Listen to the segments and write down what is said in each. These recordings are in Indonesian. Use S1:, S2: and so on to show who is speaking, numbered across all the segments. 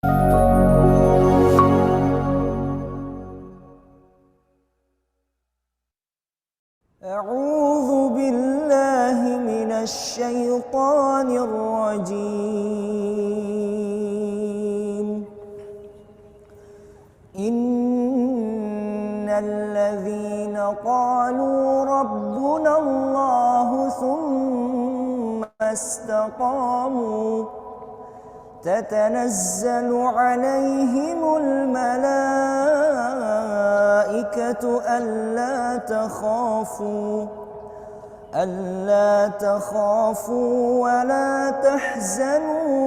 S1: أعوذ بالله من الشيطان الرجيم. إن الذين قالوا ربنا الله ثم استقاموا تتنزل عليهم الملائكة ألا تخافوا ولا تحزنوا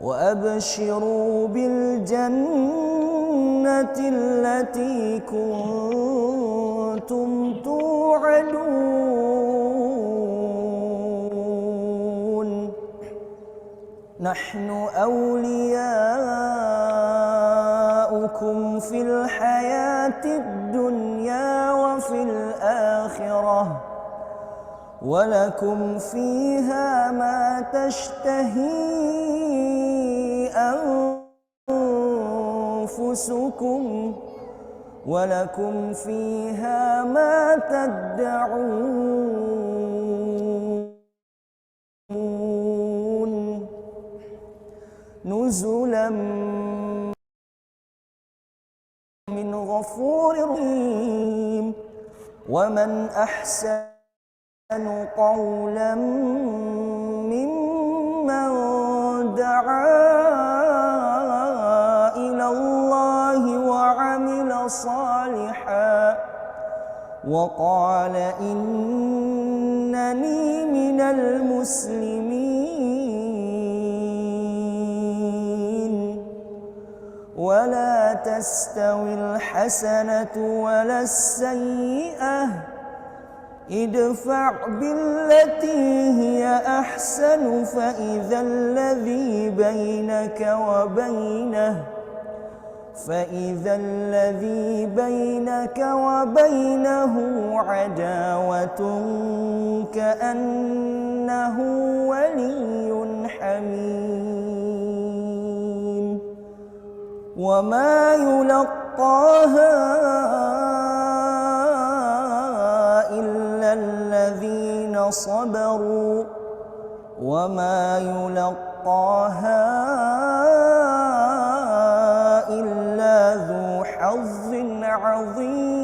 S1: وأبشروا بالجنة التي كنتم توعدون. نحن أولياؤكم في الحياة الدنيا وفي الآخرة ولكم فيها ما تشتهي أنفسكم ولكم فيها ما تدعون. نزلا من غفور رحيم. ومن أحسن قولا ممن دعا إلى الله وعمل صالحا وقال إنني من المسلمين. ولا تستوي الحسنة ولا السيئة ادفع بالتي هي أحسن فإذا الذي بينك وبينه عداوة كأنه ولي حميم. وما يلقاها إلا الذين صبروا وما يلقاها إلا ذو حظ عظيم.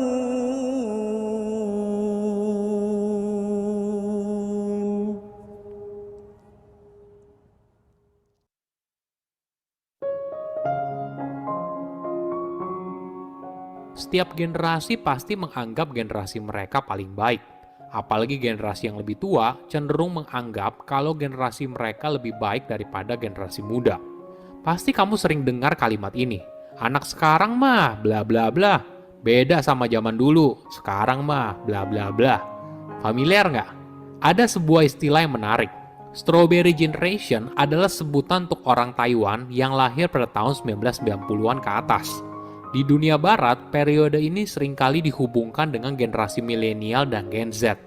S2: Setiap generasi pasti menganggap generasi mereka paling baik. Apalagi generasi yang lebih tua cenderung menganggap kalau generasi mereka lebih baik daripada generasi muda. Pasti kamu sering dengar kalimat ini. Anak sekarang mah bla bla bla. Beda sama zaman dulu. Sekarang mah bla bla bla. Familiar nggak? Ada sebuah istilah yang menarik. Strawberry Generation adalah sebutan untuk orang Taiwan yang lahir pada tahun 1990-an ke atas. Di dunia barat, periode ini seringkali dihubungkan dengan generasi milenial dan Gen Z.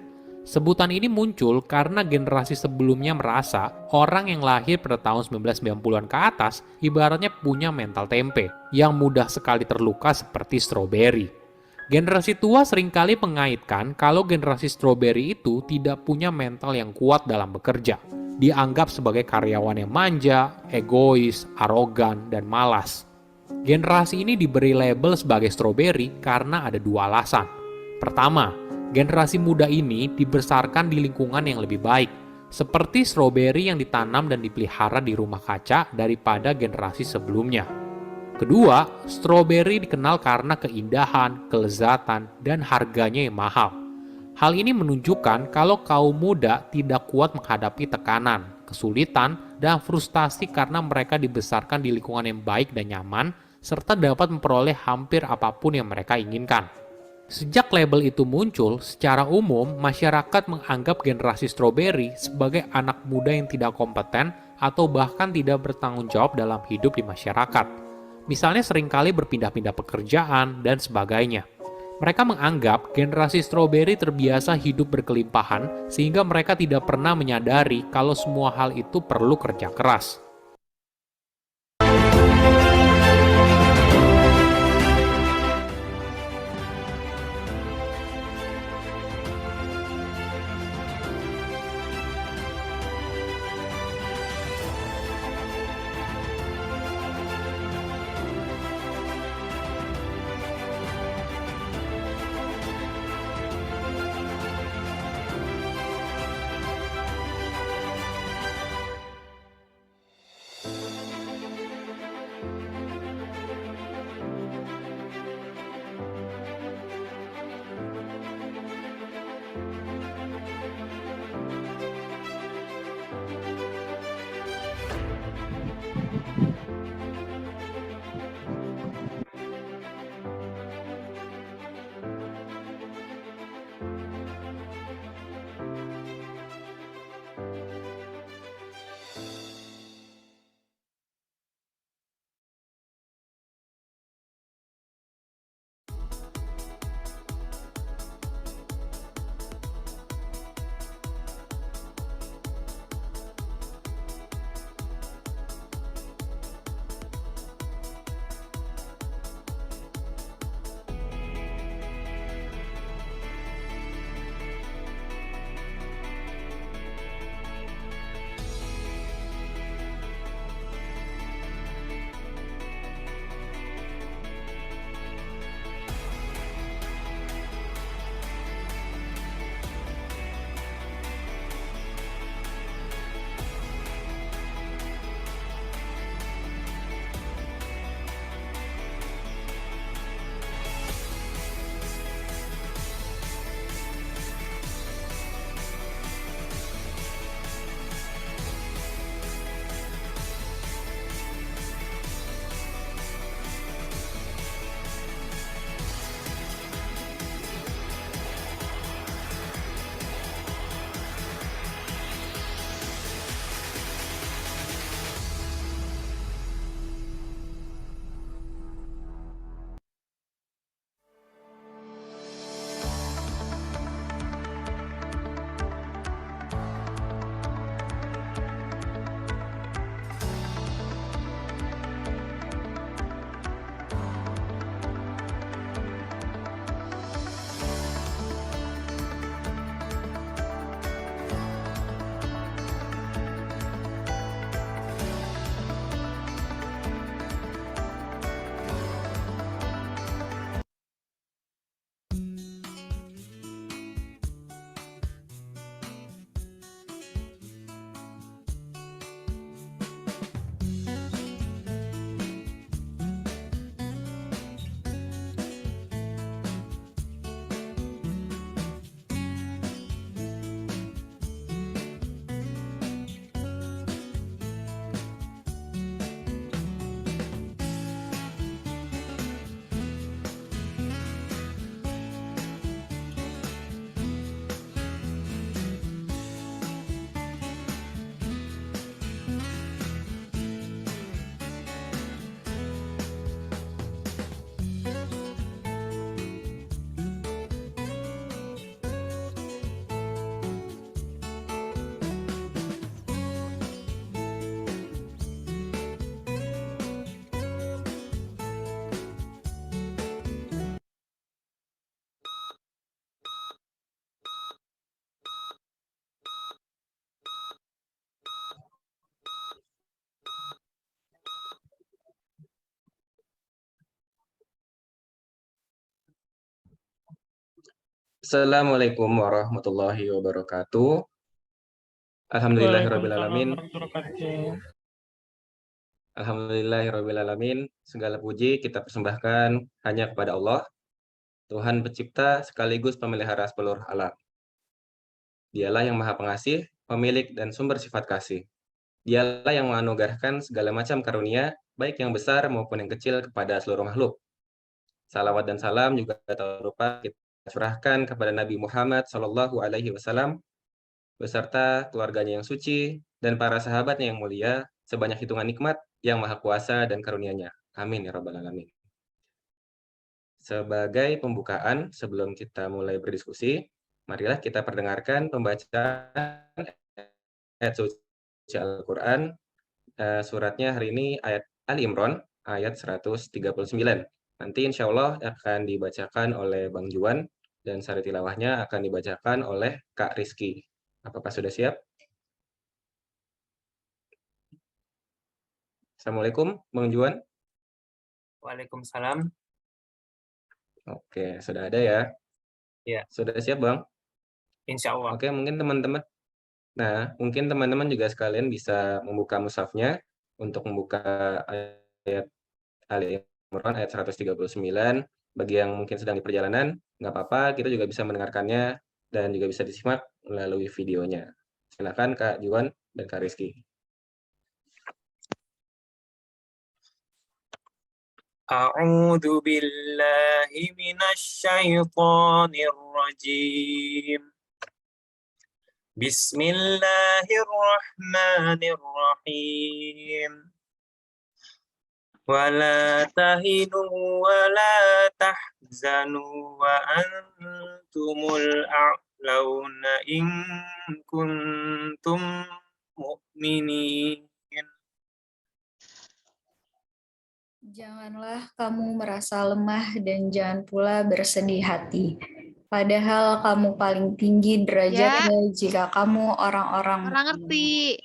S2: Sebutan ini muncul karena generasi sebelumnya merasa orang yang lahir pada tahun 1990-an ke atas ibaratnya punya mental tempe yang mudah sekali terluka seperti stroberi. Generasi tua seringkali mengaitkan kalau generasi stroberi itu tidak punya mental yang kuat dalam bekerja. Dianggap sebagai karyawan yang manja, egois, arogan, dan malas. Generasi ini diberi label sebagai stroberi karena ada dua alasan. Pertama, generasi muda ini dibesarkan di lingkungan yang lebih baik, seperti stroberi yang ditanam dan dipelihara di rumah kaca daripada generasi sebelumnya. Kedua, stroberi dikenal karena keindahan, kelezatan, dan harganya yang mahal. Hal ini menunjukkan kalau kaum muda tidak kuat menghadapi tekanan, kesulitan, dan frustasi karena mereka dibesarkan di lingkungan yang baik dan nyaman, serta dapat memperoleh hampir apapun yang mereka inginkan. Sejak label itu muncul, secara umum masyarakat menganggap generasi stroberi sebagai anak muda yang tidak kompeten atau bahkan tidak bertanggung jawab dalam hidup di masyarakat. Misalnya seringkali berpindah-pindah pekerjaan dan sebagainya. Mereka menganggap generasi stroberi terbiasa hidup berkelimpahan sehingga mereka tidak pernah menyadari kalau semua hal itu perlu kerja keras.
S3: Assalamualaikum warahmatullahi wabarakatuh.
S4: Waalaikumsalam
S3: Alhamdulillahirrabbilalamin.
S4: warahmatullahi wabarakatuh.
S3: Alhamdulillahirrabbilalamin. Segala puji kita persembahkan hanya kepada Allah, Tuhan pencipta sekaligus pemelihara seluruh alam. Dialah yang maha pengasih, pemilik dan sumber sifat kasih. Dialah yang menganugerahkan segala macam karunia, baik yang besar maupun yang kecil kepada seluruh makhluk. Salawat dan salam juga tak lupa kita curahkan kepada Nabi Muhammad SAW beserta keluarganya yang suci dan para sahabatnya yang mulia sebanyak hitungan nikmat yang maha kuasa dan karunia-Nya. Amin ya rabbal alamin. Sebagai pembukaan sebelum kita mulai berdiskusi, marilah kita perdengarkan pembacaan ayat suci Al-Quran. Suratnya hari ini ayat Ali Imran, ayat 139. Nanti insya Allah akan dibacakan oleh Bang Juan, dan sari tilawahnya akan dibacakan oleh Kak Rizky. Apakah sudah siap? Assalamualaikum, Bang Juan.
S4: Waalaikumsalam.
S3: Oke, sudah ada ya?
S4: Ya.
S3: Sudah siap, Bang?
S4: Insya Allah.
S3: Oke, mungkin teman-teman juga sekalian bisa membuka mushafnya untuk membuka ayat Ali Imran ayat 139. Bagi yang mungkin sedang di perjalanan, nggak apa-apa, kita juga bisa mendengarkannya dan juga bisa disimak melalui videonya. Silakan Kak Juan dan Kak Rizky.
S4: A'udzu billahi minasyaitonir rajim. Bismillahirrahmanirrahim. Wala tahinu wala tahzanu wa antumul a'launa in kuntum mu'minin.
S5: Janganlah kamu merasa lemah dan jangan pula bersedih hati. Padahal kamu paling tinggi derajatnya jika kamu orang-orang
S6: Orang ngerti.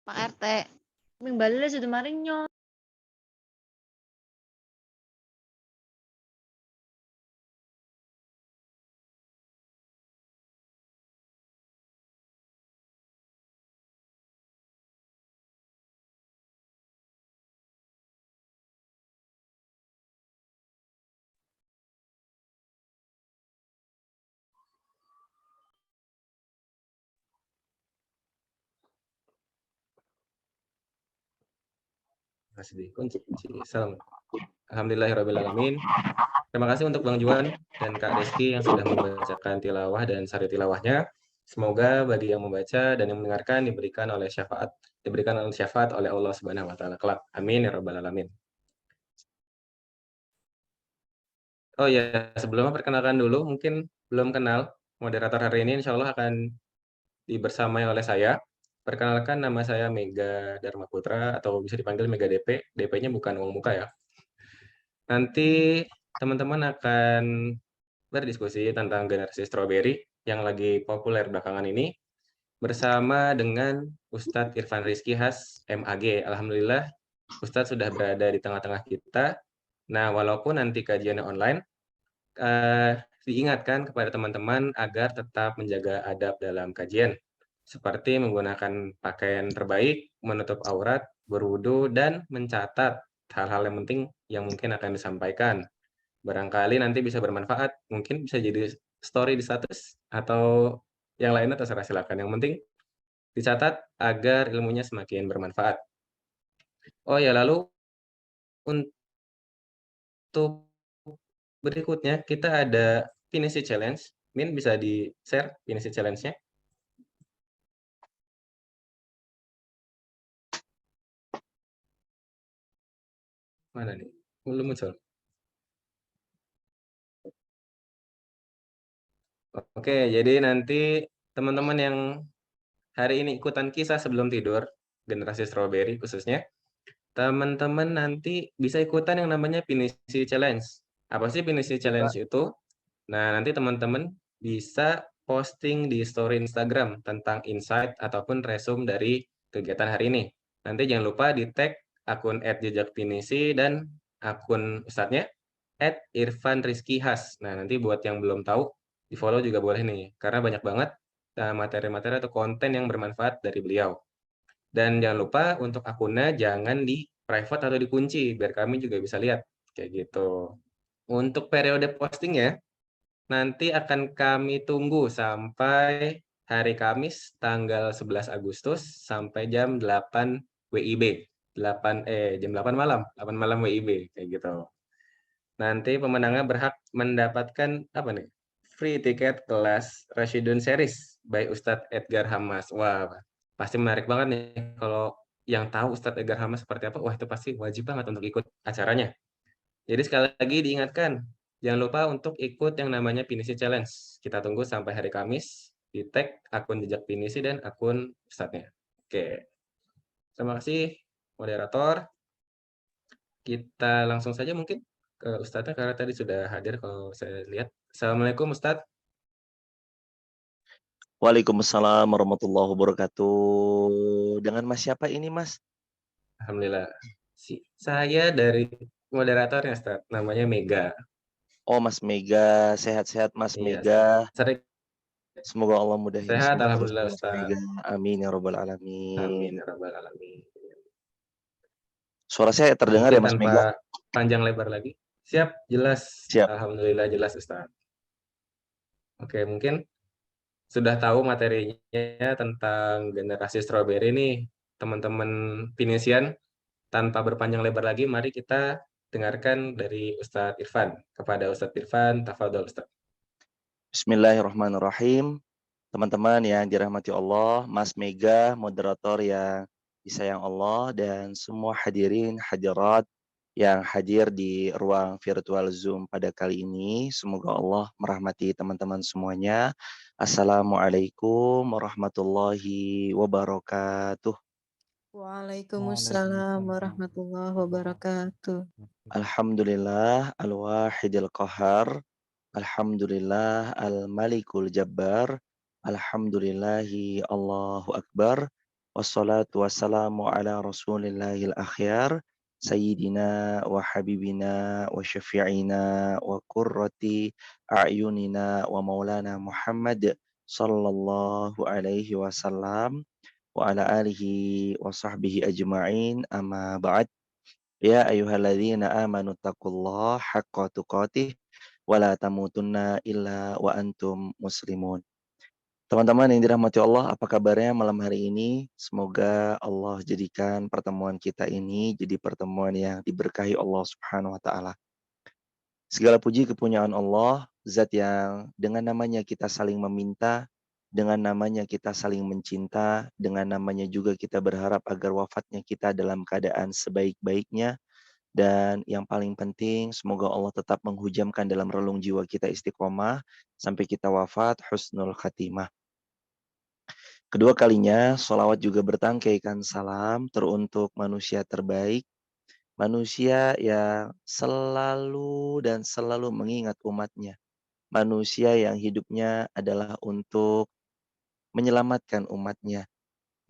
S6: Pak RT. Ming balik sudah marinyo.
S3: Masih dikunci. Salam. Alhamdulillahirrahmanirrahim. Terima kasih untuk Bang Juan dan Kak Rizky yang sudah membacakan tilawah dan sari tilawahnya. Semoga bagi yang membaca dan yang mendengarkan diberikan syafaat oleh Allah Subhanahu wa taala kelak. Amin ya rabbal alamin. Oh ya, sebelumnya perkenalkan dulu, mungkin belum kenal moderator hari ini, insya Allah akan dibersamai oleh saya. Perkenalkan, nama saya Mega Dharma Putra atau bisa dipanggil Mega DP. DP-nya bukan uang muka ya. Nanti teman-teman akan berdiskusi tentang generasi strawberry yang lagi populer belakangan ini bersama dengan Ustadz Irfan Rizky Has MAG. Alhamdulillah Ustadz sudah berada di tengah-tengah kita. Nah, walaupun nanti kajiannya online, diingatkan kepada teman-teman agar tetap menjaga adab dalam kajian, seperti menggunakan pakaian terbaik, menutup aurat, berwudu, dan mencatat hal-hal yang penting yang mungkin akan disampaikan. Barangkali nanti bisa bermanfaat, mungkin bisa jadi story di status, atau yang lainnya terserah silakan. Yang penting dicatat agar ilmunya semakin bermanfaat. Oh ya, lalu untuk berikutnya kita ada Pinisi Challenge. Min bisa di-share Pinisi Challenge-nya? Mana nih? Belum muncul. Oke, jadi nanti teman-teman yang hari ini ikutan kisah sebelum tidur, generasi strawberry khususnya, teman-teman nanti bisa ikutan yang namanya Pinisi Challenge. Apa sih Pinisi Challenge itu? Nah, nanti teman-teman bisa posting di story Instagram tentang insight ataupun resume dari kegiatan hari ini. Nanti jangan lupa di tag akun @jejakpinisi dan akun ustadznya @irfanrizkyhas. Nah, nanti buat yang belum tahu, di follow juga boleh nih, karena banyak banget materi-materi atau konten yang bermanfaat dari beliau. Dan jangan lupa untuk akunnya jangan di private atau dikunci, biar kami juga bisa lihat. Kayak gitu. Untuk periode postingnya, nanti akan kami tunggu sampai hari Kamis tanggal 11 Agustus sampai jam 8 WIB. Jam 8 malam, 8 malam WIB kayak gitu. Nanti pemenangnya berhak mendapatkan apa nih? Free tiket kelas Rashidun Series by Ustadz Edgar Hamas. Wah, pasti menarik banget nih kalau yang tahu Ustadz Edgar Hamas seperti apa. Wah, itu pasti wajib banget untuk ikut acaranya. Jadi sekali lagi diingatkan, jangan lupa untuk ikut yang namanya Pinisi Challenge. Kita tunggu sampai hari Kamis, di-tag akun jejak Pinisi dan akun Ustadznya. Oke, terima kasih moderator. Kita langsung saja mungkin ke Ustadznya karena tadi sudah hadir kalau saya lihat. Assalamualaikum Ustadz.
S7: Waalaikumsalam warahmatullahi wabarakatuh. Dengan Mas siapa ini, Mas?
S3: Alhamdulillah. Saya dari moderatornya Ustadz, namanya Mega.
S7: Oh, Mas Mega. Sehat-sehat Mas
S3: Iya,
S7: Mega.
S3: sering
S7: Semoga Allah mudahin
S3: sehat
S7: semua
S3: alhamdulillah
S7: urusan Mas
S3: Ustadz.
S7: Mega. Amin ya rabbal
S3: Amin
S7: alamin.
S3: ya rabbal alamin.
S7: Suara saya terdengar
S3: Mungkin
S7: ya Mas
S3: tanpa
S7: Mega?
S3: panjang lebar lagi. Siap, jelas.
S7: Siap.
S3: Alhamdulillah jelas Ustadz. Oke, mungkin sudah tahu materinya tentang generasi strawberry nih, teman-teman Pinisian. Tanpa berpanjang lebar lagi, mari kita dengarkan dari Ustadz Irfan. Kepada Ustadz Irfan, tafadhol Ustadz.
S7: Bismillahirrahmanirrahim. Teman-teman yang dirahmati Allah, Mas Mega, moderator yang disayang Allah, dan semua hadirin hadirat yang hadir di ruang virtual Zoom pada kali ini. Semoga Allah merahmati teman-teman semuanya. Assalamualaikum warahmatullahi wabarakatuh.
S8: Waalaikumsalam warahmatullahi wabarakatuh.
S7: Alhamdulillah al-wahidil qahar. Alhamdulillah al-malikul jabbar. Alhamdulillahi Allahu akbar. Wassalatu wassalamu ala rasulillahil akhyar. Sayyidina wa habibina wa syafi'ina wa qurrati a'yunina wa maulana Muhammad sallallahu alaihi wasallam wa ala alihi wa sahbihi ajma'in, amma ba'd. Ya ayyuhalladzina amanu taqullaha haqqa tuqatih wa la tamutunna illa wa antum muslimun. Teman-teman yang dirahmati Allah, apa kabarnya malam hari ini? Semoga Allah jadikan pertemuan kita ini jadi pertemuan yang diberkahi Allah Subhanahu wa taala. Segala puji kepunyaan Allah, zat yang dengan namanya kita saling meminta, dengan namanya kita saling mencinta, dengan namanya juga kita berharap agar wafatnya kita dalam keadaan sebaik-baiknya. Dan yang paling penting, semoga Allah tetap menghujamkan dalam relung jiwa kita istiqomah sampai kita wafat husnul khatimah. Kedua kalinya, sholawat juga bertangkaikan salam teruntuk manusia terbaik, manusia yang selalu dan selalu mengingat umatnya, manusia yang hidupnya adalah untuk menyelamatkan umatnya,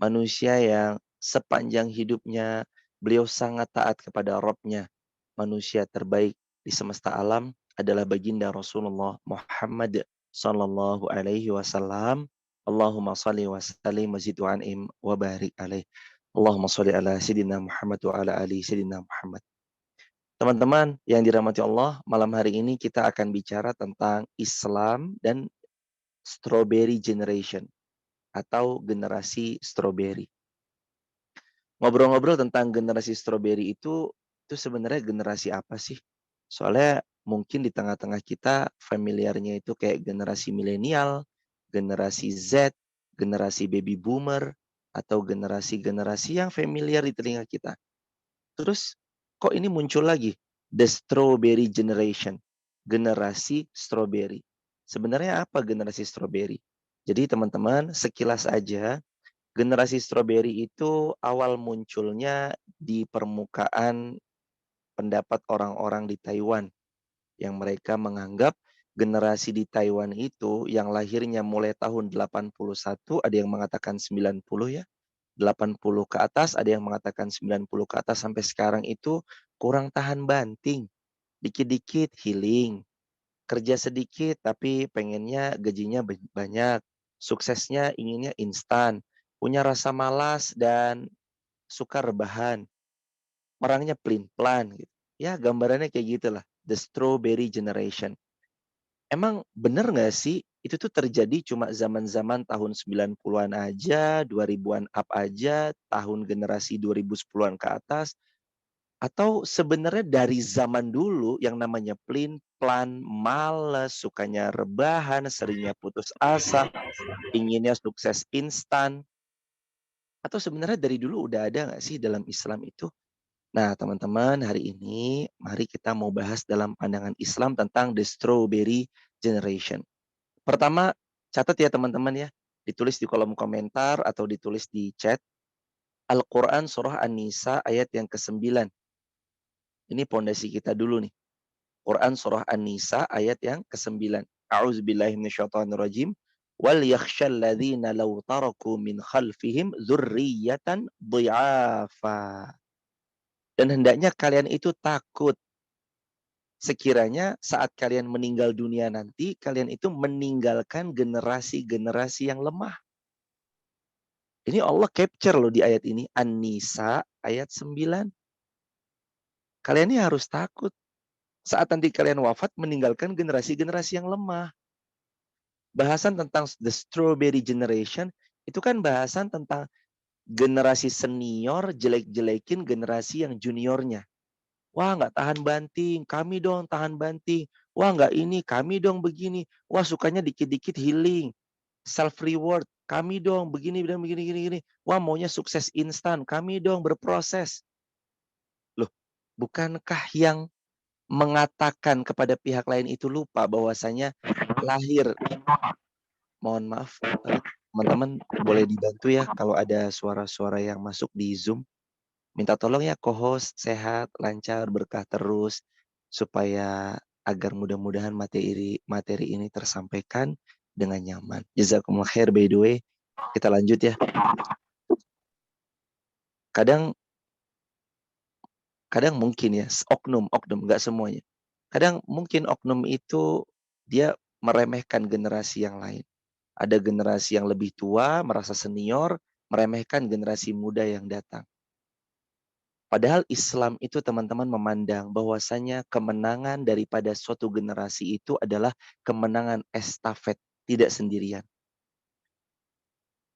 S7: manusia yang sepanjang hidupnya beliau sangat taat kepada Rabb-nya. Manusia terbaik di semesta alam adalah baginda Rasulullah Muhammad sallallahu alaihi wasallam. Allahumma shalli wa sallim wa zid wa an'im wa barik alaih. Allahumma shalli ala sayyidina Muhammad wa ala ali sayyidina Muhammad. Teman-teman yang dirahmati Allah, malam hari ini kita akan bicara tentang Islam dan strawberry generation atau generasi strawberry. Ngobrol-ngobrol tentang generasi strawberry itu sebenarnya generasi apa sih? Soalnya mungkin di tengah-tengah kita familiarnya itu kayak generasi milenial, generasi Z, generasi baby boomer, atau generasi-generasi yang familiar di telinga kita. Terus kok ini muncul lagi? The strawberry generation, generasi strawberry. Sebenarnya apa generasi strawberry? Jadi teman-teman sekilas aja, generasi strawberry itu awal munculnya di permukaan pendapat orang-orang di Taiwan yang mereka menganggap generasi di Taiwan itu yang lahirnya mulai tahun 81, ada yang mengatakan 90 ya. 80 ke atas, ada yang mengatakan 90 ke atas sampai sekarang itu kurang tahan banting. Dikit-dikit healing. Kerja sedikit tapi pengennya gajinya banyak. Suksesnya inginnya instan. Punya rasa malas dan suka rebahan. Orangnya pelin-pelan gitu. Ya gambarannya kayak gitulah. The strawberry generation. Emang bener nggak sih itu tuh terjadi cuma zaman-zaman tahun 90-an aja, 2000-an up aja, tahun generasi 2010-an ke atas, atau sebenarnya dari zaman dulu yang namanya pelin-pelan, malas, sukanya rebahan, seringnya putus asa, inginnya sukses instan, atau sebenarnya dari dulu udah ada nggak sih dalam Islam itu Nah, teman-teman, hari ini mari kita mau bahas dalam pandangan Islam tentang the strawberry generation. Pertama, catat ya teman-teman ya, ditulis di kolom komentar atau ditulis di chat. Al-Quran surah An-Nisa ayat yang ke-9. Ini pondasi kita dulu nih. Quran surah An-Nisa ayat yang ke-9. A'udzubillahi minasyaitonirrajim. Wal yakhshal ladzina law taraku min khalfihim dzurriyyatan dhi'afa. Dan hendaknya kalian itu takut sekiranya saat kalian meninggal dunia nanti, kalian itu meninggalkan generasi-generasi yang lemah. Ini Allah capture loh di ayat ini. An-Nisa ayat 9. Kalian ini harus takut. Saat nanti kalian wafat meninggalkan generasi-generasi yang lemah. Bahasan tentang the strawberry generation, itu kan bahasan tentang generasi senior jelek-jelekin generasi yang juniornya. Wah, nggak tahan banting, kami dong tahan banting. Wah, nggak ini, kami dong begini. Wah, sukanya dikit-dikit healing. Self reward, kami dong begini dan begini gini gini. Wah, maunya sukses instan, kami dong berproses. Loh, bukankah yang mengatakan kepada pihak lain itu lupa bahwasanya lahir, mohon maaf, teman-teman boleh dibantu ya kalau ada suara-suara yang masuk di Zoom. Minta tolong ya co-host sehat, lancar, berkah terus supaya agar mudah-mudahan materi ini tersampaikan dengan nyaman. Jazakumullah khair by the way. Kita lanjut ya. Kadang mungkin ya oknum nggak semuanya. Kadang mungkin oknum itu dia meremehkan generasi yang lain. Ada generasi yang lebih tua merasa senior, meremehkan generasi muda yang datang. Padahal Islam itu teman-teman memandang bahwasanya kemenangan daripada suatu generasi itu adalah kemenangan estafet, tidak sendirian.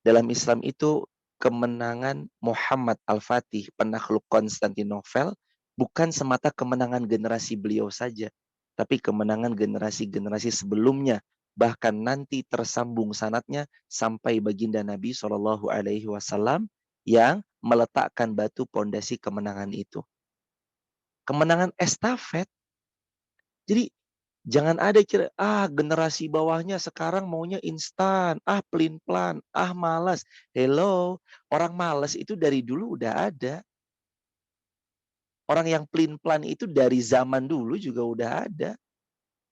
S7: Dalam Islam itu kemenangan Muhammad Al-Fatih, penakluk Konstantinopel, bukan semata kemenangan generasi beliau saja, tapi kemenangan generasi-generasi sebelumnya, bahkan nanti tersambung sanatnya sampai baginda Nabi SAW yang meletakkan batu pondasi kemenangan itu. Kemenangan estafet. Jadi jangan ada kira, generasi bawahnya sekarang maunya instan, pelin-pelan, malas. Hello, orang malas itu dari dulu udah ada. Orang yang pelin-pelan itu dari zaman dulu juga udah ada.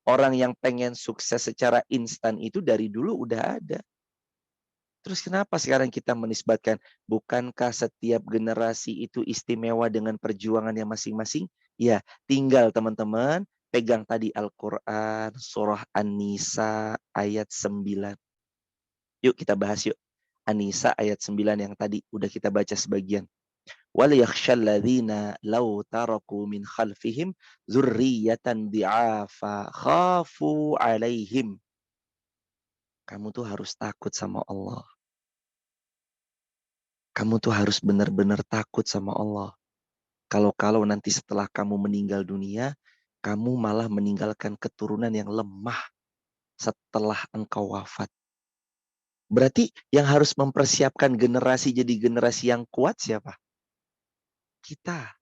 S7: Orang yang pengen sukses secara instan itu dari dulu udah ada. Terus kenapa sekarang kita menisbatkan, bukankah setiap generasi itu istimewa dengan perjuangannya masing-masing? Ya, tinggal teman-teman pegang tadi Al-Quran, surah An-Nisa ayat 9. Yuk kita bahas yuk. An-Nisa ayat 9 yang tadi udah kita baca sebagian. وَلْيَخْشَى الَّذِينَ لَوْ تَرَكُوا مِنْ خَلْفِهِمْ ذُرِّيَّةً ضِعَافًا خَافُوا عَلَيْهِمْ. Kamu tuh harus takut sama Allah. Kamu tuh harus benar-benar takut sama Allah. Kalau nanti setelah kamu meninggal dunia, kamu malah meninggalkan keturunan yang lemah setelah engkau wafat. Berarti yang harus mempersiapkan generasi jadi generasi yang kuat siapa? Kita.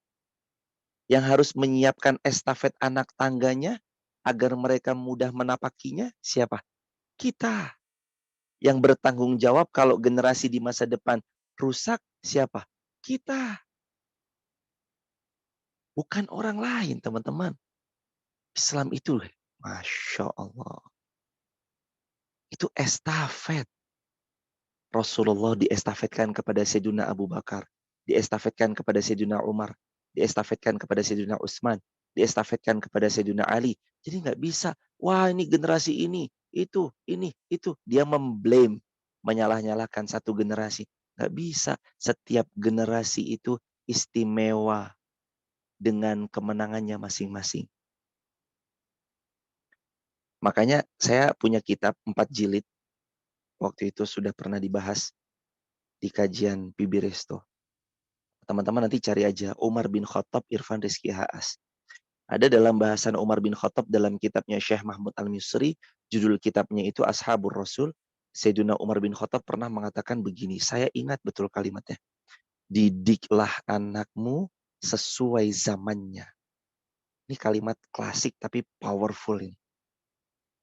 S7: Yang harus menyiapkan estafet anak tangganya agar mereka mudah menapakinya siapa? Kita. Yang bertanggung jawab kalau generasi di masa depan rusak siapa? Kita. Bukan orang lain, teman-teman. Islam itu, Masya Allah. Itu estafet. Rasulullah diestafetkan kepada Sayyidina Abu Bakar. Diestafetkan kepada Sayyidina Umar. Diestafetkan kepada Sayyidina Utsman. Diestafetkan kepada Sayyidina Ali. Jadi nggak bisa. Wah, ini generasi ini. Itu, ini, itu. Dia memblame. Menyalah-nyalahkan satu generasi. Nggak bisa. Setiap generasi itu istimewa dengan kemenangannya masing-masing. Makanya saya punya kitab 4 jilid. Waktu itu sudah pernah dibahas di kajian PB Resto. Teman-teman nanti cari aja Umar bin Khattab Irfan Rizki Haas. Ada dalam bahasan Umar bin Khattab dalam kitabnya Syekh Mahmud Al-Misri. Judul kitabnya itu Ashabur Rasul. Sayyidina Umar bin Khattab pernah mengatakan begini. Saya ingat betul kalimatnya. Didiklah anakmu sesuai zamannya. Ini kalimat klasik tapi powerful ini.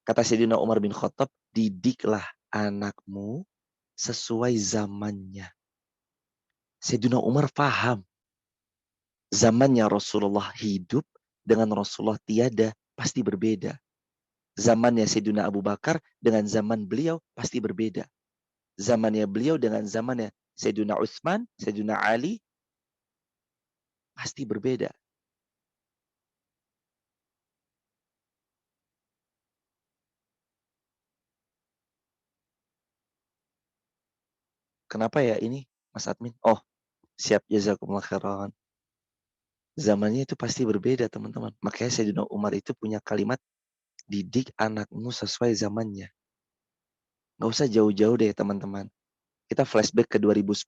S7: Kata Sayyidina Umar bin Khattab, didiklah anakmu sesuai zamannya. Sayyidina Umar paham. Zamannya Rasulullah hidup dengan Rasulullah tiada pasti berbeda. Zamannya Sayyidina Abu Bakar dengan zaman beliau pasti berbeda. Zamannya beliau dengan zamannya Sayyidina Utsman, Sayyidina Ali pasti berbeda. Kenapa ya ini, Mas Admin? Oh, siap, jazakumullah khairan. Zamannya itu pasti berbeda, teman-teman. Makanya Sayyidina Umar itu punya kalimat, didik anakmu sesuai zamannya. Nggak usah jauh-jauh deh, teman-teman. Kita flashback ke 2010.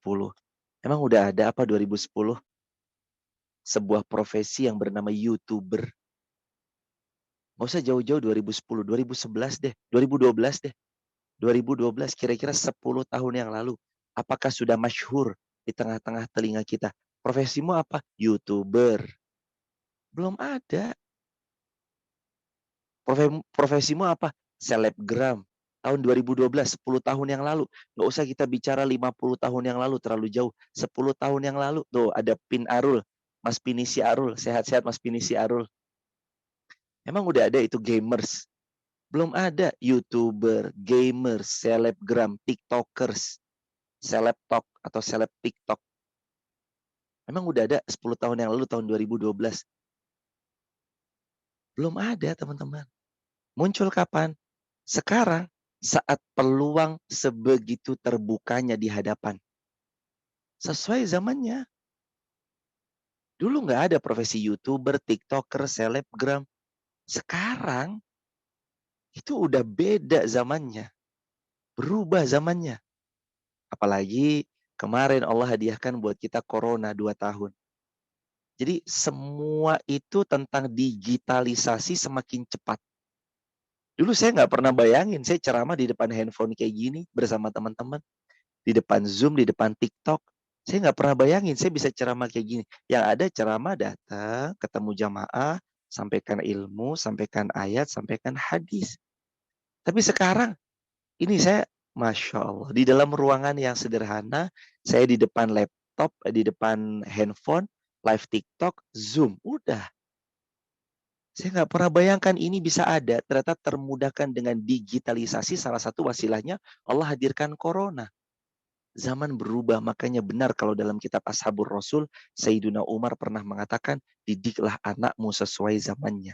S7: Emang udah ada apa 2010? Sebuah profesi yang bernama YouTuber. Nggak usah jauh-jauh 2010, 2011 deh, 2012 deh. 2012 kira-kira 10 tahun yang lalu. Apakah sudah masyhur di tengah-tengah telinga kita? Profesimu apa? YouTuber. Belum ada. Profesimu apa? Selebgram. Tahun 2012, 10 tahun yang lalu. Nggak usah kita bicara 50 tahun yang lalu, terlalu jauh. 10 tahun yang lalu, tuh ada Pin Arul. Mas Pinisi Arul. Sehat-sehat Mas Pinisi Arul. Emang udah ada itu gamers? Belum ada. YouTuber, gamers, selebgram, tiktokers, selebtok atau seleb tiktok. Emang udah ada 10 tahun yang lalu, tahun 2012? Belum ada, teman-teman. Muncul kapan? Sekarang, saat peluang sebegitu terbukanya di hadapan. Sesuai zamannya. Dulu nggak ada profesi YouTuber, TikToker, selebgram. Sekarang, itu udah beda zamannya. Berubah zamannya. Apalagi kemarin Allah hadiahkan buat kita Corona 2 tahun. Jadi semua itu tentang digitalisasi semakin cepat. Dulu saya nggak pernah bayangin, saya ceramah di depan handphone kayak gini bersama teman-teman. Di depan Zoom, di depan TikTok. Saya nggak pernah bayangin saya bisa ceramah kayak gini. Yang ada ceramah datang, ketemu jamaah, sampaikan ilmu, sampaikan ayat, sampaikan hadis. Tapi sekarang, ini saya, Masya Allah, di dalam ruangan yang sederhana, saya di depan laptop, di depan handphone, live TikTok, Zoom, udah. Saya nggak pernah bayangkan ini bisa ada. Ternyata termudahkan dengan digitalisasi. Salah satu wasilahnya Allah hadirkan Corona. Zaman berubah, makanya benar kalau dalam kitab Ashabur Rasul, Sayyiduna Umar pernah mengatakan, didiklah anakmu sesuai zamannya.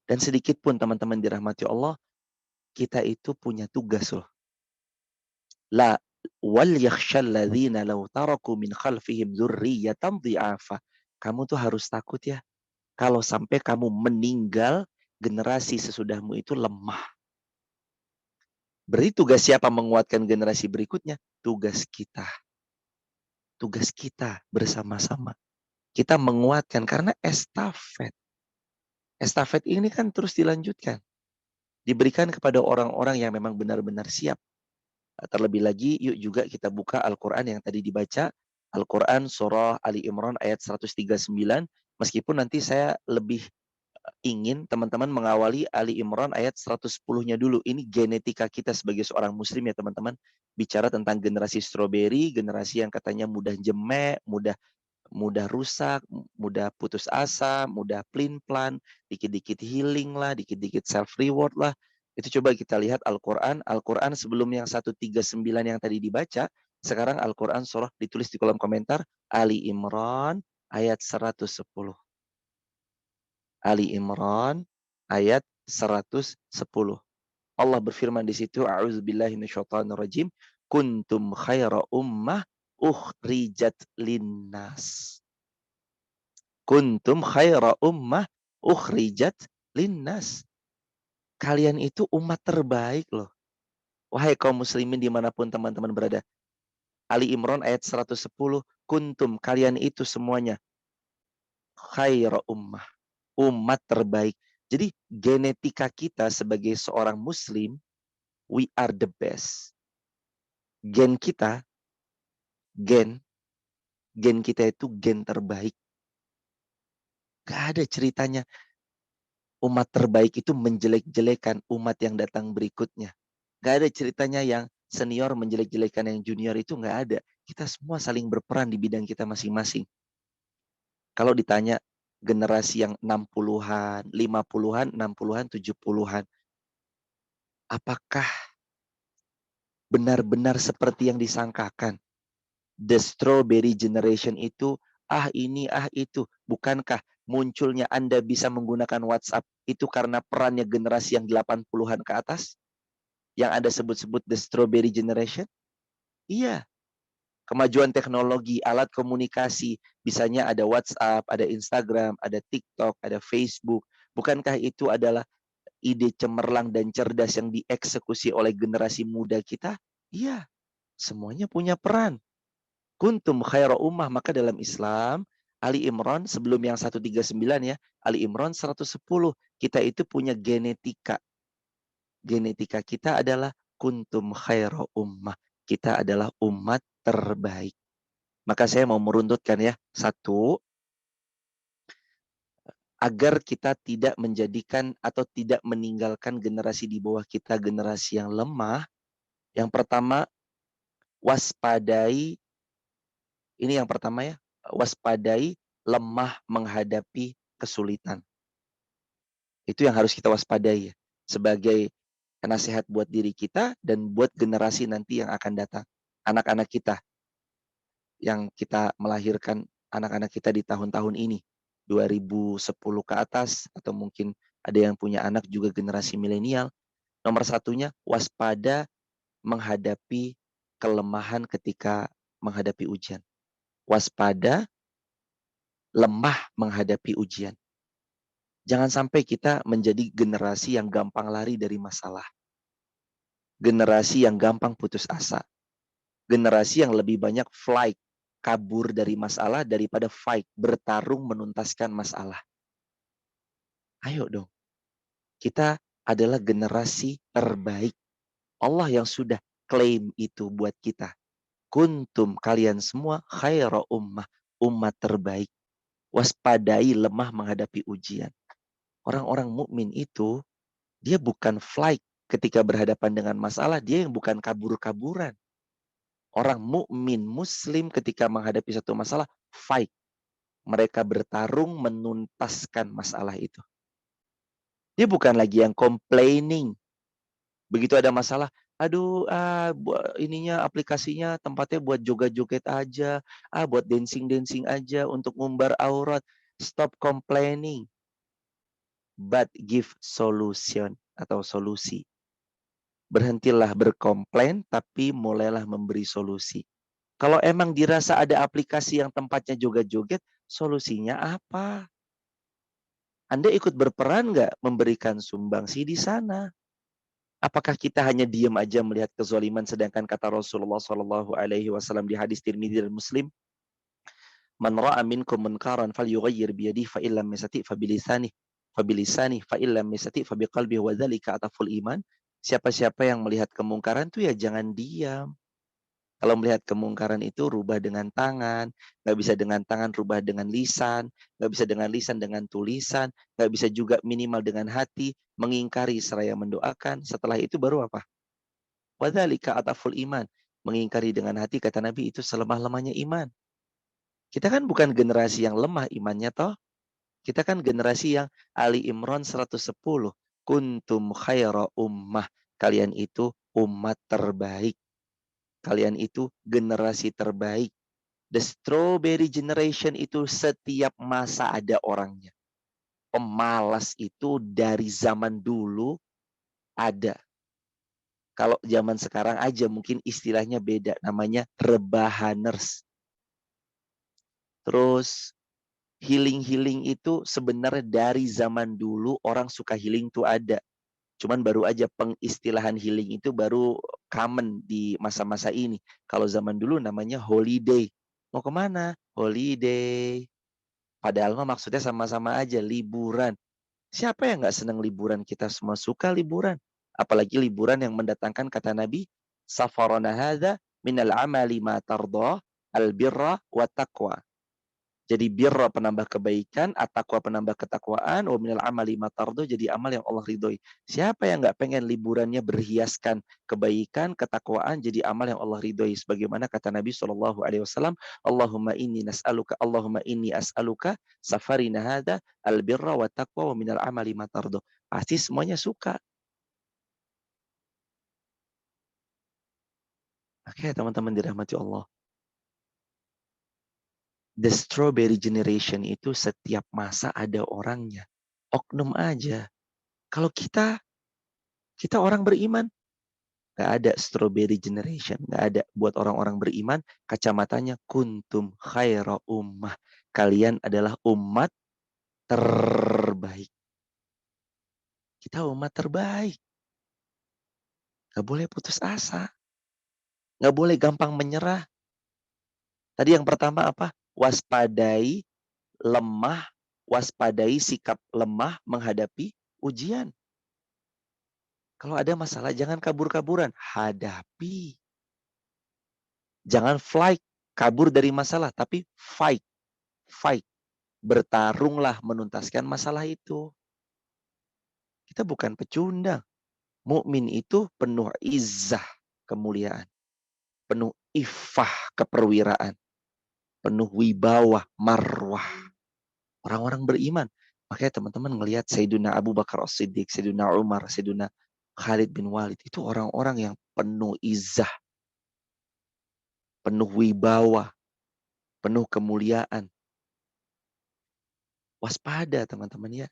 S7: Dan sedikit pun teman-teman dirahmati Allah, kita itu punya tugas loh. La wal yakhshal ladzina law taraku min khalfihim dzurriyyatan dhi'afa. Kamu tuh harus takut ya. Kalau sampai kamu meninggal, generasi sesudahmu itu lemah. Berarti tugas siapa menguatkan generasi berikutnya? Tugas kita. Tugas kita bersama-sama. Kita menguatkan karena estafet. Estafet ini kan terus dilanjutkan. Diberikan kepada orang-orang yang memang benar-benar siap. Terlebih lagi, yuk juga kita buka Al-Quran yang tadi dibaca. Al-Quran surah Ali Imran ayat 139. Meskipun nanti saya lebih ingin teman-teman mengawali Ali Imran ayat 110-nya dulu. Ini genetika kita sebagai seorang muslim ya teman-teman. Bicara tentang generasi strawberry, generasi yang katanya mudah jemek, mudah rusak, mudah putus asa, mudah plin-plan, dikit-dikit healing lah, dikit-dikit self reward lah. Itu coba kita lihat Al-Quran. Al-Quran sebelum yang 139 yang tadi dibaca, sekarang Al-Quran surah ditulis di kolom komentar, Ali Imran ayat 110. Ali Imran ayat 110. Allah berfirman di situ, a'udzubillahi minasyaitonirrajim, kuntum khaira ummah ukhrijat linnas. Kuntum khaira ummah ukhrijat linnas. Kalian itu umat terbaik loh. Wahai kaum muslimin dimanapun teman-teman berada. Ali Imran ayat 110. Kuntum, kalian itu semuanya khaira ummah. Umat terbaik. Jadi genetika kita sebagai seorang muslim, we are the best. Gen kita, gen kita itu gen terbaik. Gak ada ceritanya umat terbaik itu menjelek-jelekan umat yang datang berikutnya. Gak ada ceritanya yang senior menjelek-jelekan yang junior, itu gak ada. Kita semua saling berperan di bidang kita masing-masing. Kalau ditanya generasi yang 60-an, 50-an, 60-an, 70-an, apakah benar-benar seperti yang disangkakan? The Strawberry Generation itu, ini, itu. Bukankah munculnya Anda bisa menggunakan WhatsApp itu karena perannya generasi yang 80-an ke atas? Yang Anda sebut-sebut The Strawberry Generation? Iya. Kemajuan teknologi, alat komunikasi, bisanya ada WhatsApp, ada Instagram, ada TikTok, ada Facebook. Bukankah itu adalah ide cemerlang dan cerdas yang dieksekusi oleh generasi muda kita? Iya, semuanya punya peran. Kuntum khaira ummah, maka dalam Islam, Ali Imran sebelum yang 139 ya, Ali Imran 110, kita itu punya genetika. Genetika kita adalah kuntum khaira ummah. Kita adalah umat terbaik. Maka saya mau meruntutkan ya. Satu, agar kita tidak menjadikan atau tidak meninggalkan generasi di bawah kita generasi yang lemah. Yang pertama, waspadai. Ini yang pertama ya. Waspadai lemah menghadapi kesulitan. Itu yang harus kita waspadai ya. Sebagai nasihat buat diri kita dan buat generasi nanti yang akan datang. Anak-anak kita yang kita melahirkan, anak-anak kita di tahun-tahun ini. 2010 ke atas, atau mungkin ada yang punya anak juga generasi milenial. Nomor satunya, waspada menghadapi kelemahan ketika menghadapi ujian. Waspada, lemah menghadapi ujian. Jangan sampai kita menjadi generasi yang gampang lari dari masalah. Generasi yang gampang putus asa. Generasi yang lebih banyak flight, kabur dari masalah daripada fight, bertarung menuntaskan masalah. Ayo dong. Kita adalah generasi terbaik. Allah yang sudah klaim itu buat kita. Kuntum, kalian semua khaira ummah, umat terbaik. Waspadai lemah menghadapi ujian. Orang-orang mukmin itu, dia bukan flight ketika berhadapan dengan masalah, dia yang bukan kabur-kaburan. Orang mukmin muslim ketika menghadapi satu masalah, fight. Mereka bertarung menuntaskan masalah itu. Dia bukan lagi yang complaining. Begitu ada masalah, aduh, ininya aplikasinya tempatnya buat joget-joget aja, buat dancing-dancing aja untuk ngumbar aurat. Stop complaining, but give solution atau solusi. Berhentilah berkomplain, tapi mulailah memberi solusi. Kalau emang dirasa ada aplikasi yang tempatnya joget-joget, solusinya apa? Anda ikut berperan nggak memberikan sumbangsi di sana? Apakah kita hanya diam aja melihat kezaliman, sedangkan kata Rasulullah SAW di hadis Tirmidzi dan Muslim, "Man ra'a minkum munkaran falyughayyir bi yadihi fa illam yastati' fa bilisanihi fa illam yastati' fa biqalbihi wa dzalika ataful iman." Siapa-siapa yang melihat kemungkaran tuh ya jangan diam. Kalau melihat kemungkaran itu rubah dengan tangan, nggak bisa dengan tangan rubah dengan lisan, nggak bisa dengan lisan dengan tulisan, nggak bisa juga minimal dengan hati, mengingkari seraya mendoakan. Setelah itu baru apa? Wadzalika ataful iman. Mengingkari dengan hati, kata Nabi, itu selemah-lemahnya iman. Kita kan bukan generasi yang lemah imannya toh. Kita kan generasi yang Ali Imran 110. Kuntum khaira ummah. Kalian itu umat terbaik. Kalian itu generasi terbaik. The Strawberry Generation itu setiap masa ada orangnya. Pemalas itu dari zaman dulu ada. Kalau zaman sekarang aja mungkin istilahnya beda. Namanya rebahaners. Terus healing-healing itu sebenarnya dari zaman dulu orang suka healing tuh ada. Cuman baru aja pengistilahan healing itu baru common di masa-masa ini. Kalau zaman dulu namanya holiday. Mau kemana? Holiday. Padahal mah maksudnya sama-sama aja, liburan. Siapa yang nggak senang liburan? Kita semua suka liburan. Apalagi liburan yang mendatangkan kata Nabi, safarana hadza minal amali ma tarda al-birra wa taqwa. Jadi birra penambah kebaikan, at-taqwa penambah ketakwaan, wa minal amali ma tardo jadi amal yang Allah ridhoi. Siapa yang nggak pengen liburannya berhiaskan kebaikan, ketakwaan jadi amal yang Allah ridhoi. Sebagaimana kata Nabi SAW, Allahumma inni as'aluka safarina hadha al-birra wa taqwa wa minal amali ma tardo. Pasti semuanya suka. Oke, teman-teman dirahmati Allah. The strawberry generation itu setiap masa ada orangnya. Oknum aja. Kalau kita orang beriman, nggak ada strawberry generation, nggak ada. Buat orang-orang beriman, kacamatanya kuntum khaira ummah. Kalian adalah umat terbaik. Kita umat terbaik. Nggak boleh putus asa. Nggak boleh gampang menyerah. Tadi yang pertama apa? Waspadai lemah, waspadai sikap lemah menghadapi ujian. Kalau ada masalah jangan kabur-kaburan, hadapi. Jangan flight, kabur dari masalah, tapi fight. Fight. Bertarunglah menuntaskan masalah itu. Kita bukan pecundang. Mukmin itu penuh izzah, kemuliaan. Penuh iffah, keperwiraan. Penuh wibawa, marwah. Orang-orang beriman. Makanya teman-teman ngelihat Sayyidina Abu Bakar As-Siddiq, Sayyidina Umar, Sayyidina Khalid bin Walid. Itu orang-orang yang penuh izzah. Penuh wibawa. Penuh kemuliaan. Waspada teman-teman ya.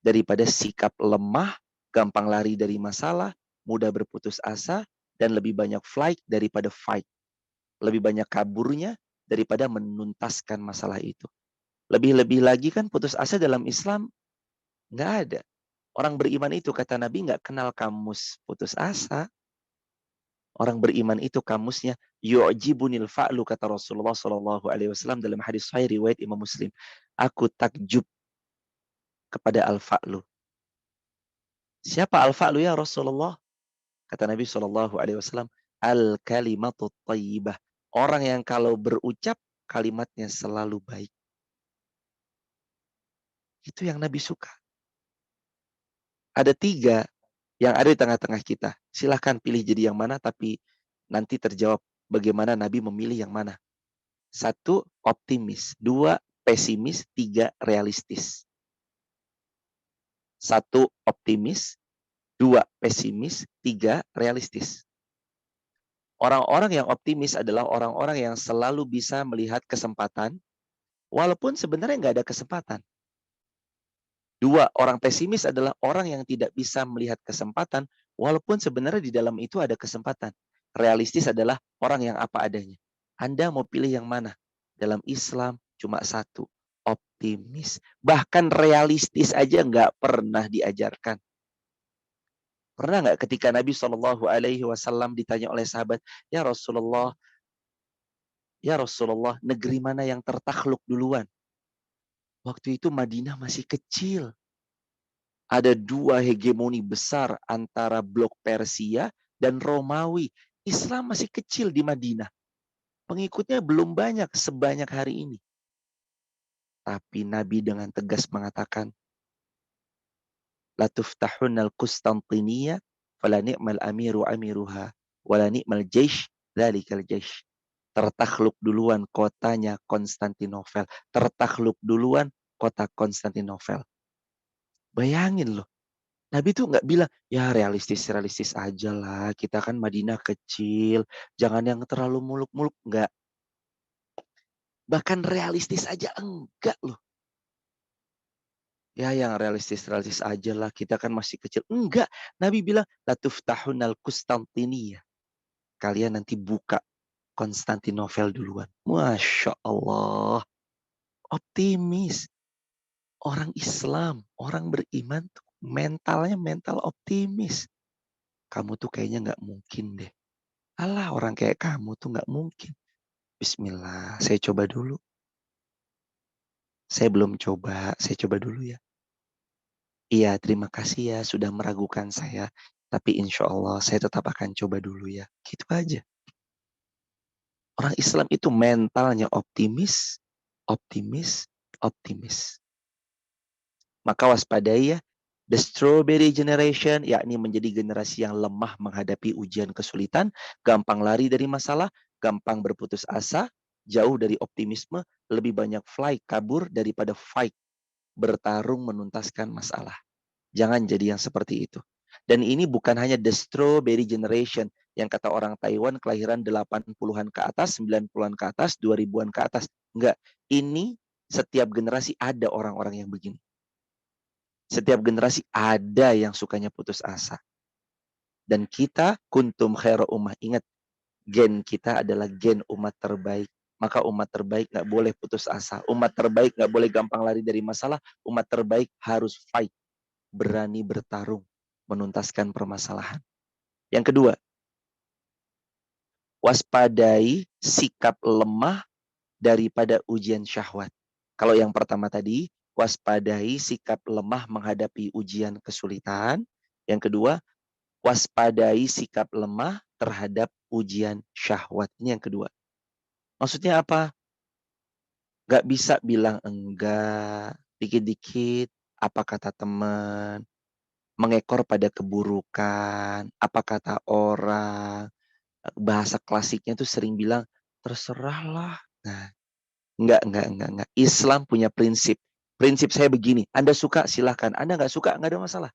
S7: Daripada sikap lemah, gampang lari dari masalah, mudah berputus asa, dan lebih banyak flight daripada fight. Lebih banyak kaburnya daripada menuntaskan masalah itu. Lebih-lebih lagi kan putus asa dalam Islam nggak ada. Orang beriman itu kata Nabi nggak kenal kamus putus asa. Orang beriman itu kamusnya yu'jibunil fa'lu kata Rasulullah SAW dalam hadis sahih riwayat Imam Muslim. Aku takjub kepada al-fa'lu. Siapa al-fa'lu ya Rasulullah? Kata Nabi SAW, al-kalimatut thayyibah. Orang yang kalau berucap kalimatnya selalu baik. Itu yang Nabi suka. Ada 3 yang ada di tengah-tengah kita. Silahkan pilih jadi yang mana, tapi nanti terjawab bagaimana Nabi memilih yang mana. 1, optimis. 2, pesimis. 3, realistis. 1, optimis. 2, pesimis. 3, realistis. Orang-orang yang optimis adalah orang-orang yang selalu bisa melihat kesempatan, walaupun sebenarnya nggak ada kesempatan. 2, orang pesimis adalah orang yang tidak bisa melihat kesempatan, walaupun sebenarnya di dalam itu ada kesempatan. Realistis adalah orang yang apa adanya. Anda mau pilih yang mana? Dalam Islam cuma 1, optimis. Bahkan realistis aja nggak pernah diajarkan. Pernah nggak ketika Nabi SAW ditanya oleh sahabat, ya Rasulullah, negeri mana yang tertakluk duluan? Waktu itu Madinah masih kecil. Ada 2 hegemoni besar antara blok Persia dan Romawi. Islam masih kecil di Madinah. Pengikutnya belum banyak sebanyak hari ini. Tapi Nabi dengan tegas mengatakan, La tuftahunnal Qustantiniyah, fala ni'mal amiru amiruha, wala ni'mal jaish, dhalikal jaish. Tertakluk duluan kotanya Konstantinopel. Tertakluk duluan kota Konstantinopel. Bayangin loh. Nabi tuh nggak bilang, ya realistis aja lah. Kita kan Madinah kecil. Jangan yang terlalu muluk-muluk. Nggak. Bahkan realistis aja enggak loh. Ya yang realistis aja lah. Kita kan masih kecil. Enggak. Nabi bilang, La tuftahunal Qustantiniyah. Kalian nanti buka Konstantinopel duluan. Masya Allah. Optimis. Orang Islam, orang beriman tuh mentalnya mental optimis. Kamu tuh kayaknya nggak mungkin deh. Alah orang kayak kamu tuh nggak mungkin. Bismillah, saya coba dulu. Saya belum coba, saya coba dulu ya. Iya, terima kasih ya sudah meragukan saya. Tapi insya Allah saya tetap akan coba dulu ya. Gitu aja. Orang Islam itu mentalnya optimis, Optimis, optimis. Maka waspadai ya, the strawberry generation, yakni menjadi generasi yang lemah menghadapi ujian kesulitan, gampang lari dari masalah, gampang berputus asa, jauh dari optimisme, lebih banyak fly, kabur daripada fight, bertarung menuntaskan masalah. Jangan jadi yang seperti itu. Dan ini bukan hanya the strawberry generation, yang kata orang Taiwan kelahiran 80-an ke atas, 90-an ke atas, 2000-an ke atas. Enggak, ini setiap generasi ada orang-orang yang begini. Setiap generasi ada yang sukanya putus asa. Dan kita kuntum khairu ummah. Ingat, gen kita adalah gen umat terbaik. Maka umat terbaik nggak boleh putus asa. Umat terbaik nggak boleh gampang lari dari masalah. Umat terbaik harus fight. Berani bertarung. Menuntaskan permasalahan. Yang kedua, waspadai sikap lemah daripada ujian syahwat. Kalau yang pertama tadi, waspadai sikap lemah menghadapi ujian kesulitan. Yang kedua, waspadai sikap lemah terhadap ujian syahwat. Ini yang kedua. Maksudnya apa? Gak bisa bilang enggak, dikit-dikit, apa kata teman, mengekor pada keburukan, apa kata orang. Bahasa klasiknya tuh sering bilang, terserahlah. Nah, enggak. Islam punya prinsip. Prinsip saya begini, Anda suka silahkan, Anda nggak suka nggak ada masalah.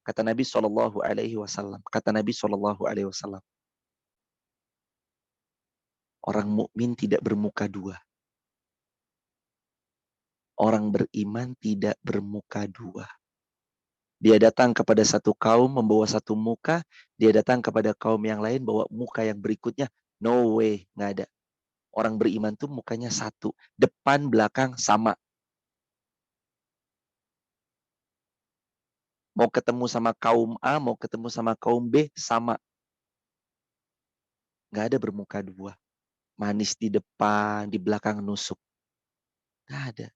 S7: Kata Nabi Shallallahu Alaihi Wasallam. Orang mukmin tidak bermuka dua. Orang beriman tidak bermuka dua. Dia datang kepada satu kaum membawa satu muka, dia datang kepada kaum yang lain bawa muka yang berikutnya. No way, nggak ada. Orang beriman tuh mukanya satu, depan belakang sama. Mau ketemu sama kaum A, mau ketemu sama kaum B, sama. Nggak ada bermuka dua. Manis di depan, di belakang nusuk. Nggak ada.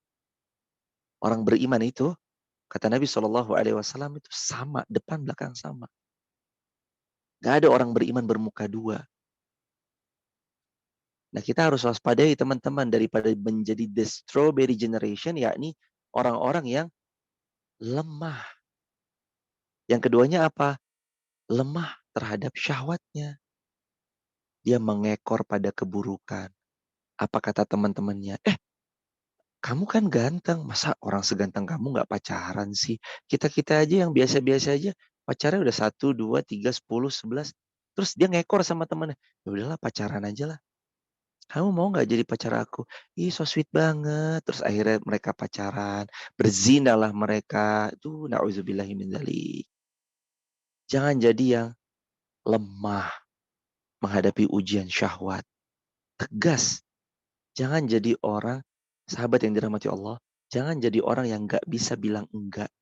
S7: Orang beriman itu, kata Nabi SAW itu sama, depan belakang sama. Nggak ada orang beriman bermuka dua. Nah, kita harus waspadai teman-teman daripada menjadi the strawberry generation, yakni orang-orang yang lemah. Yang keduanya apa? Lemah terhadap syahwatnya. Dia mengekor pada keburukan. Apa kata teman-temannya? Kamu kan ganteng, masa orang seganteng kamu nggak pacaran sih? Kita-kita aja yang biasa-biasa aja, pacarnya udah 1, 2, 3, 10, 11. Terus dia ngekor sama temennya. Ya udahlah pacaran aja lah. Kamu mau nggak jadi pacar aku? Ih, so sweet banget. Terus akhirnya mereka pacaran. Berzinalah mereka. Itu na'udzubillahi min dzalik. Jangan jadi yang lemah menghadapi ujian syahwat. Tegas. Jangan jadi orang, sahabat yang dirahmati Allah, jangan jadi orang yang nggak bisa bilang enggak.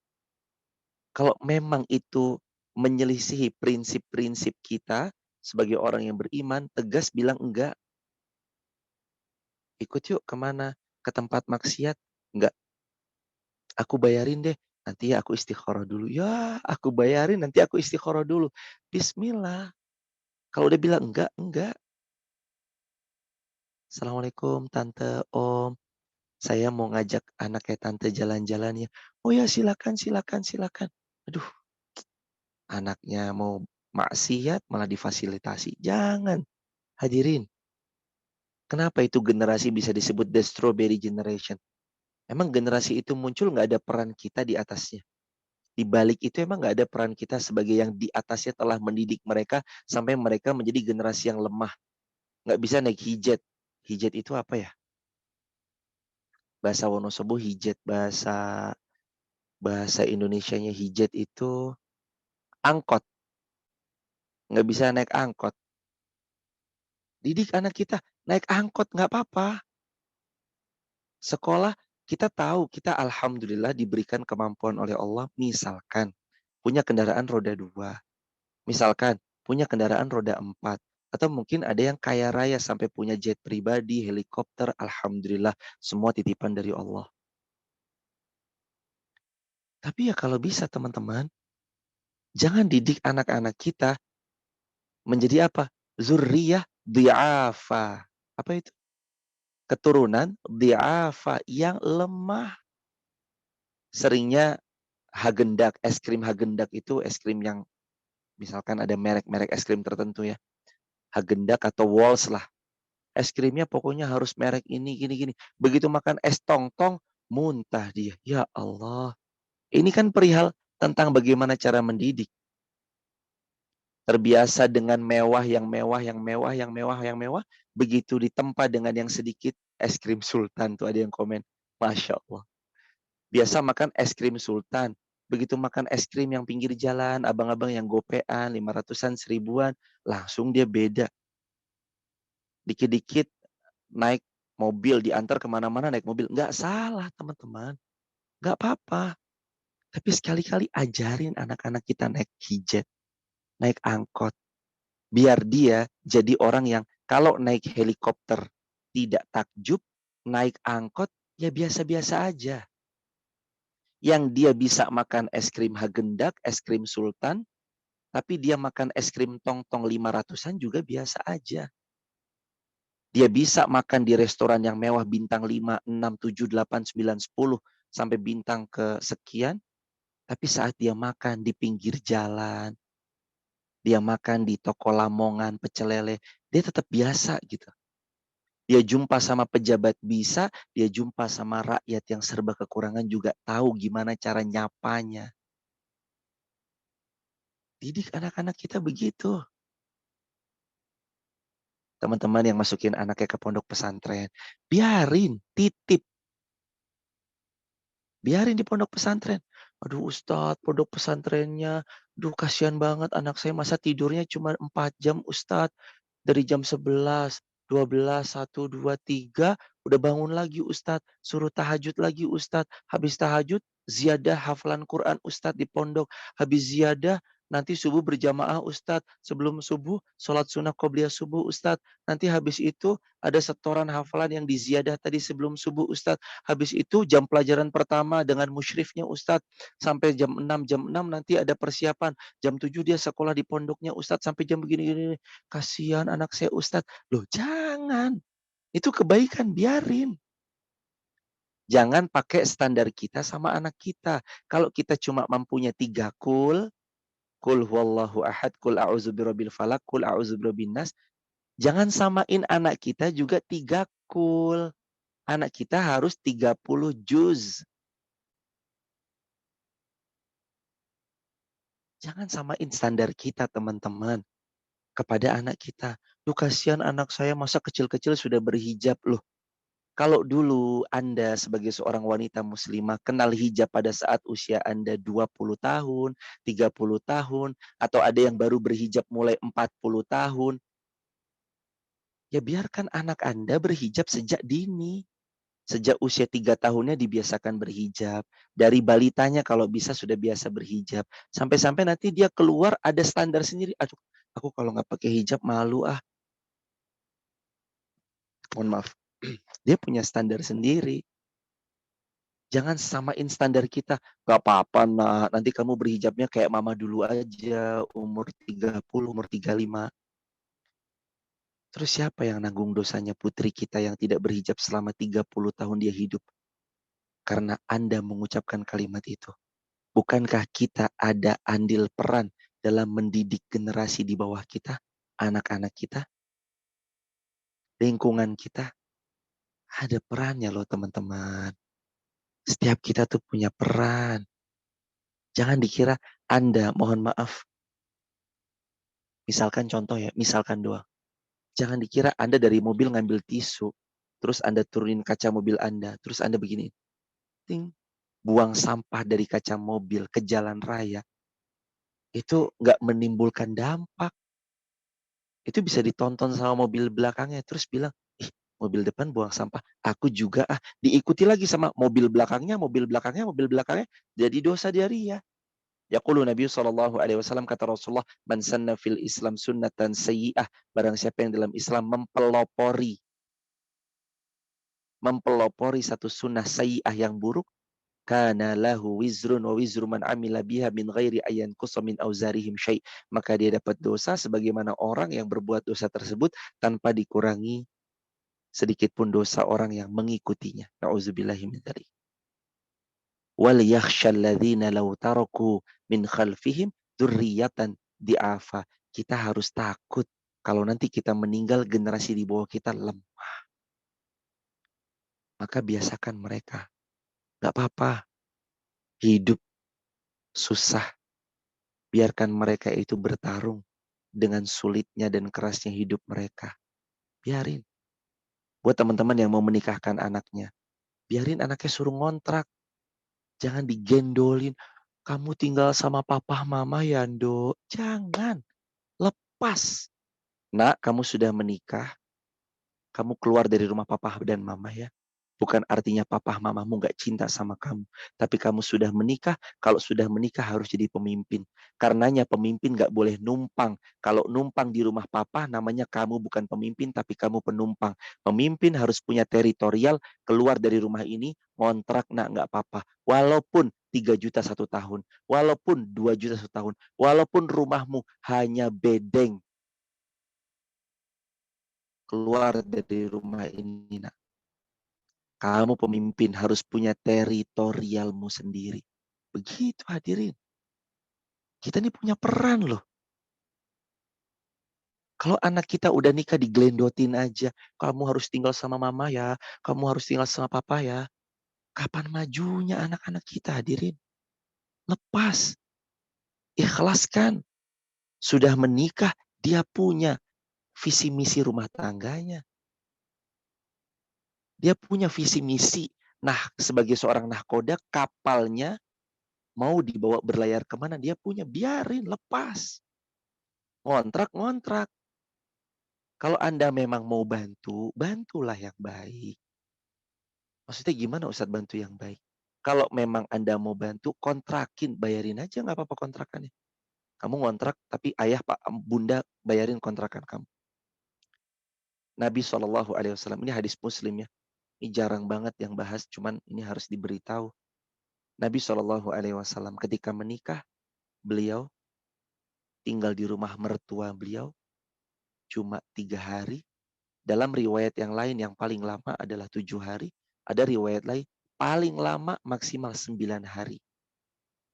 S7: Kalau memang itu menyelisihi prinsip-prinsip kita sebagai orang yang beriman, tegas bilang enggak. Ikut yuk kemana? Ke tempat maksiat? Enggak. Aku bayarin deh. Nanti aku istikharah dulu. Ya, aku bayarin, nanti aku istikharah dulu. Bismillah. Kalau udah bilang enggak, enggak. Assalamualaikum Tante, Om. Saya mau ngajak anaknya Tante jalan-jalan ya. Oh ya, silakan. Aduh, anaknya mau maksiat malah difasilitasi. Jangan. Hadirin. Kenapa itu generasi bisa disebut the strawberry generation? Emang generasi itu muncul nggak ada peran kita di atasnya? Di balik itu emang nggak ada peran kita sebagai yang di atasnya telah mendidik mereka sampai mereka menjadi generasi yang lemah. Nggak bisa naik hijat. Hijat itu apa ya? Bahasa Wonosobo hijat, bahasa Indonesianya hijat itu angkot. Nggak bisa naik angkot. Didik anak kita, naik angkot nggak apa-apa. Sekolah, kita tahu, kita alhamdulillah diberikan kemampuan oleh Allah. Misalkan, punya kendaraan roda 2. Misalkan, punya kendaraan roda 4. Atau mungkin ada yang kaya raya sampai punya jet pribadi, helikopter. Alhamdulillah, semua titipan dari Allah. Tapi ya kalau bisa teman-teman, jangan didik anak-anak kita menjadi apa? Zurriyah di'afa. Apa itu? keturunan dhi'afa yang lemah. Seringnya Hagendak, es krim Hagendak itu es krim yang misalkan ada merek-merek es krim tertentu ya. Hagendak atau Walls lah. Es krimnya pokoknya harus merek ini, gini-gini. Begitu makan es tong-tong, muntah dia. Ya Allah. Ini kan perihal tentang bagaimana cara mendidik. Terbiasa dengan mewah, yang mewah, yang mewah, yang mewah, yang mewah. Begitu ditempa dengan yang sedikit, es krim sultan. Tuh ada yang komen. Masya Allah. Biasa makan es krim sultan. Begitu makan es krim yang pinggir jalan, abang-abang yang gopean, 500-an, 1000-an, langsung dia beda. Dikit-dikit naik mobil, diantar kemana-mana naik mobil. Nggak salah, teman-teman. Nggak apa-apa. Tapi sekali-kali ajarin anak-anak kita naik hijet, naik angkot. Biar dia jadi orang yang kalau naik helikopter tidak takjub, naik angkot ya biasa-biasa aja. Yang dia bisa makan es krim Hagendak, es krim Sultan, tapi dia makan es krim tong-tong 500-an juga biasa aja. Dia bisa makan di restoran yang mewah bintang 5, 6, 7, 8, 9, 10 sampai bintang ke sekian, tapi saat dia makan di pinggir jalan, dia makan di toko Lamongan, pecel lele, dia tetap biasa gitu. Dia jumpa sama pejabat bisa, dia jumpa sama rakyat yang serba kekurangan juga tahu gimana cara nyapanya. Didik anak-anak kita begitu. Teman-teman yang masukin anaknya ke pondok pesantren, biarin, titip. Biarin di pondok pesantren. Aduh Ustadz, pondok pesantrennya, aduh kasihan banget anak saya masa tidurnya cuma 4 jam Ustadz. Dari jam 11, 12, 1, 2, 3, udah bangun lagi Ustadz. Suruh tahajud lagi Ustadz. Habis tahajud, ziyadah hafalan Quran Ustadz di pondok. Habis ziyadah, nanti subuh berjamaah Ustadz. Sebelum subuh, sholat sunnah qobliyah subuh Ustadz. Nanti habis itu, ada setoran hafalan yang diziyadah tadi sebelum subuh Ustadz. Habis itu, jam pelajaran pertama dengan musyrifnya Ustadz. Sampai jam 6 nanti ada persiapan. Jam 7 dia sekolah di pondoknya Ustadz. Sampai jam begini-gini. Kasihan anak saya Ustadz. Loh jangan. Itu kebaikan, biarin. Jangan pakai standar kita sama anak kita. Kalau kita cuma mampunya 3 kul huwallahu ahad, kul a'udzu birabbil falaq, kul a'udzu birabbin nas. Jangan samain anak kita juga 3 kul. Anak kita harus 30 juz. Jangan samain standar kita, teman-teman, kepada anak kita. Duh kasihan anak saya masa kecil-kecil sudah berhijab loh. Kalau dulu Anda sebagai seorang wanita muslimah kenal hijab pada saat usia Anda 20 tahun, 30 tahun, atau ada yang baru berhijab mulai 40 tahun, ya biarkan anak Anda berhijab sejak dini. Sejak usia 3 tahunnya dibiasakan berhijab. Dari balitanya kalau bisa sudah biasa berhijab. Sampai-sampai nanti dia keluar ada standar sendiri. Aduh, aku kalau nggak pakai hijab malu ah. Mohon maaf. Dia punya standar sendiri. Jangan samain standar kita. Gak apa-apa nak, nanti kamu berhijabnya kayak mama dulu aja. Umur 30, umur 35. Terus siapa yang nanggung dosanya putri kita yang tidak berhijab selama 30 tahun dia hidup? Karena Anda mengucapkan kalimat itu. Bukankah kita ada andil peran dalam mendidik generasi di bawah kita? Anak-anak kita? Lingkungan kita? Ada perannya loh teman-teman. Setiap kita tuh punya peran. Jangan dikira Anda, mohon maaf. Misalkan contoh ya, misalkan doang. Jangan dikira Anda dari mobil ngambil tisu. Terus Anda turunin kaca mobil Anda. Terus Anda begini. Ting, buang sampah dari kaca mobil ke jalan raya. Itu nggak menimbulkan dampak. Itu bisa ditonton sama mobil belakangnya. Terus bilang, ih mobil depan buang sampah. Aku juga ah. Diikuti lagi sama mobil belakangnya, mobil belakangnya, mobil belakangnya. Jadi dosa dia. Yaqulu Nabi SAW kata Rasulullah, man sanna fil Islam sunnatan sayyi'ah. Barang siapa yang dalam Islam mempelopori satu sunnah sayyi'ah yang buruk, kana lahu wizrun wa wizru man amila biha min ghairi ayan qusa min auzarihim syai'. Maka dia dapat dosa sebagaimana orang yang berbuat dosa tersebut tanpa dikurangi sedikit pun dosa orang yang mengikutinya. Na'udzubillahi min dzalik. Wal yakhshal ladzina law taraku min khalfihim dzurriyyatan di'afa. Kita harus takut kalau nanti kita meninggal generasi di bawah kita lemah. Maka biasakan mereka. Gak apa-apa. Hidup susah. Biarkan mereka itu bertarung dengan sulitnya dan kerasnya hidup mereka. Biarin. Buat teman-teman yang mau menikahkan anaknya, biarin anaknya suruh ngontrak. Jangan digendolin. Kamu tinggal sama papa mama ya, Ndo. Jangan. Lepas. Nak, kamu sudah menikah. Kamu keluar dari rumah papa dan mama ya. Bukan artinya papa mamamu gak cinta sama kamu. Tapi kamu sudah menikah. Kalau sudah menikah harus jadi pemimpin. Karenanya pemimpin gak boleh numpang. Kalau numpang di rumah papa namanya kamu bukan pemimpin tapi kamu penumpang. Pemimpin harus punya teritorial. Keluar dari rumah ini ngontrak nak gak apa-apa. Walaupun 3 juta 1 tahun. Walaupun 2 juta 1 tahun. Walaupun rumahmu hanya bedeng. Keluar dari rumah ini nak. Kamu pemimpin harus punya teritorialmu sendiri. Begitu hadirin. Kita ini punya peran loh. Kalau anak kita udah nikah diglendotin aja. Kamu harus tinggal sama mama ya. Kamu harus tinggal sama papa ya. Kapan majunya anak-anak kita hadirin? Lepas. Ikhlaskan. Sudah menikah, dia punya visi misi rumah tangganya. Dia punya visi misi. Nah, sebagai seorang nahkoda, kapalnya mau dibawa berlayar kemana, dia punya. Biarin, lepas. Ngontrak. Kalau Anda memang mau bantu, bantulah yang baik. Maksudnya gimana Ustadz bantu yang baik? Kalau memang Anda mau bantu, kontrakin. Bayarin aja, nggak apa-apa kontrakannya. Kamu ngontrak, tapi ayah, pak, bunda bayarin kontrakan kamu. Nabi SAW, ini hadis Muslim ya. Ini jarang banget yang bahas, cuman ini harus diberitahu. Nabi SAW ketika menikah, beliau tinggal di rumah mertua beliau cuma 3 hari. Dalam riwayat yang lain yang paling lama adalah 7 hari. Ada riwayat lain paling lama maksimal 9 hari.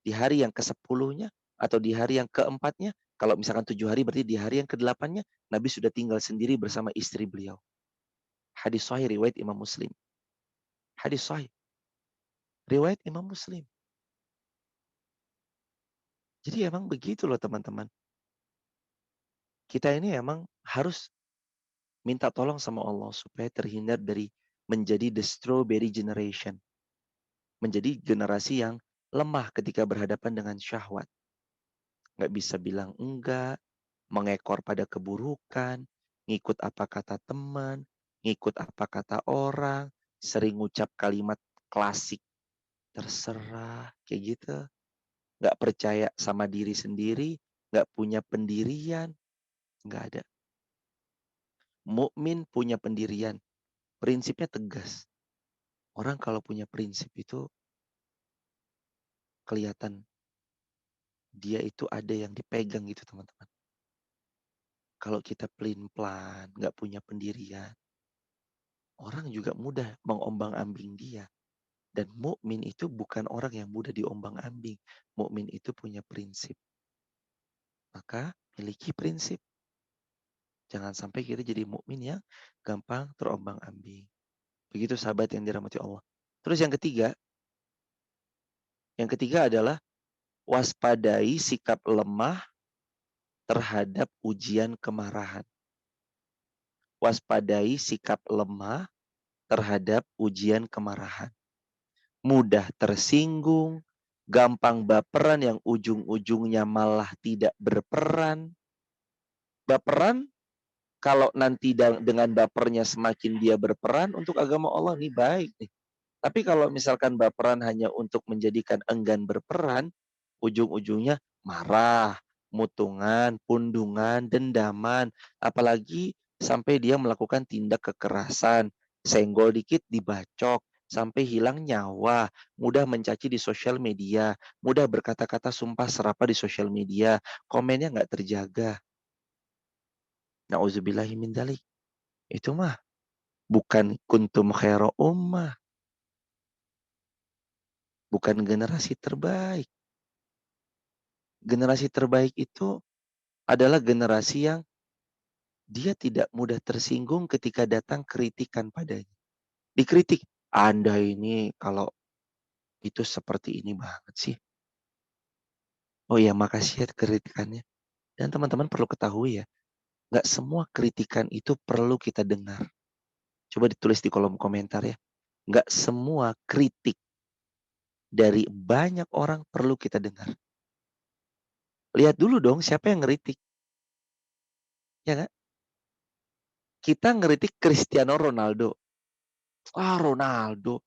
S7: Di hari yang ke-10-nya atau di hari yang ke-4-nya, kalau misalkan 7 hari berarti di hari yang ke-8-nya Nabi sudah tinggal sendiri bersama istri beliau. Hadis sahih riwayat Imam Muslim. Hadis sahih. Riwayat Imam Muslim. Jadi emang begitu loh teman-teman. Kita ini emang harus minta tolong sama Allah supaya terhindar dari menjadi the strawberry generation. Menjadi generasi yang lemah ketika berhadapan dengan syahwat. Nggak bisa bilang enggak, mengekor pada keburukan, ngikut apa kata teman, ngikut apa kata orang, sering ngucap kalimat klasik, terserah, kayak gitu. Nggak percaya sama diri sendiri, nggak punya pendirian, nggak ada. Mukmin punya pendirian, prinsipnya tegas. Orang kalau punya prinsip itu kelihatan dia itu ada yang dipegang gitu teman-teman. Kalau kita pelin-pelan, nggak punya pendirian, orang juga mudah mengombang-ambing dia. Dan mukmin itu bukan orang yang mudah diombang-ambing. Mukmin itu punya prinsip. Maka miliki prinsip. Jangan sampai kita jadi mukmin yang gampang terombang-ambing. Begitu sahabat yang dirahmati Allah. Terus yang ketiga adalah waspadai sikap lemah terhadap ujian kemarahan. Waspadai sikap lemah terhadap ujian kemarahan. Mudah tersinggung, gampang baperan yang ujung-ujungnya malah tidak berperan. Baperan, kalau nanti dengan bapernya semakin dia berperan untuk agama Allah, ini baik nih. Tapi kalau misalkan baperan hanya untuk menjadikan enggan berperan, ujung-ujungnya marah, mutungan, pundungan, dendaman. Apalagi sampai dia melakukan tindak kekerasan. Senggol dikit dibacok. Sampai hilang nyawa. Mudah mencaci di sosial media. Mudah berkata-kata sumpah serapah di sosial media. Komennya nggak terjaga. Na'udzubillahi min dzalik. Itu mah bukan kuntum khaira ummah, bukan generasi terbaik. Generasi terbaik itu adalah generasi yang dia tidak mudah tersinggung ketika datang kritikan padanya. Dikritik, Anda ini kalau itu seperti ini banget sih. Oh ya, makasih ya kritikannya. Dan teman-teman perlu ketahui ya, nggak semua kritikan itu perlu kita dengar. Coba ditulis di kolom komentar ya. Nggak semua kritik dari banyak orang perlu kita dengar. Lihat dulu dong siapa yang ngeritik. Ya nggak? Kita ngeritik Cristiano Ronaldo. Ronaldo.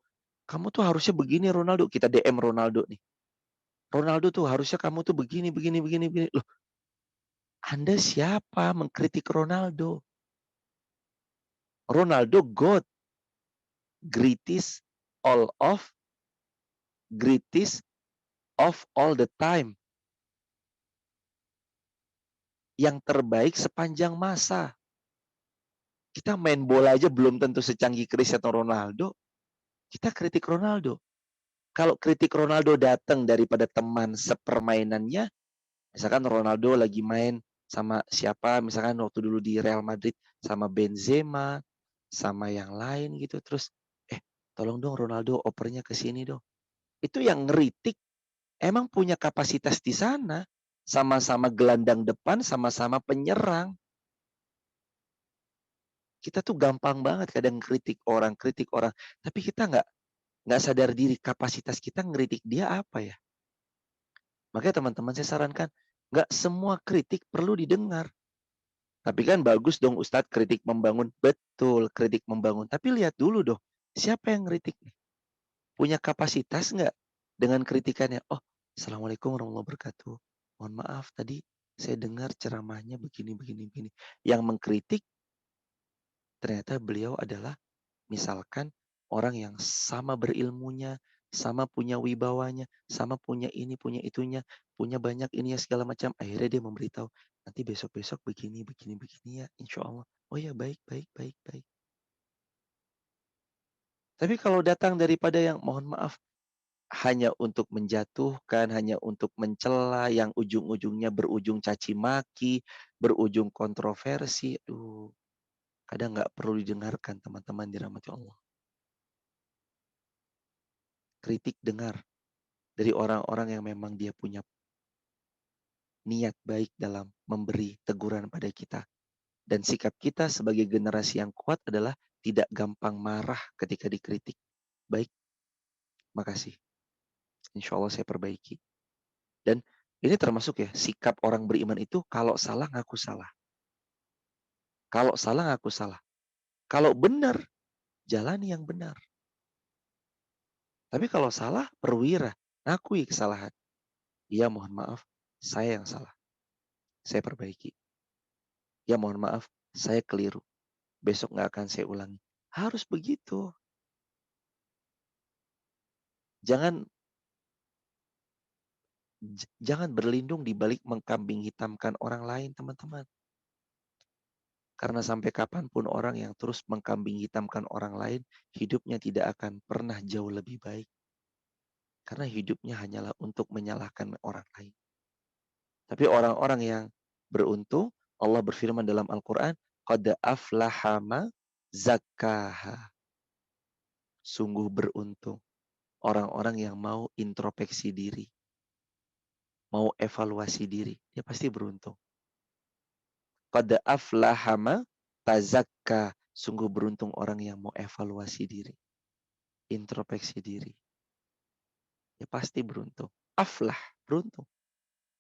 S7: Kamu tuh harusnya begini Ronaldo. Kita DM Ronaldo nih. Ronaldo tuh harusnya kamu tuh begini, begini, begini, begini. Loh, Anda siapa mengkritik Ronaldo? Ronaldo God. Greatest all of greatest of all the time. Yang terbaik sepanjang masa. Kita main bola aja belum tentu secanggih Cristiano Ronaldo. Kita kritik Ronaldo. Kalau kritik Ronaldo datang daripada teman sepermainannya, misalkan Ronaldo lagi main sama siapa, misalkan waktu dulu di Real Madrid sama Benzema, sama yang lain gitu. Terus, tolong dong Ronaldo opernya ke sini dong. Itu yang ngeritik emang punya kapasitas di sana. Sama-sama gelandang depan, sama-sama penyerang. Kita tuh gampang banget kadang kritik orang. Tapi kita nggak sadar diri kapasitas kita ngeritik dia apa ya. Makanya teman-teman saya sarankan, nggak semua kritik perlu didengar. Tapi kan bagus dong Ustadz kritik membangun. Betul, kritik membangun. Tapi lihat dulu dong, siapa yang ngeritik nih? Punya kapasitas nggak dengan kritikannya? Oh, Assalamualaikum warahmatullahi wabarakatuh. Mohon maaf tadi saya dengar ceramahnya begini, begini, begini. Yang mengkritik ternyata beliau adalah misalkan orang yang sama berilmunya, sama punya wibawanya, sama punya ini, punya itunya, punya banyak ini ya segala macam. Akhirnya dia memberitahu, nanti besok-besok begini, begini, begini ya, insya Allah. Oh ya baik, baik, baik, baik. Tapi kalau datang daripada yang mohon maaf, hanya untuk menjatuhkan, hanya untuk mencela, yang ujung-ujungnya berujung caci maki, berujung kontroversi, kadang nggak perlu didengarkan teman-teman dirahmati Allah. Kritik dengar dari orang-orang yang memang dia punya niat baik dalam memberi teguran pada kita. Dan sikap kita sebagai generasi yang kuat adalah tidak gampang marah ketika dikritik. Baik, makasih. Insya Allah saya perbaiki. Dan ini termasuk ya, sikap orang beriman itu kalau salah ngaku salah. Kalau salah ngaku salah. Kalau benar, jalani yang benar. Tapi kalau salah, perwira, ngakui kesalahan. Ya mohon maaf, saya yang salah. Saya perbaiki. Ya mohon maaf, saya keliru. Besok nggak akan saya ulangi. Harus begitu. Jangan berlindung di balik mengkambing hitamkan orang lain, teman-teman. Karena sampai kapanpun orang yang terus mengkambing hitamkan orang lain, hidupnya tidak akan pernah jauh lebih baik. Karena hidupnya hanyalah untuk menyalahkan orang lain. Tapi orang-orang yang beruntung, Allah berfirman dalam Al-Quran, Qad aflaha ma zakkaha. Sungguh beruntung orang-orang yang mau introspeksi diri. Mau evaluasi diri. Dia pasti beruntung. Qad aflaha ma tazakka. Sungguh beruntung orang yang mau evaluasi diri. Introspeksi diri. Dia pasti beruntung. Aflah, beruntung.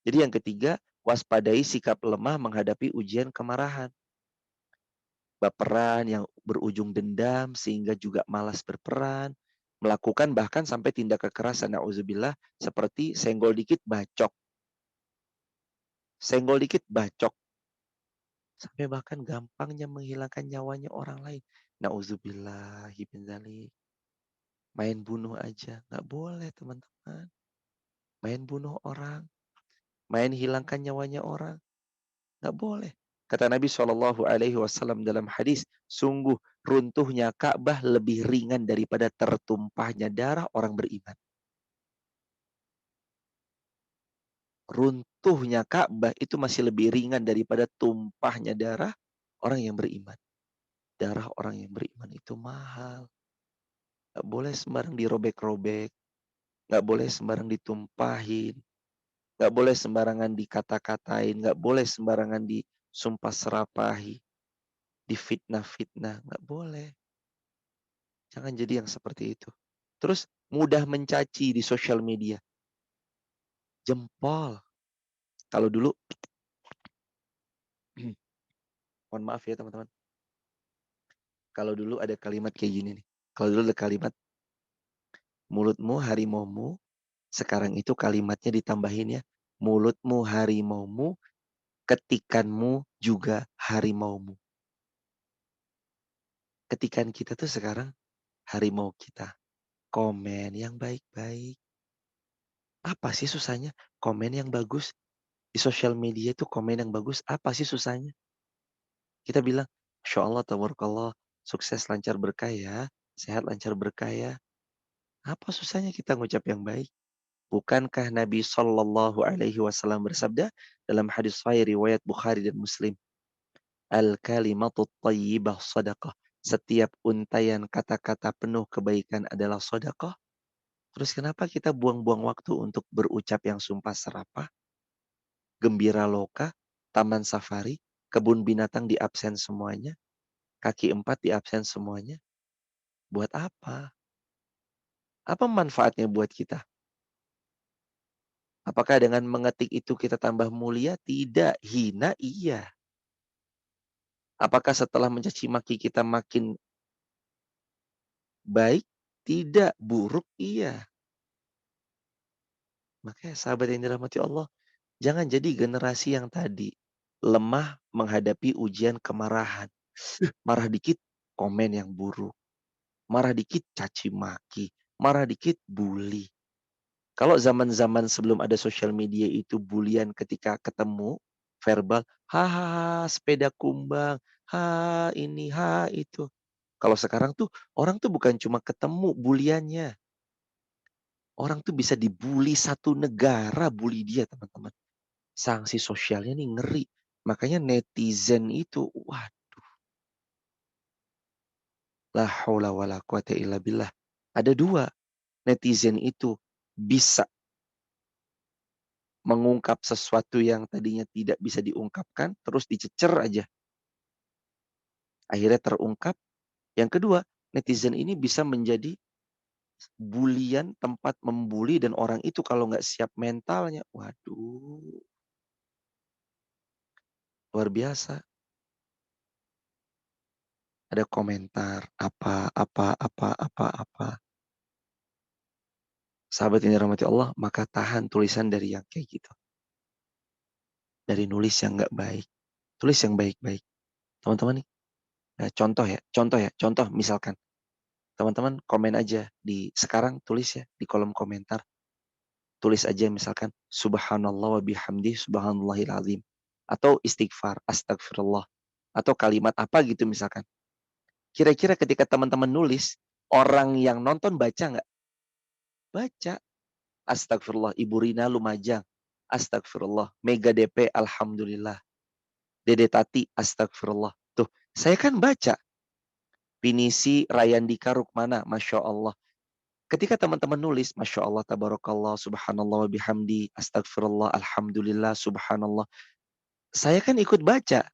S7: Jadi yang ketiga, waspadai sikap lemah menghadapi ujian kemarahan. Baperan yang berujung dendam sehingga juga malas berperan. Melakukan bahkan sampai tindak kekerasan. Na'udzubillah seperti senggol dikit bacok. Senggol dikit bacok. Sampai bahkan gampangnya menghilangkan nyawanya orang lain. Na'udzubillahi min dzalik. Main bunuh aja. Nggak boleh teman-teman. Main bunuh orang. Main hilangkan nyawanya orang. Nggak boleh. Kata Nabi SAW dalam hadis, Sungguh runtuhnya Ka'bah lebih ringan daripada tertumpahnya darah orang beriman. Runtuhnya Ka'bah itu masih lebih ringan daripada tumpahnya darah orang yang beriman. Darah orang yang beriman itu mahal. Gak boleh sembarang dirobek-robek. Gak boleh sembarang ditumpahin. Gak boleh sembarangan dikata-katain. Gak boleh sembarangan disumpah serapahi. Difitnah-fitnah. Gak boleh. Jangan jadi yang seperti itu. Terus mudah mencaci di sosial media. Jempol. Kalau dulu, mohon maaf ya teman-teman. Kalau dulu ada kalimat kayak gini nih. Kalau dulu ada kalimat, mulutmu harimaumu. Sekarang itu kalimatnya ditambahin ya. Mulutmu harimaumu, ketikanmu juga harimaumu. Ketikan kita tuh sekarang harimau kita. Komen yang baik-baik. Apa sih susahnya? Komen yang bagus. Di sosial media itu komen yang bagus. Apa sih susahnya? Kita bilang, Masya Allah, tabarakallah, sukses lancar berkah ya. Sehat lancar berkah ya. Apa susahnya kita ngucap yang baik? Bukankah Nabi Shallallahu Alaihi Wasallam bersabda dalam hadis sahih riwayat Bukhari dan Muslim, al-kalimatut thayyibah sadaqah. Setiap untayan kata-kata penuh kebaikan adalah sedekah. Terus kenapa kita buang-buang waktu untuk berucap yang sumpah serapah? Gembira loka, taman safari, kebun binatang di absen semuanya, kaki empat di absen semuanya. Buat apa? Apa manfaatnya buat kita? Apakah dengan mengetik itu kita tambah mulia? Tidak. Hina? Iya. Apakah setelah mencaci maki kita makin baik? Tidak. Buruk? Iya. Makanya sahabat yang dirahmati Allah, jangan jadi generasi yang tadi lemah menghadapi ujian kemarahan. Marah dikit, komen yang buruk. Marah dikit, caci maki. Marah dikit, bully. Kalau zaman-zaman sebelum ada sosial media itu bulian ketika ketemu, verbal, hahaha sepeda kumbang, ha ini, ha itu. Kalau sekarang tuh orang tuh bukan cuma ketemu buliannya. Orang tuh bisa dibully satu negara, bully dia teman-teman. Sanksi sosialnya nih ngeri. Makanya netizen itu, wah, la haula wala quwata illa billah. Ada dua, netizen itu bisa mengungkap sesuatu yang tadinya tidak bisa diungkapkan, terus dicecer aja. Akhirnya terungkap. Yang kedua, netizen ini bisa menjadi bulian, tempat membuli, dan orang itu kalau nggak siap mentalnya, waduh, luar biasa. Ada komentar, apa. Sahabat yang dirahmati Allah, maka tahan tulisan dari yang kayak gitu. Dari nulis yang nggak baik. Tulis yang baik-baik. Teman-teman nih, contoh misalkan. Teman-teman komen aja sekarang tulis ya di kolom komentar. Tulis aja misalkan subhanallah wa bihamdi subhanallahil azim. Atau istighfar, astagfirullah. Atau kalimat apa gitu misalkan. Kira-kira ketika teman-teman nulis, orang yang nonton baca nggak? Baca. Astagfirullah, Ibu Rina Lumajang. Astagfirullah, Mega DP, alhamdulillah. Dede Tati, astagfirullah. Tuh, saya kan baca. Pinisi Rayandika Rukmana, Masya Allah. Ketika teman-teman nulis, Masya Allah, Tabarakallah, Subhanallah, wa bihamdi, Astagfirullah, Alhamdulillah, Subhanallah. Saya kan ikut baca.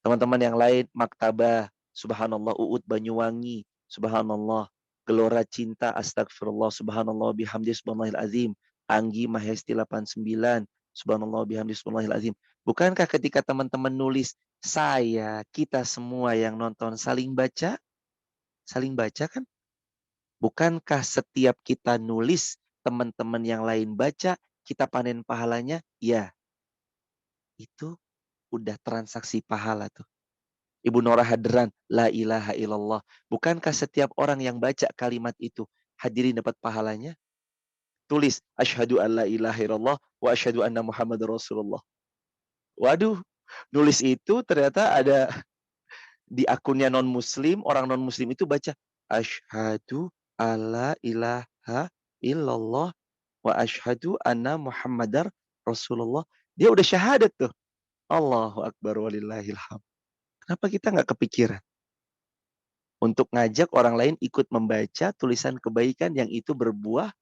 S7: Teman-teman yang lain, Maktabah, Subhanallah, Uut Banyuwangi, Subhanallah, Gelora Cinta, Astagfirullah, Subhanallah, wa bihamdi, Subhanallahil Azim. Anggi Mahesti 89, Subhanallah, wa bihamdi, Subhanallahil Azim. Bukankah ketika teman-teman nulis, kita semua yang nonton saling baca kan? Bukankah setiap kita nulis, teman-teman yang lain baca, kita panen pahalanya? Ya, itu udah transaksi pahala tuh. Ibu Nora Hadran, la ilaha illallah. Bukankah setiap orang yang baca kalimat itu, hadirin dapat pahalanya? Tulis, asyhadu an la ilaha illallah, wa asyhadu anna Muhammad Rasulullah. Waduh, nulis itu ternyata ada di akunnya non-muslim, orang non-muslim itu baca asyhadu alla ilaha illallah wa asyhadu anna muhammadar rasulullah. Dia udah syahadat tuh. Allahu akbar walillahil hamd. Kenapa kita nggak kepikiran untuk ngajak orang lain ikut membaca tulisan kebaikan yang itu berbuah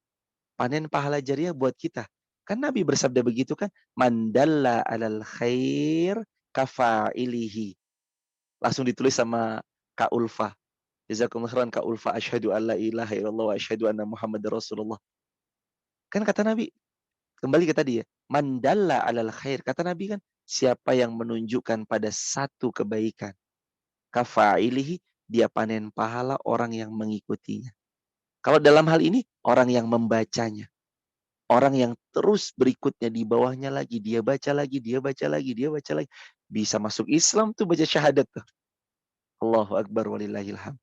S7: panen pahala jariah buat kita. Kan Nabi bersabda begitu kan, mandalla alal khair kafa'ilihi. Langsung ditulis sama Kak Ulfa. Jazakumullah khairan Kak Ulfa, asyhadu alla ilaha illallah wa asyhadu anna Muhammadar Rasulullah. Kan kata Nabi, kembali ke tadi ya, mandalla alal khair. Kata Nabi kan, siapa yang menunjukkan pada satu kebaikan, kafa'ilihi, dia panen pahala orang yang mengikutinya. Kalau dalam hal ini, orang yang membacanya. Orang yang terus berikutnya di bawahnya lagi, dia baca lagi, dia baca lagi, dia baca lagi. Bisa masuk Islam tuh baca syahadat tuh. Allahu Akbar walillahil hamd.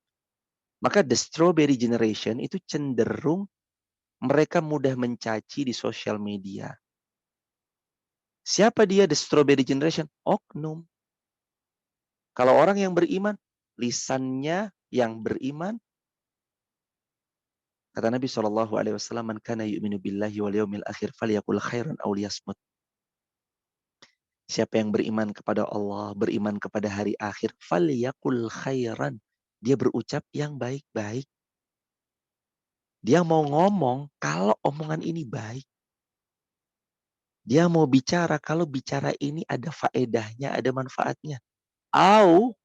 S7: Maka the strawberry generation itu cenderung mereka mudah mencaci di sosial media. Siapa dia the strawberry generation? Oknum. Kalau orang yang beriman, lisannya yang beriman. Kata Nabi SAW, man kana yu'minu billahi wal yawmil akhir falyakul khairan aw liyasmut. Siapa yang beriman kepada Allah, beriman kepada hari akhir, falyakul khairan. Dia berucap yang baik-baik. Dia mau ngomong kalau omongan ini baik. Dia mau bicara kalau bicara ini ada faedahnya, ada manfaatnya.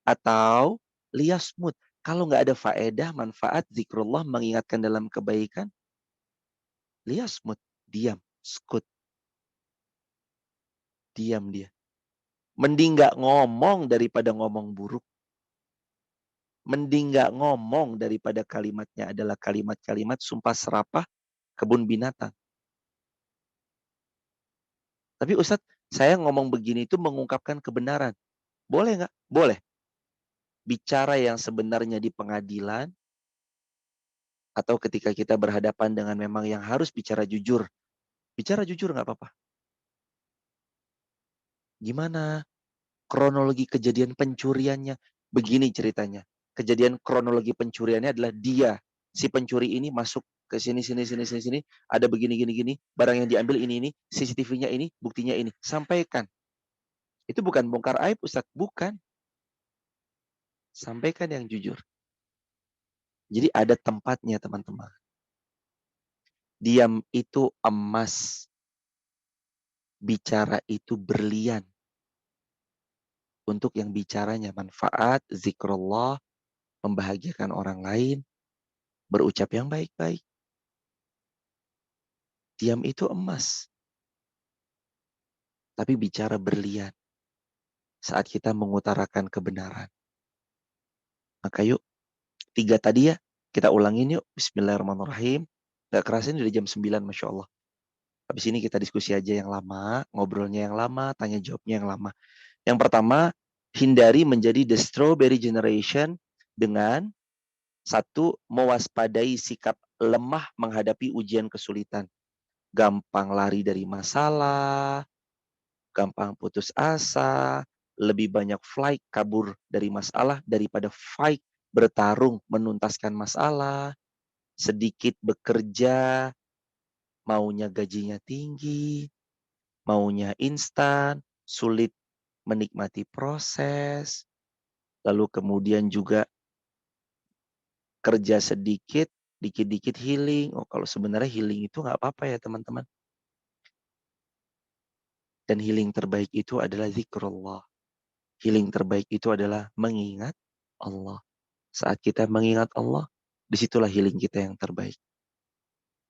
S7: Atau liyasmut. Kalau nggak ada faedah, manfaat, zikrullah, mengingatkan dalam kebaikan, liyasmut, diam, skut. Diam dia. Mending nggak ngomong daripada ngomong buruk. Mending nggak ngomong daripada kalimatnya adalah kalimat-kalimat sumpah serapah kebun binatang. Tapi Ustadz, saya ngomong begini itu mengungkapkan kebenaran. Boleh nggak? Boleh. Bicara yang sebenarnya di pengadilan, atau ketika kita berhadapan dengan memang yang harus bicara jujur. Bicara jujur nggak apa-apa. Gimana kronologi kejadian pencuriannya? Begini ceritanya. Kejadian kronologi pencuriannya adalah dia, si pencuri ini masuk ke sini, ada begini, gini, barang yang diambil ini, CCTV-nya ini, buktinya ini. Sampaikan. Itu bukan bongkar aib, Ustadz. Bukan. Sampaikan yang jujur. Jadi ada tempatnya, teman-teman. Diam itu emas. Bicara itu berlian. Untuk yang bicaranya manfaat, zikrullah, membahagiakan orang lain, berucap yang baik-baik. Diam itu emas. Tapi bicara berlian. Saat kita mengutarakan kebenaran. Maka yuk, 3 tadi ya, kita ulangin yuk. Bismillahirrahmanirrahim. Gak kerasin udah jam 9, Masya Allah. Habis ini kita diskusi aja yang lama, ngobrolnya yang lama, tanya jawabnya yang lama. Yang pertama, hindari menjadi the strawberry generation dengan 1, mewaspadai sikap lemah menghadapi ujian kesulitan. Gampang lari dari masalah, gampang putus asa, lebih banyak flight kabur dari masalah daripada fight bertarung menuntaskan masalah, sedikit bekerja, maunya gajinya tinggi, maunya instan, sulit menikmati proses, lalu kemudian juga kerja sedikit, dikit-dikit healing. Oh, kalau sebenarnya healing itu nggak apa-apa ya teman-teman. Dan healing terbaik itu adalah zikrullah. Healing terbaik itu adalah mengingat Allah. Saat kita mengingat Allah, disitulah healing kita yang terbaik.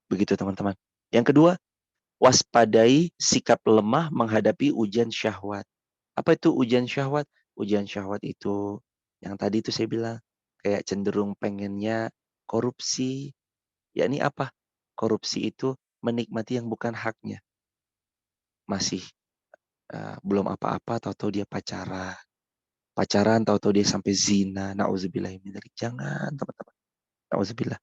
S7: Begitu teman-teman. Yang kedua, waspadai sikap lemah menghadapi ujian syahwat. Apa itu ujian syahwat? Ujian syahwat itu, yang tadi itu saya bilang, kayak cenderung pengennya korupsi. Yakni apa? Korupsi itu menikmati yang bukan haknya. Masih belum apa-apa, tahu-tahu dia pacaran. Pacaran, tahu-tahu dia sampai zina. Na'udzubillah min dzalik. Jangan, teman-teman. Na'udzubillah.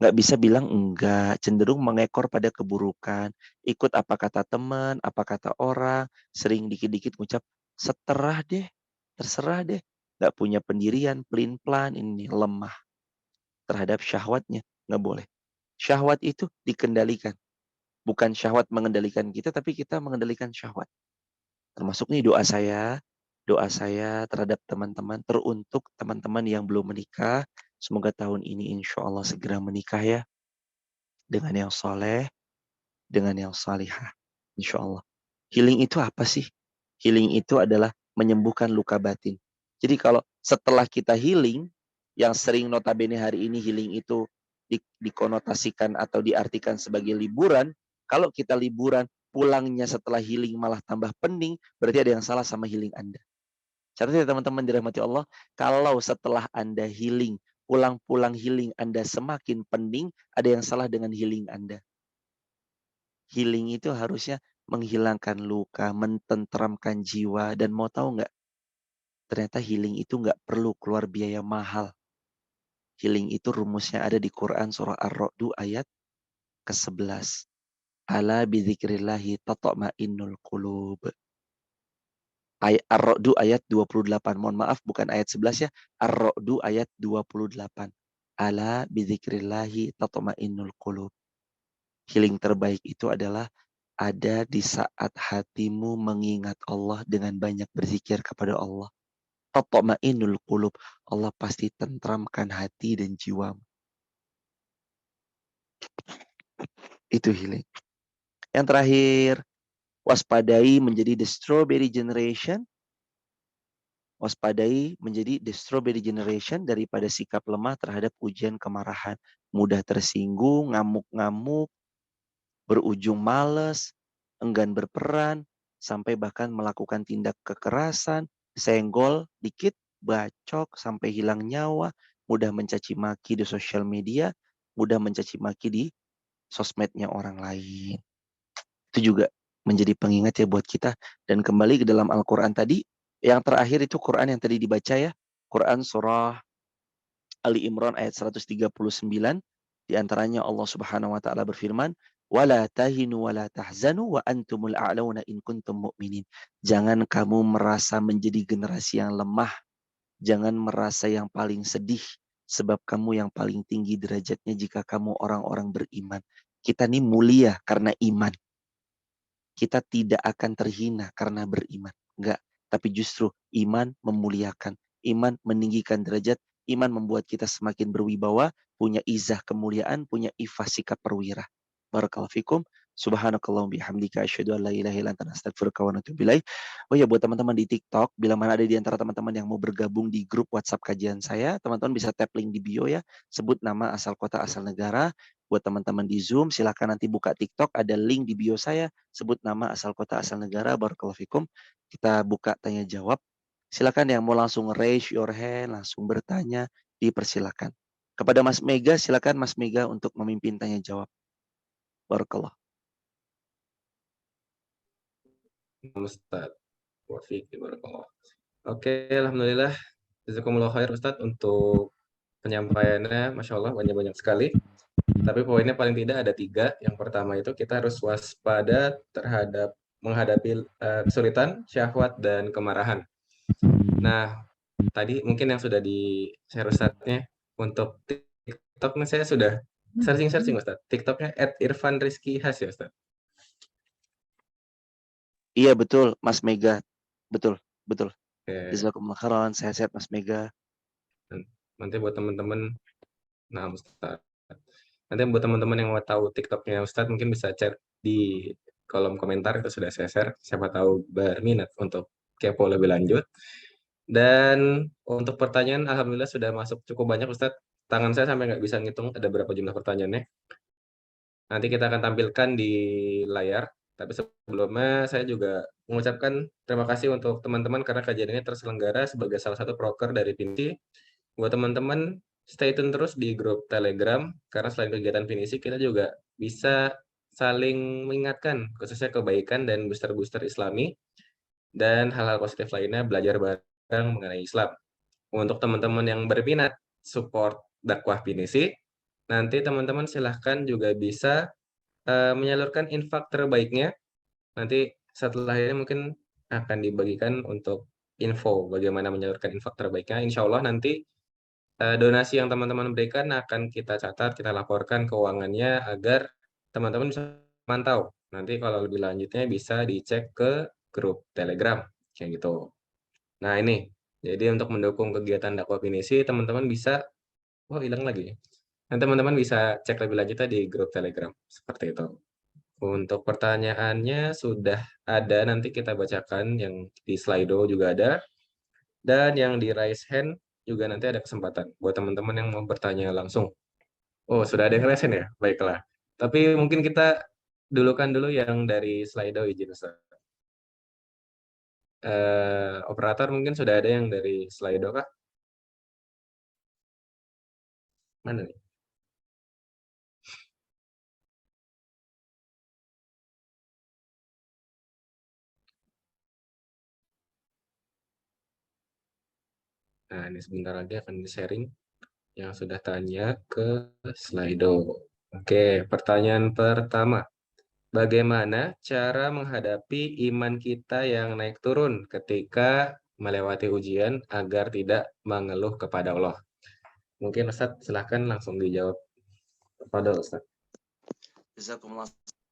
S7: Nggak bisa bilang enggak. Cenderung mengekor pada keburukan. Ikut apa kata teman, apa kata orang. Sering dikit-dikit ngucap, terserah deh. nggak punya pendirian, pelin-pelan, ini lemah terhadap syahwatnya. Nggak boleh. Syahwat itu dikendalikan. Bukan syahwat mengendalikan kita, tapi kita mengendalikan syahwat. Termasuk nih doa saya terhadap teman-teman, teruntuk teman-teman yang belum menikah. Semoga tahun ini insya Allah segera menikah ya. Dengan yang soleh, dengan yang salihah. Insya Allah. Healing itu apa sih? Healing itu adalah menyembuhkan luka batin. Jadi kalau setelah kita healing, yang sering notabene hari ini healing itu dikonotasikan atau diartikan sebagai liburan, kalau kita liburan, pulangnya setelah healing malah tambah pening, berarti ada yang salah sama healing Anda. Catat ya teman-teman dirahmati Allah, kalau setelah Anda healing, pulang-pulang healing Anda semakin pening, ada yang salah dengan healing Anda. Healing itu harusnya menghilangkan luka, mententramkan jiwa, dan mau tahu nggak? Ternyata healing itu nggak perlu keluar biaya mahal. Healing itu rumusnya ada di Quran surah Ar-Ra'd ayat ke-11. Ala bidzikrillahi tatma'innul qulub. Ayat Ar-Ra'd ayat 28. Mohon maaf bukan ayat 11 ya. Ar-Ra'd ayat 28. Ala bidzikrillahi tatma'innul qulub. Healing terbaik itu adalah ada di saat hatimu mengingat Allah dengan banyak berzikir kepada Allah. Tatma'innul qulub. Allah pasti tentramkan hati dan jiwamu. Itu healing. Yang terakhir, waspadai menjadi the strawberry generation. Waspadai menjadi the strawberry generation daripada sikap lemah terhadap ujian kemarahan. Mudah tersinggung, ngamuk-ngamuk, berujung malas, enggan berperan, sampai bahkan melakukan tindak kekerasan, senggol dikit, bacok, sampai hilang nyawa, mudah mencaci maki di sosial media, mudah mencaci maki di sosmednya orang lain. Itu juga menjadi pengingat ya buat kita. Dan kembali ke dalam Al-Quran tadi, yang terakhir itu Quran yang tadi dibaca ya, Quran surah Ali Imran ayat 139, di antaranya Allah Subhanahu wa taala berfirman, "Wala tahinu wala tahzanu wa antumul a'launa in kuntum mu'minin." Jangan kamu merasa menjadi generasi yang lemah, jangan merasa yang paling sedih, sebab kamu yang paling tinggi derajatnya jika kamu orang-orang beriman. Kita ini mulia karena iman. Kita tidak akan terhina karena beriman. Enggak, tapi justru iman memuliakan, iman meninggikan derajat, iman membuat kita semakin berwibawa, punya izah kemuliaan, punya ifah sikap perwira. Barakallahu fikum. Subhanakallahumma bihamdika asyhadu an la ilaha illa anta astaghfiruka wa atubu ilaik. Oh ya, buat teman-teman di TikTok, bila mana ada di antara teman-teman yang mau bergabung di grup WhatsApp kajian saya, teman-teman bisa tap link di bio ya, sebut nama, asal kota, asal negara. Buat teman-teman di Zoom, silakan nanti buka TikTok, ada link di bio saya, sebut nama, asal kota, asal negara. Barakallahu fikum. Kita buka tanya jawab. Silakan yang mau langsung raise your hand, langsung bertanya, dipersilakan. Kepada Mas Mega, silakan Mas Mega untuk memimpin tanya jawab. Barakallah.
S3: Ustaz. Oke, alhamdulillah. Jazakumullah khair Ustaz untuk penyampaiannya, Masya Allah banyak-banyak sekali. Tapi poinnya paling tidak ada 3. Yang pertama itu kita harus waspada terhadap menghadapi kesulitan, syahwat, dan kemarahan. Nah, tadi mungkin yang sudah di-share Ustaznya, untuk TikTok saya sudah searching Ustaz. TikToknya @irfanrizkihas ya Ustaz.
S7: Iya betul, Mas Mega. Betul, betul.
S3: Oke.
S7: Jazakumullah khairan, sehat-sehat Mas Mega.
S3: Nanti buat teman-teman, nah Ustaz. Nanti buat teman-teman yang mau tahu TikToknya Ustadz mungkin bisa chat di kolom komentar, itu sudah saya share. Siapa tahu berminat untuk kepo lebih lanjut. Dan untuk pertanyaan alhamdulillah sudah masuk cukup banyak Ustadz. Tangan saya sampai nggak bisa ngitung ada berapa jumlah pertanyaannya. Nanti kita akan tampilkan di layar. Tapi sebelumnya saya juga mengucapkan terima kasih untuk teman-teman karena kajian ini terselenggara sebagai salah satu proker dari Pinti. Buat teman-teman, stay tune terus di grup Telegram, karena selain kegiatan Pinisi, kita juga bisa saling mengingatkan, khususnya kebaikan dan booster-booster Islami, dan hal-hal positif lainnya, belajar bareng mengenai Islam. Untuk teman-teman yang berminat support dakwah Pinisi, nanti teman-teman silahkan juga bisa menyalurkan infak terbaiknya. Nanti setelah ini mungkin akan dibagikan untuk info bagaimana menyalurkan infak terbaiknya. Insya Allah nanti donasi yang teman-teman berikan akan kita catat, kita laporkan keuangannya agar teman-teman bisa mantau. Nanti kalau lebih lanjutnya bisa dicek ke grup Telegram, kayak gitu. Nah ini, jadi untuk mendukung kegiatan dakwah pinisi, teman-teman bisa, hilang lagi. Nanti teman-teman bisa cek lebih lanjutnya di grup Telegram, seperti itu. Untuk pertanyaannya sudah ada, nanti kita bacakan yang di Slido juga ada. Dan yang di raise hand juga nanti ada kesempatan buat teman-teman yang mau bertanya langsung. Oh, sudah ada yang raise hand ya? Baiklah. Tapi mungkin kita dulukan dulu yang dari Slido, izin Ustaz. Operator mungkin sudah ada yang dari Slido kah? Mana nih? Nah, ini sebentar lagi akan di-sharing yang sudah tanya ke Slido. Oke, pertanyaan pertama. Bagaimana cara menghadapi iman kita yang naik turun ketika melewati ujian agar tidak mengeluh kepada Allah? Mungkin Ustadz silahkan langsung dijawab kepada Ustadz.
S7: Jazakumullah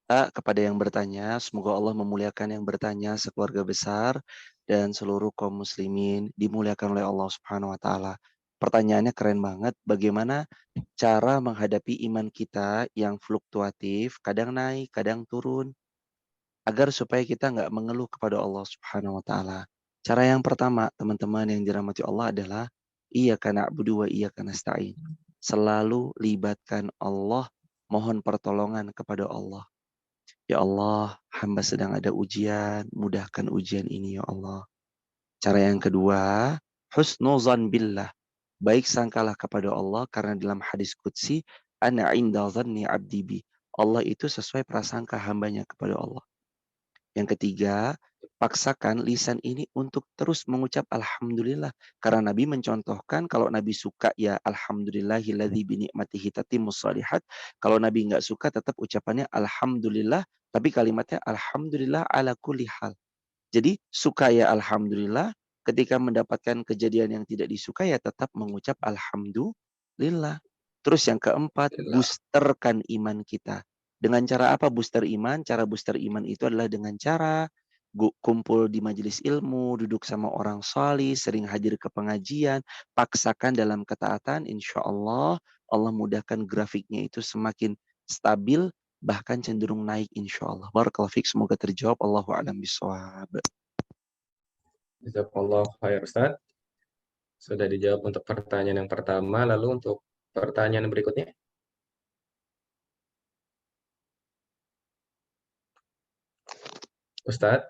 S7: kepada yang bertanya, semoga Allah memuliakan yang bertanya sekeluarga besar dan seluruh kaum muslimin dimuliakan oleh Allah Subhanahu wa taala. Pertanyaannya keren banget, bagaimana cara menghadapi iman kita yang fluktuatif, kadang naik, kadang turun, agar supaya kita nggak mengeluh kepada Allah Subhanahu wa taala. Cara yang pertama, teman-teman yang dirahmati Allah adalah iyyaka na'budu wa iyyaka nasta'in. Selalu libatkan Allah, mohon pertolongan kepada Allah. Ya Allah, hamba sedang ada ujian, mudahkan ujian ini ya Allah. Cara yang kedua, husnuzan billah. Baik sangkalah kepada Allah karena dalam hadis qudsi, ana inda dhanni abdi bi. Allah itu sesuai prasangka hambanya kepada Allah. Yang ketiga, paksakan lisan ini untuk terus mengucap Alhamdulillah. Karena Nabi mencontohkan kalau Nabi suka ya Alhamdulillahilladzi binikmatihi tatimmus shalihat. Kalau Nabi nggak suka tetap ucapannya Alhamdulillah. Tapi kalimatnya Alhamdulillah ala kulli hal. Jadi suka ya Alhamdulillah. Ketika mendapatkan kejadian yang tidak disuka ya tetap mengucap Alhamdulillah. Terus yang keempat, boosterkan iman kita. Dengan cara apa booster iman? Cara booster iman itu adalah dengan cara kumpul di majelis ilmu, duduk sama orang salih, sering hadir ke pengajian, paksakan dalam ketaatan, insya Allah, Allah mudahkan grafiknya itu semakin stabil, bahkan cenderung naik insya Allah. Barakallahu fiik, semoga terjawab. Allahu a'lam bishawab.
S3: Jazakallah khair Ustaz. Sudah dijawab untuk pertanyaan yang pertama, lalu untuk pertanyaan berikutnya. Ustadz,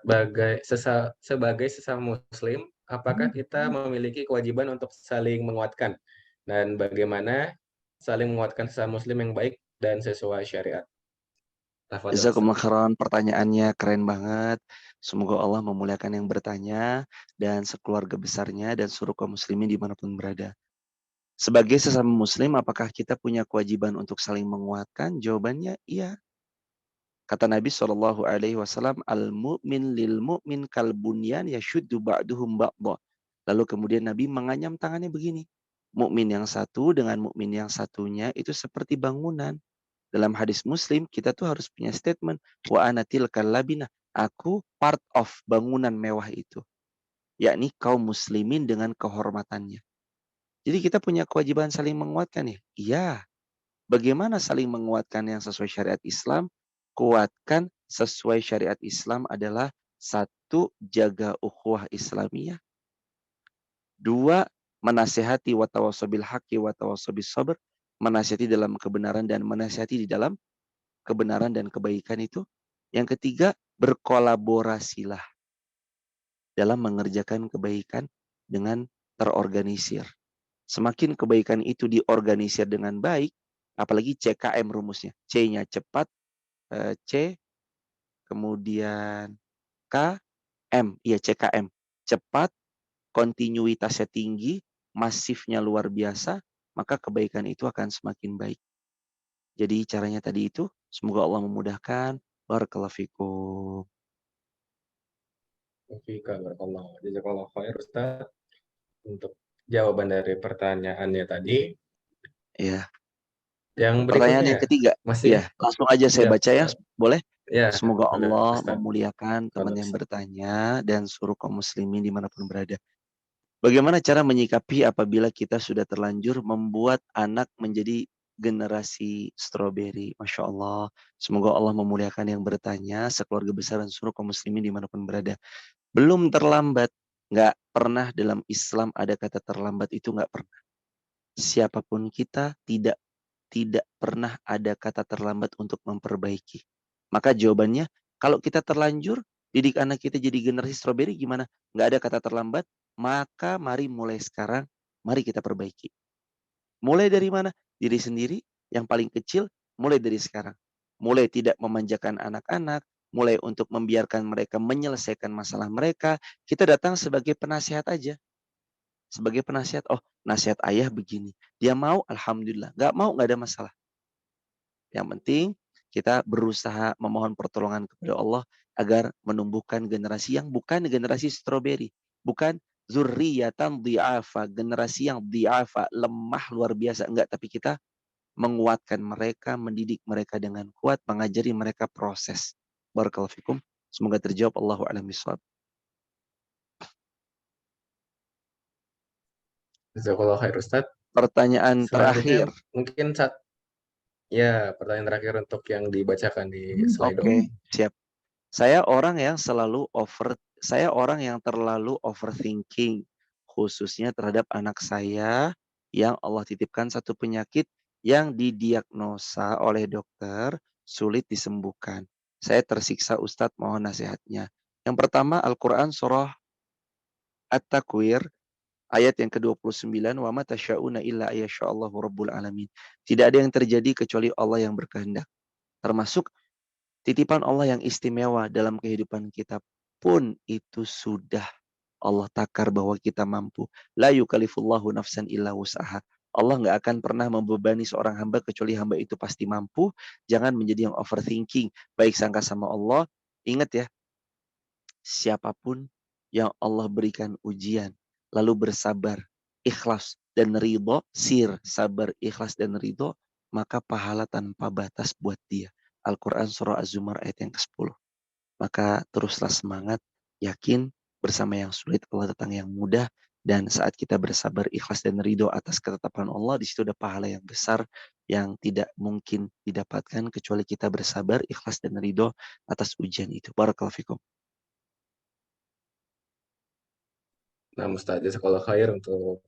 S3: sebagai sesama Muslim, apakah kita memiliki kewajiban untuk saling menguatkan? Dan bagaimana saling menguatkan sesama Muslim yang baik dan sesuai syariat? Tafadhol, Ustadz.
S7: Jazakumullah khairan, pertanyaannya keren banget. Semoga Allah memuliakan yang bertanya dan sekeluarga besarnya dan seluruh kaum muslimin dimanapun berada. Sebagai sesama muslim, apakah kita punya kewajiban untuk saling menguatkan? Jawabannya iya. Kata Nabi SAW, al-mu'min lil mu'min kal bunyan yashuddu ba'duhum ba'dha. Lalu kemudian Nabi menganyam tangannya begini. Mukmin yang satu dengan mukmin yang satunya itu seperti bangunan. Dalam hadis Muslim, kita tuh harus punya statement. Wa ana tilkal labinah. Aku part of bangunan mewah itu. Yakni kaum muslimin dengan kehormatannya. Jadi kita punya kewajiban saling menguatkan ya? Iya. Bagaimana saling menguatkan yang sesuai syariat Islam? Kuatkan sesuai syariat Islam adalah satu, jaga ukhuwah Islamiyah. Dua, menasihati wa tawassabil haqqi wa tawassabil sabr. Menasihati dalam kebenaran dan menasihati di dalam kebenaran dan kebaikan itu. Yang ketiga, berkolaborasilah dalam mengerjakan kebaikan dengan terorganisir. Semakin kebaikan itu diorganisir dengan baik, apalagi CKM rumusnya. C-nya cepat, C, kemudian K, M. Iya, CKM. Cepat, kontinuitasnya tinggi, masifnya luar biasa, maka kebaikan itu akan semakin baik. Jadi caranya tadi itu, semoga Allah memudahkan. Barakallahu fikum.
S3: Wafika barakallah. Jazakallah khair Ustaz untuk jawaban dari pertanyaannya tadi.
S7: Ya.
S3: Yang
S7: Pertanyaan yang
S3: berikutnya
S7: ketiga,
S3: masih
S7: ya langsung aja saya
S3: siap
S7: baca ya,
S3: Ustaz.
S7: boleh?
S3: Ya,
S7: Semoga
S3: boleh
S7: Allah
S3: Ustaz.
S7: memuliakan teman
S3: Boleh
S7: yang
S3: Ustaz.
S7: bertanya dan seluruh kaum muslimin dimanapun berada. Bagaimana cara menyikapi apabila kita sudah terlanjur membuat anak menjadi generasi stroberi? Masya Allah. Semoga Allah memuliakan yang bertanya, sekeluarga besar dan seluruh kaum muslimin dimanapun berada. Belum terlambat. Nggak pernah dalam Islam ada kata terlambat, itu nggak pernah. Siapapun kita tidak pernah ada kata terlambat untuk memperbaiki. Maka jawabannya, kalau kita terlanjur didik anak kita jadi generasi stroberi gimana? Nggak ada kata terlambat, maka mari mulai sekarang, mari kita perbaiki. Mulai dari mana? Diri sendiri, yang paling kecil, mulai dari sekarang. Mulai tidak memanjakan anak-anak, mulai untuk membiarkan mereka menyelesaikan masalah mereka. Kita datang sebagai penasihat aja. Sebagai penasihat, oh nasihat ayah begini. Dia mau, alhamdulillah. Nggak mau, nggak ada masalah. Yang penting kita berusaha memohon pertolongan kepada Allah agar menumbuhkan generasi yang bukan generasi stroberi, bukan zurriyatan dhi'afa, generasi yang dhi'afa, lemah luar biasa, enggak, tapi kita menguatkan mereka, mendidik mereka dengan kuat, mengajari mereka proses. Barakallahu fikum. Semoga terjawab. Allahu a'lam bishawab.
S3: Jazakallah khair Ustaz.
S7: Pertanyaan
S3: Selanjutnya
S7: terakhir.
S3: mungkin pertanyaan terakhir untuk yang dibacakan di Slido.
S7: Oke, siap. Saya orang yang terlalu overthinking, khususnya terhadap anak saya yang Allah titipkan satu penyakit yang didiagnosa oleh dokter sulit disembuhkan. Saya tersiksa Ustadz, mohon nasihatnya. Yang pertama Al-Quran surah At-Takwir ayat yang ke-29, wa ma tasyauna illa ayyasha'allahu rabbul alamin. Tidak ada yang terjadi kecuali Allah yang berkehendak. Termasuk titipan Allah yang istimewa dalam kehidupan kita pun itu sudah Allah takar bahwa kita mampu. La yukallifullahu nafsan illa wus'aha. Allah nggak akan pernah membebani seorang hamba kecuali hamba itu pasti mampu. Jangan menjadi yang overthinking. Baik sangka sama Allah. Ingat ya, siapapun yang Allah berikan ujian, lalu bersabar, ikhlas dan ridho, sabar, ikhlas dan ridho, maka pahala tanpa batas buat dia. Al-Quran surah Az-Zumar ayat yang ke-10. Maka teruslah semangat, yakin bersama yang sulit Allah datang yang mudah, dan saat kita bersabar, ikhlas dan ridho atas ketetapan Allah, di situ ada pahala yang besar yang tidak mungkin didapatkan kecuali kita bersabar, ikhlas dan ridho atas ujian itu. Barakallahu fikum.
S3: Nah, Ustaz, jazakallah khair untuk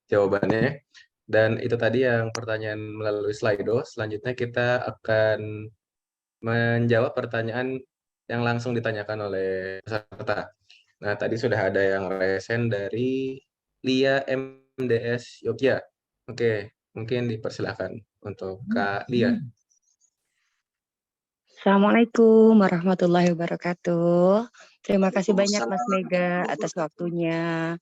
S3: jawabannya. Dan itu tadi yang pertanyaan melalui Slido. Selanjutnya kita akan menjawab pertanyaan yang langsung ditanyakan oleh peserta. Nah, tadi sudah ada yang resen dari Lia MDS Yogyakarta. Oke, mungkin dipersilahkan untuk Kak Lia.
S9: Assalamualaikum warahmatullahi wabarakatuh. Terima kasih banyak Mas Mega atas waktunya.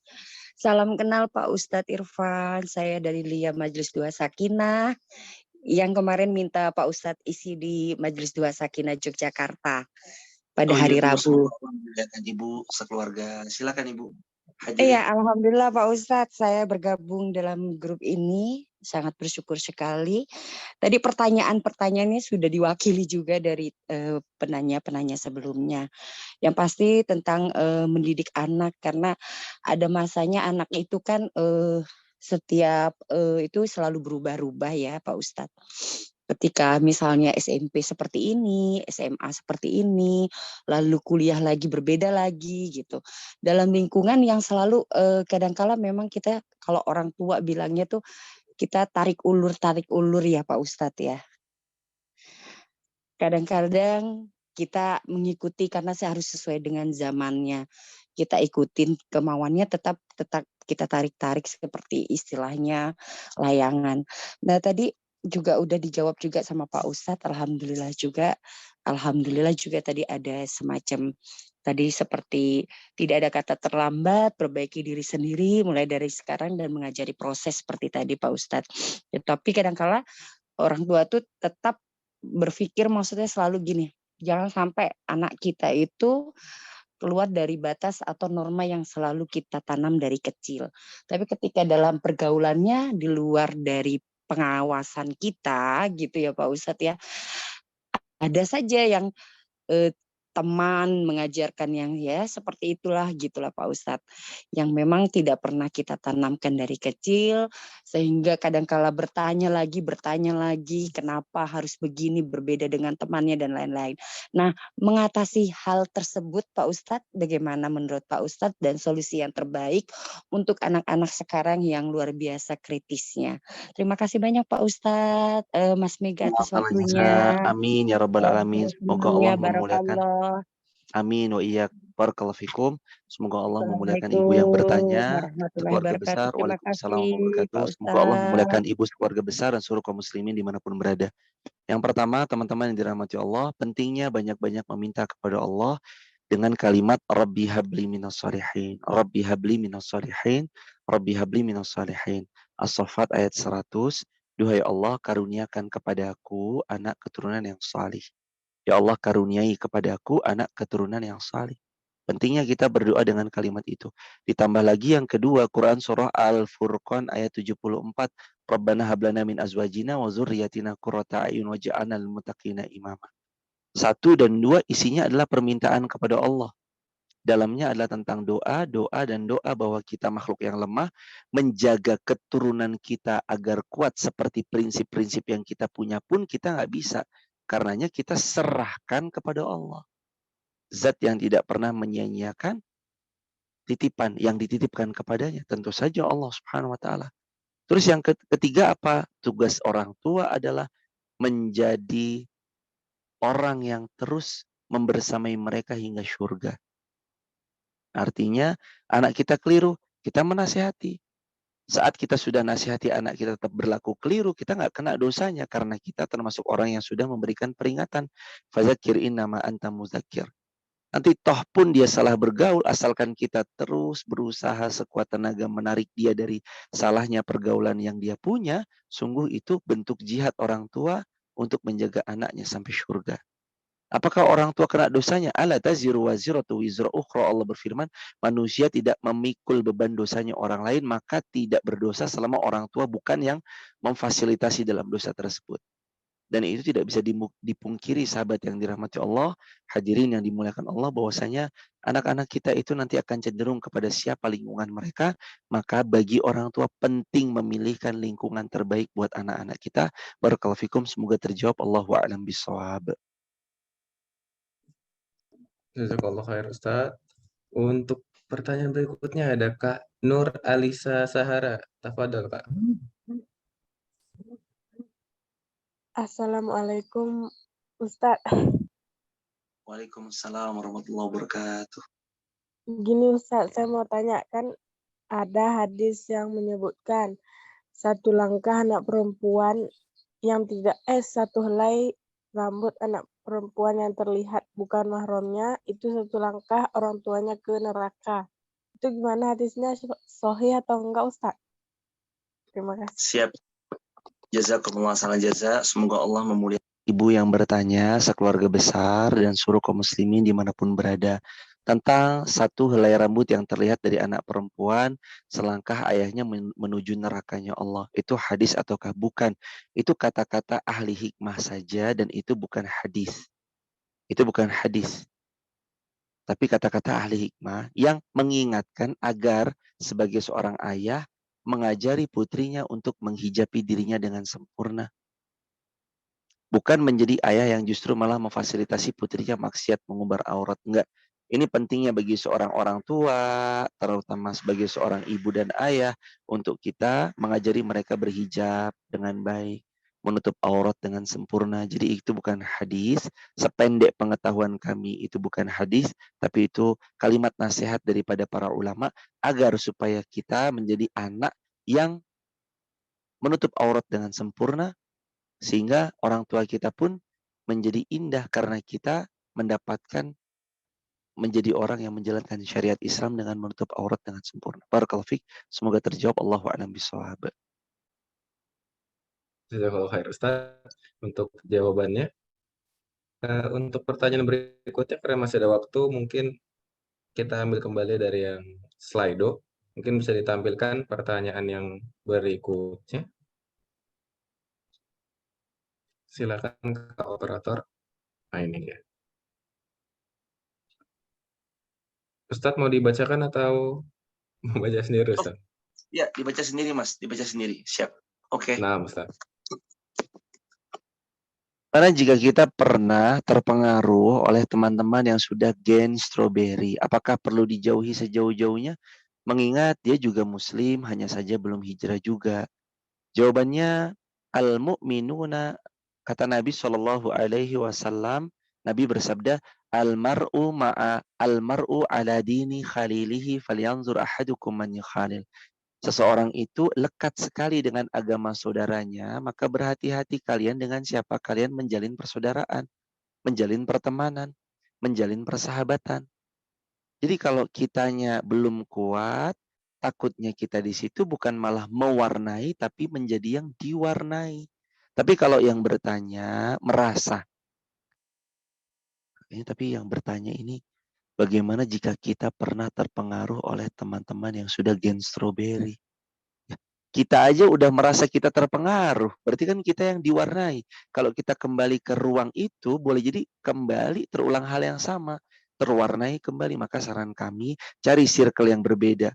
S9: Salam kenal Pak Ustadz Irfan, saya dari Lia Majelis 2 Sakinah yang kemarin minta Pak Ustadz isi di Majelis 2 Sakinah Yogyakarta pada hari Rabu.
S7: Ibu sekeluarga, silakan Ibu.
S9: Iya, alhamdulillah Pak Ustadz, saya bergabung dalam grup ini, sangat bersyukur sekali. Tadi pertanyaan-pertanyaannya sudah diwakili juga dari penanya-penanya sebelumnya. Yang pasti tentang mendidik anak, karena ada masanya anak itu kan setiap itu selalu berubah-ubah ya Pak Ustadz. Ketika misalnya SMP seperti ini, SMA seperti ini, lalu kuliah lagi berbeda lagi gitu. Dalam lingkungan yang selalu kadangkala memang kita kalau orang tua bilangnya tuh kita tarik ulur ya Pak Ustadz ya. Kadang-kadang kita mengikuti karena saya harus sesuai dengan zamannya. Kita ikutin kemauannya tetap kita tarik-tarik seperti istilahnya layangan. Nah tadi juga udah dijawab juga sama Pak Ustadz, alhamdulillah juga tadi ada semacam tadi seperti tidak ada kata terlambat, perbaiki diri sendiri mulai dari sekarang dan mengajari proses seperti tadi Pak Ustadz. Tapi kadang-kala orang tua tuh tetap berpikir maksudnya selalu gini, jangan sampai anak kita itu keluar dari batas atau norma yang selalu kita tanam dari kecil. Tapi ketika dalam pergaulannya di luar dari pengawasan kita gitu ya Pak Ustadz ya, ada saja yang teman mengajarkan yang ya seperti itulah gitulah Pak Ustadz, yang memang tidak pernah kita tanamkan dari kecil sehingga kadangkala bertanya lagi kenapa harus begini berbeda dengan temannya dan lain-lain. Nah, mengatasi hal tersebut Pak Ustadz bagaimana menurut Pak Ustadz dan solusi yang terbaik untuk anak-anak sekarang yang luar biasa kritisnya. Terima kasih banyak Pak Ustadz, Mas Mega atas waktunya.
S7: Amin ya rabbal alamin. Semoga Allah
S9: Ya,
S7: memuliakan.
S9: barakallah.
S7: Amin wa iyyak. Barakallahu fikum. Semoga Allah memuliakan ibu yang
S9: Assalamualaikum
S7: bertanya,
S9: warahmatullahi
S7: keluarga
S9: wabarakatuh.
S7: besar.
S9: Terima
S7: Waalaikumsalam
S9: kasih
S7: warahmatullahi
S9: Pak
S7: wabarakatuh. Semoga Allah memuliakan
S9: Ustadz.
S7: ibu sekeluarga besar dan seluruh kaum muslimin dimanapun berada. Yang pertama, teman-teman yang dirahmati Allah, pentingnya banyak-banyak meminta kepada Allah dengan kalimat Rabbi habli minas salihin, Rabbi habli minas salihin, Rabbi habli minas salihin. As-Saffat ayat 100. Duhai Allah, karuniakan kepadaku anak keturunan yang salih. Ya Allah, karuniai kepadaku anak keturunan yang salih. Pentingnya kita berdoa dengan kalimat itu. Ditambah lagi yang kedua, Quran surah Al-Furqan ayat 74. Rabbana hablana min azwajina wa zurriyatina qurrata a'yun waj'alna lil muttaqina imama. 1 dan 2 isinya adalah permintaan kepada Allah. Dalamnya adalah tentang doa dan doa bahwa kita makhluk yang lemah, menjaga keturunan kita agar kuat seperti prinsip-prinsip yang kita punya pun kita nggak bisa. Karenanya kita serahkan kepada Allah. Zat yang tidak pernah menyia-nyiakan titipan yang dititipkan kepadanya. Tentu saja Allah Subhanahu wa taala. Terus yang ketiga apa? Tugas orang tua adalah menjadi orang yang terus membersamai mereka hingga syurga. Artinya anak kita keliru, kita menasihati. Saat kita sudah nasihati anak kita tetap berlaku keliru, kita nggak kena dosanya karena kita termasuk orang yang sudah memberikan peringatan. Fadzakir innama anta mudzakir. Nanti toh pun dia salah bergaul, asalkan kita terus berusaha sekuat tenaga menarik dia dari salahnya pergaulan yang dia punya, sungguh itu bentuk jihad orang tua untuk menjaga anaknya sampai syurga. Apakah orang tua kena dosanya? Ala taziru waziratu wizra ukhra. Allah berfirman, manusia tidak memikul beban dosanya orang lain, maka tidak berdosa selama orang tua bukan yang memfasilitasi dalam dosa tersebut. Dan itu tidak bisa dipungkiri sahabat yang dirahmati Allah, hadirin yang dimuliakan Allah, bahwasanya anak-anak kita itu nanti akan cenderung kepada siapa lingkungan mereka, maka bagi orang tua penting memilihkan lingkungan terbaik buat anak-anak kita. Barakallahu fikum, semoga terjawab. Allahu a'lam bishawab.
S3: Jazakallah khair Ustaz. Untuk pertanyaan berikutnya ada Kak Nur Alisa Sahara. Tafadhol Kak.
S10: Assalamualaikum Ustaz.
S7: Waalaikumsalam warahmatullahi wabarakatuh.
S10: Gini Ustaz, saya mau tanya, kan ada hadis yang menyebutkan satu langkah anak perempuan yang tidak satu helai rambut anak perempuan yang terlihat bukan mahramnya, itu satu langkah orang tuanya ke neraka. Itu gimana hadisnya, sahih atau enggak Ustaz? Terima kasih.
S7: Siap. Jazakumullah khairan jaza. Semoga Allah memuliakan ibu yang bertanya, sekeluarga besar dan seluruh kaum muslimin dimanapun berada, tentang satu helai rambut yang terlihat dari anak perempuan selangkah ayahnya menuju nerakanya Allah. Itu hadis ataukah bukan? Itu kata-kata ahli hikmah saja dan itu bukan hadis. Itu bukan hadis. Tapi kata-kata ahli hikmah yang mengingatkan agar sebagai seorang ayah mengajari putrinya untuk menghijabi dirinya dengan sempurna. Bukan menjadi ayah yang justru malah memfasilitasi putrinya maksiat mengumbar aurat. Enggak. Ini pentingnya bagi seorang orang tua, terutama sebagai seorang ibu dan ayah, untuk kita mengajari mereka berhijab dengan baik, menutup aurat dengan sempurna. Jadi itu bukan hadis, sependek pengetahuan kami itu bukan hadis, tapi itu kalimat nasihat daripada para ulama agar supaya kita menjadi anak yang menutup aurat dengan sempurna, sehingga orang tua kita pun menjadi indah karena kita mendapatkan menjadi orang yang menjalankan syariat Islam dengan menutup aurat dengan sempurna. Barakallahu fiik. Semoga terjawab. Allahu a'lam bishawab.
S3: Jazakallah khair Ustaz untuk jawabannya. Untuk pertanyaan berikutnya karena masih ada waktu, mungkin kita ambil kembali dari yang Slido. Mungkin bisa ditampilkan pertanyaan yang berikutnya. Silakan Kak Operator. Nah, ini dia. Ustadz mau dibacakan atau mau baca sendiri,
S7: Oh,
S3: Ustadz?
S7: ya, dibaca sendiri, Mas. Dibaca sendiri. Siap. Oke.
S3: Nah, Ustadz.
S7: Karena jika kita pernah terpengaruh oleh teman-teman yang sudah gen strawberry, apakah perlu dijauhi sejauh-jauhnya? Mengingat dia juga muslim, hanya saja belum hijrah juga. Jawabannya, al-mu'minuna, kata Nabi Shallallahu Alaihi Wasallam, Nabi bersabda, al-mar'u ala dini khalilihi falyanzur ahadukum man yukhalil. Seseorang itu lekat sekali dengan agama saudaranya, maka berhati-hati kalian dengan siapa kalian menjalin persaudaraan, menjalin pertemanan, menjalin persahabatan. Jadi kalau kitanya belum kuat, takutnya kita di situ bukan malah mewarnai, tapi menjadi yang diwarnai. Tapi kalau yang bertanya merasa, tapi yang bertanya ini, bagaimana jika kita pernah terpengaruh oleh teman-teman yang sudah gen strawberry? Kita aja udah merasa kita terpengaruh. Berarti kan kita yang diwarnai. Kalau kita kembali ke ruang itu, boleh jadi kembali terulang hal yang sama. Terwarnai kembali. Maka saran kami, cari circle yang berbeda.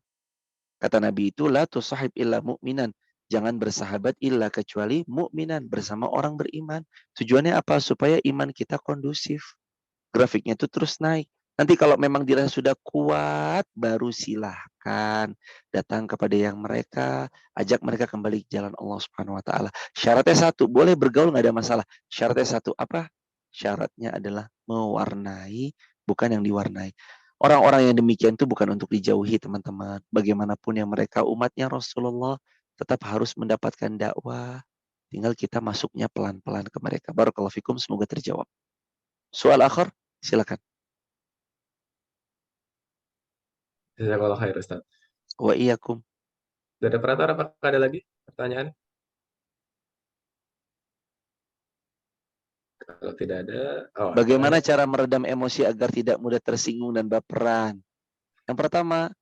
S7: Kata Nabi itu, la tusahib illa mu'minan. Jangan bersahabat illa kecuali mu'minan. Bersama orang beriman. Tujuannya apa? Supaya iman kita kondusif. Grafiknya itu terus naik. Nanti kalau memang dirasa sudah kuat, baru silahkan datang kepada yang mereka, ajak mereka kembali ke jalan Allah Subhanahu Wa Taala. Syaratnya satu, boleh bergaul nggak ada masalah. Syaratnya satu apa? Syaratnya adalah mewarnai, bukan yang diwarnai. Orang-orang yang demikian itu bukan untuk dijauhi, teman-teman. Bagaimanapun yang mereka umatnya Rasulullah tetap harus mendapatkan dakwah. Tinggal kita masuknya pelan-pelan ke mereka. Barakallahu fikum, semoga terjawab. Soal akhir, silakan.
S3: Jazakallah khair, Ustadz.
S7: Wa iyyakum.
S3: Dari operator, apakah ada lagi pertanyaan? Kalau tidak ada,
S7: Bagaimana cara meredam emosi agar tidak mudah tersinggung dan baperan? Yang pertama,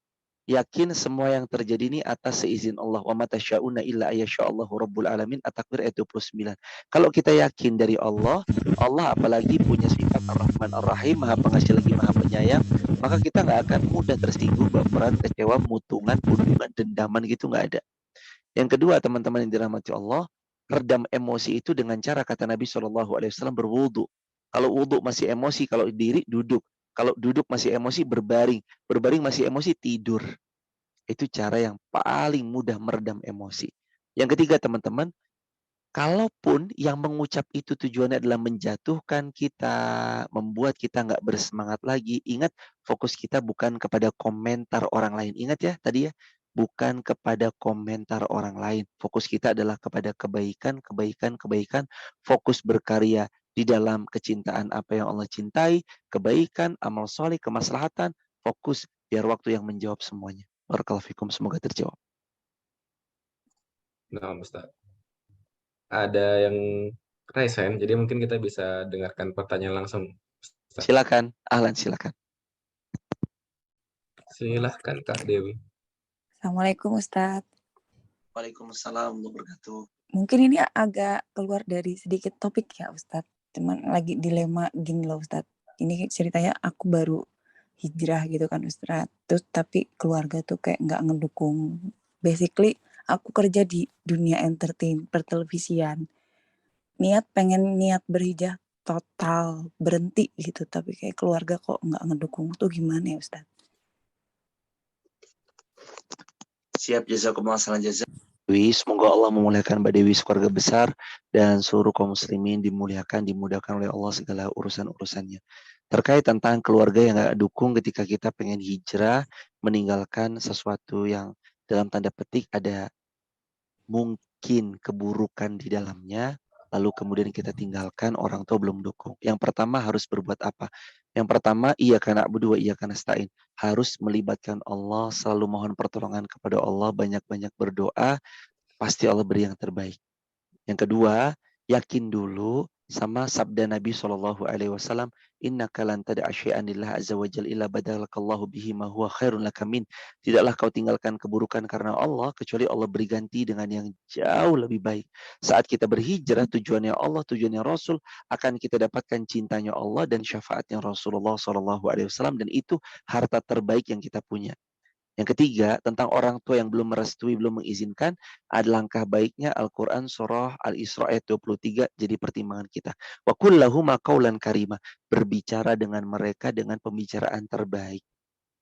S7: yakin semua yang terjadi ini atas seizin Allah. Wa ma tasyauna illa ayyasha'allahu rabbul alamin. At-Takwir ayat 29. Kalau kita yakin dari Allah, Allah apalagi punya sifat Ar-Rahman Ar-Rahim, Maha Pengasih lagi Maha Penyayang, maka kita nggak akan mudah tersinggung, baperan, kecewa, mutungan, undungan, dendaman gitu nggak ada. Yang kedua, teman-teman yang dirahmati Allah, redam emosi itu dengan cara kata Nabi SAW berwudu. Kalau wudu masih emosi, kalau diri duduk. Kalau duduk masih emosi, berbaring. Berbaring masih emosi, tidur. Itu cara yang paling mudah meredam emosi. Yang ketiga, teman-teman, kalaupun yang mengucap itu tujuannya adalah menjatuhkan kita, membuat kita nggak bersemangat lagi, ingat fokus kita bukan kepada komentar orang lain. Ingat ya tadi ya, bukan kepada komentar orang lain. Fokus kita adalah kepada kebaikan, kebaikan, kebaikan. Fokus berkarya di dalam kecintaan apa yang Allah cintai, kebaikan, amal soleh, kemaslahatan. Fokus biar waktu yang menjawab semuanya. Barakallahu fikum, semoga terjawab.
S3: Nah, Ustaz. Ada yang resen, jadi mungkin kita bisa dengarkan pertanyaan langsung. Ustaz.
S7: Silakan, Ahlan, silakan.
S3: Silahkan Kak Dewi.
S11: Assalamualaikum Ustadz.
S7: Waalaikumsalam warahmatullahi wabarakatuh.
S11: Mungkin ini agak keluar dari sedikit topik ya Ustadz. Cuman lagi dilema gini loh Ustadz. Ini ceritanya aku baru hijrah gitu kan Ustadz. Terus tapi keluarga tuh kayak nggak ngedukung. Basically aku kerja di dunia entertain, pertelevisian. Pengen niat berhijrah total berhenti gitu. Tapi kayak keluarga kok nggak ngedukung. Tuh gimana ya Ustadz?
S7: Siap, jazakumullah khairan jazak. Semoga Allah memuliakan Mbak Dewi sekeluarga besar dan seluruh kaum muslimin dimuliakan, dimudahkan oleh Allah segala urusan-urusannya. Terkait tentang keluarga yang gak dukung ketika kita pengen hijrah, meninggalkan sesuatu yang dalam tanda petik ada mungkin keburukan di dalamnya, lalu kemudian kita tinggalkan, orang tua belum dukung. Yang pertama harus berbuat apa? Yang pertama, iyyaka na'budu wa iyyaka nasta'in. Harus melibatkan Allah, selalu mohon pertolongan kepada Allah, banyak-banyak berdoa, pasti Allah beri yang terbaik. Yang kedua, yakin dulu sama sabda Nabi SAW, innaka lan tad'a syai'an lillah azza wa jalla illa badalakallahu bihi ma huwa khairun laka min. Tidaklah kau tinggalkan keburukan karena Allah kecuali Allah beri ganti dengan yang jauh lebih baik. Saat kita berhijrah, tujuannya Allah, tujuannya Rasul, akan kita dapatkan cintanya Allah dan syafaatnya Rasulullah SAW, dan itu harta terbaik yang kita punya. Yang ketiga, tentang orang tua yang belum merestui, belum mengizinkan, ada langkah baiknya Al-Quran surah Al-Isra ayat 23 jadi pertimbangan kita. Wa kullahuma qawlan karima. Berbicara dengan mereka dengan pembicaraan terbaik.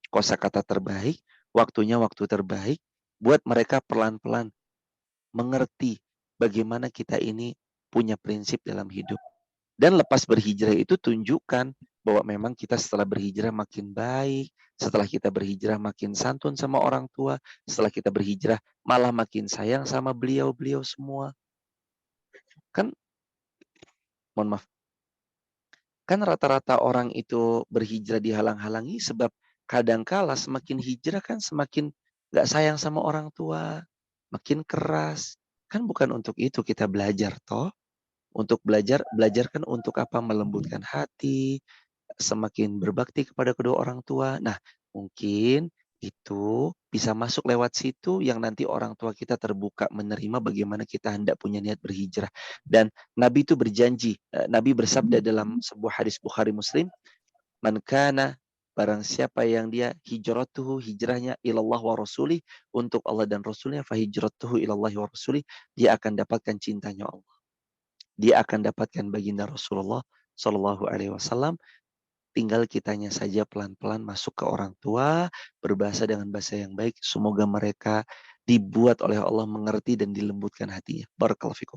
S7: Kosakata terbaik, waktunya waktu terbaik, buat mereka pelan-pelan mengerti bagaimana kita ini punya prinsip dalam hidup. Dan lepas berhijrah itu tunjukkan bahwa memang kita setelah berhijrah makin baik, setelah kita berhijrah makin santun sama orang tua, setelah kita berhijrah malah makin sayang sama beliau-beliau semua. Kan, mohon maaf, kan rata-rata orang itu berhijrah dihalang-halangi sebab kadangkala semakin hijrah kan semakin gak sayang sama orang tua, makin keras. Kan bukan untuk itu kita belajar toh. Untuk belajar kan untuk apa? Melembutkan hati, semakin berbakti kepada kedua orang tua. Nah, mungkin itu bisa masuk lewat situ yang nanti orang tua kita terbuka menerima bagaimana kita hendak punya niat berhijrah. Dan Nabi itu berjanji, Nabi bersabda dalam sebuah hadis Bukhari Muslim, man kana, barang siapa yang dia hijratuhu, hijrahnya ilallah wa rasulih, untuk Allah dan Rasulnya, fa hijratuhu ilallah wa rasulih, dia akan dapatkan cintanya Allah. Dia akan dapatkan baginda Rasulullah Shallallahu Alaihi Wasallam. Tinggal kitanya saja pelan-pelan masuk ke orang tua, berbahasa dengan bahasa yang baik. Semoga mereka dibuat oleh Allah mengerti dan dilembutkan hatinya. Barakallahu fikum.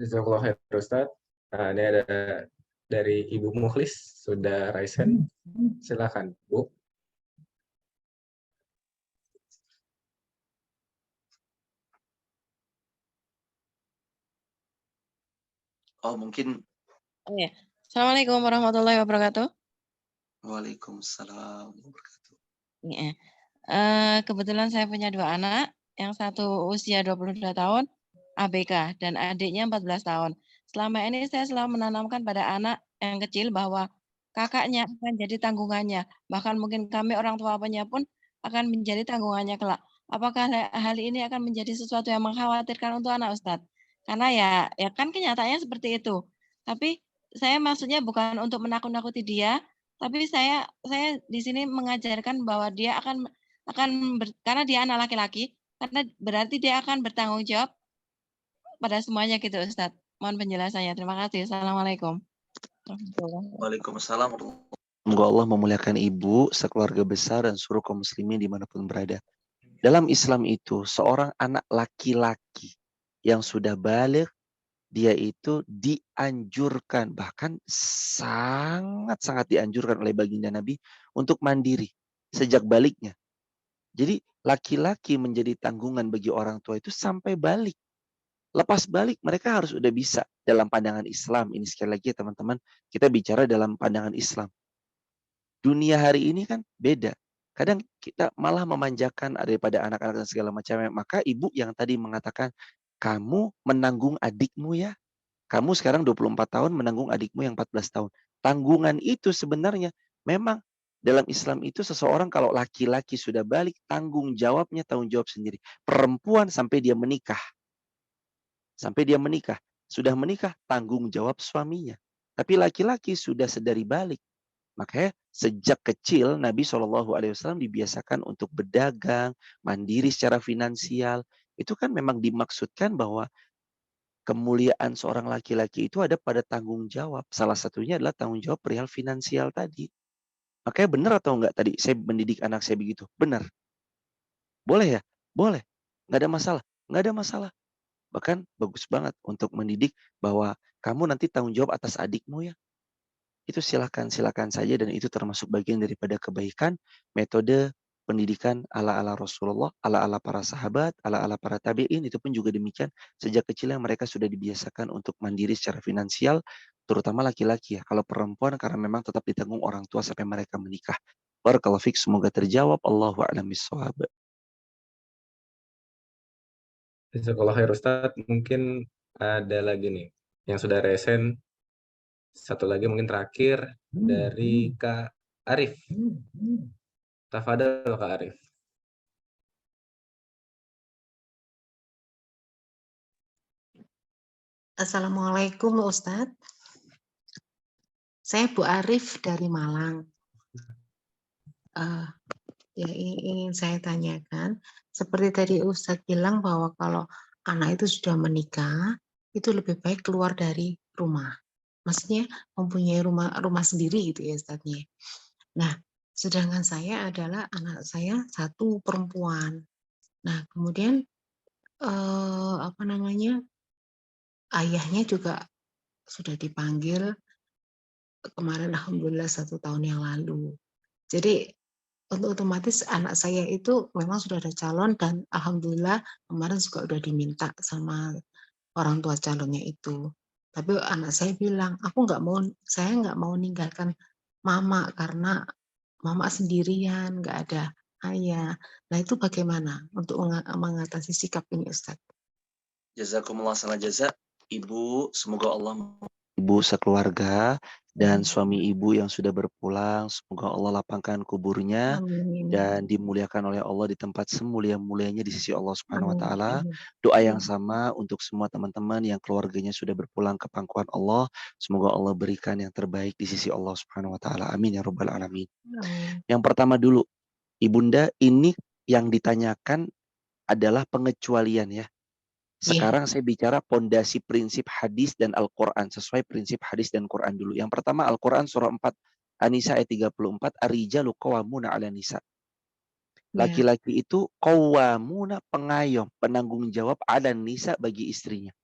S3: Jazakallah khair Ustaz. Nah, ini ada dari Ibu Mukhlis, sudah raise hand. Silakan, Bu.
S7: Oh, mungkin.
S8: Oh ya. Assalamualaikum warahmatullahi wabarakatuh.
S7: Waalaikumsalam wabarakatuh.
S8: Iya. Kebetulan saya punya 2 anak, yang satu usia 22 tahun, ABK, dan adiknya 14 tahun. Selama ini saya selalu menanamkan pada anak yang kecil bahwa kakaknya akan jadi tanggungannya. Bahkan mungkin kami orang tuanya pun akan menjadi tanggungannya kelak. Apakah hal ini akan menjadi sesuatu yang mengkhawatirkan untuk anak Ustadz? Karena ya kan kenyataannya seperti itu. Tapi saya maksudnya bukan untuk menakut-nakuti dia, tapi saya di sini mengajarkan bahwa dia akan karena dia anak laki-laki, karena berarti dia akan bertanggung jawab pada semuanya gitu Ustadz. Mohon penjelasannya. Terima kasih. Assalamualaikum.
S7: Waalaikumsalam. Semoga Allah memuliakan ibu, sekeluarga besar, dan seluruh kaum muslimin dimanapun berada. Dalam Islam itu, seorang anak laki-laki yang sudah balik, dia itu dianjurkan, bahkan sangat-sangat dianjurkan oleh baginda Nabi untuk mandiri sejak baliknya. Jadi laki-laki menjadi tanggungan bagi orang tua itu sampai balik. Lepas balik mereka harus udah bisa dalam pandangan Islam. Ini sekali lagi ya teman-teman, kita bicara dalam pandangan Islam. Dunia hari ini kan beda. Kadang kita malah memanjakan daripada anak-anak dan segala macamnya. Maka ibu yang tadi mengatakan, kamu menanggung adikmu ya. Kamu sekarang 24 tahun menanggung adikmu yang 14 tahun. Tanggungan itu sebenarnya memang dalam Islam itu seseorang kalau laki-laki sudah balik, tanggung jawabnya tanggung jawab sendiri. Perempuan sampai dia menikah. Sampai dia menikah. Sudah menikah, tanggung jawab suaminya. Tapi laki-laki sudah sedari balik. Makanya sejak kecil Nabi SAW dibiasakan untuk berdagang, mandiri secara finansial. Itu kan memang dimaksudkan bahwa kemuliaan seorang laki-laki itu ada pada tanggung jawab. Salah satunya adalah tanggung jawab perihal finansial tadi. Makanya benar atau enggak tadi saya mendidik anak saya begitu? Benar. Boleh ya? Boleh. Nggak ada masalah. Nggak ada masalah. Bahkan bagus banget untuk mendidik bahwa kamu nanti tanggung jawab atas adikmu ya. Itu silakan saja dan itu termasuk bagian daripada kebaikan metode pendidikan ala-ala Rasulullah, ala-ala para sahabat, ala-ala para tabi'in, itu pun juga demikian. Sejak kecil yang mereka sudah dibiasakan untuk mandiri secara finansial, terutama laki-laki ya. Kalau perempuan karena memang tetap ditanggung orang tua sampai mereka menikah. Barakallahu fiik, semoga terjawab. Allahu a'lam bishawab.
S3: Jazakallah khair Ustadz. Mungkin ada lagi nih yang sudah resen. Satu lagi mungkin terakhir dari Kak Arif. Tafadhol Kak Arif.
S12: Assalamualaikum Ustadz. Saya Bu Arif dari Malang. Ya ingin saya tanyakan, seperti tadi Ustadz bilang bahwa kalau anak itu sudah menikah, itu lebih baik keluar dari rumah. Maksudnya mempunyai rumah sendiri gitu ya Ustadznya. Nah, sedangkan saya adalah anak saya satu perempuan. Nah, kemudian ayahnya juga sudah dipanggil kemarin alhamdulillah 1 tahun yang lalu. Jadi otomatis anak saya itu memang sudah ada calon dan alhamdulillah kemarin juga udah diminta sama orang tua calonnya itu. Tapi anak saya bilang, saya nggak mau ninggalkan mama karena mama sendirian, nggak ada ayah. Nah itu bagaimana untuk mengatasi sikap ini Ustaz?
S7: Jazakumullah salah jaza. Ibu, semoga Allah ibu sekeluarga dan suami ibu yang sudah berpulang, semoga Allah lapangkan kuburnya dan dimuliakan oleh Allah di tempat semulia-mulianya di sisi Allah Subhanahu wa taala. Doa yang sama untuk semua teman-teman yang keluarganya sudah berpulang ke pangkuan Allah, semoga Allah berikan yang terbaik di sisi Allah Subhanahu wa taala. Amin ya rabbal alamin. Yang pertama dulu, Ibunda, ini yang ditanyakan adalah pengecualian ya. Sekarang saya bicara pondasi prinsip hadis dan Al-Quran. Sesuai prinsip hadis dan Quran dulu. Yang pertama Al-Quran surah 4 An-Nisa ayat 34. Ar-rijalu qawwamuna 'ala nisa. Laki-laki itu qawwamuna, pengayom, penanggung jawab 'ala nisa, bagi istrinya.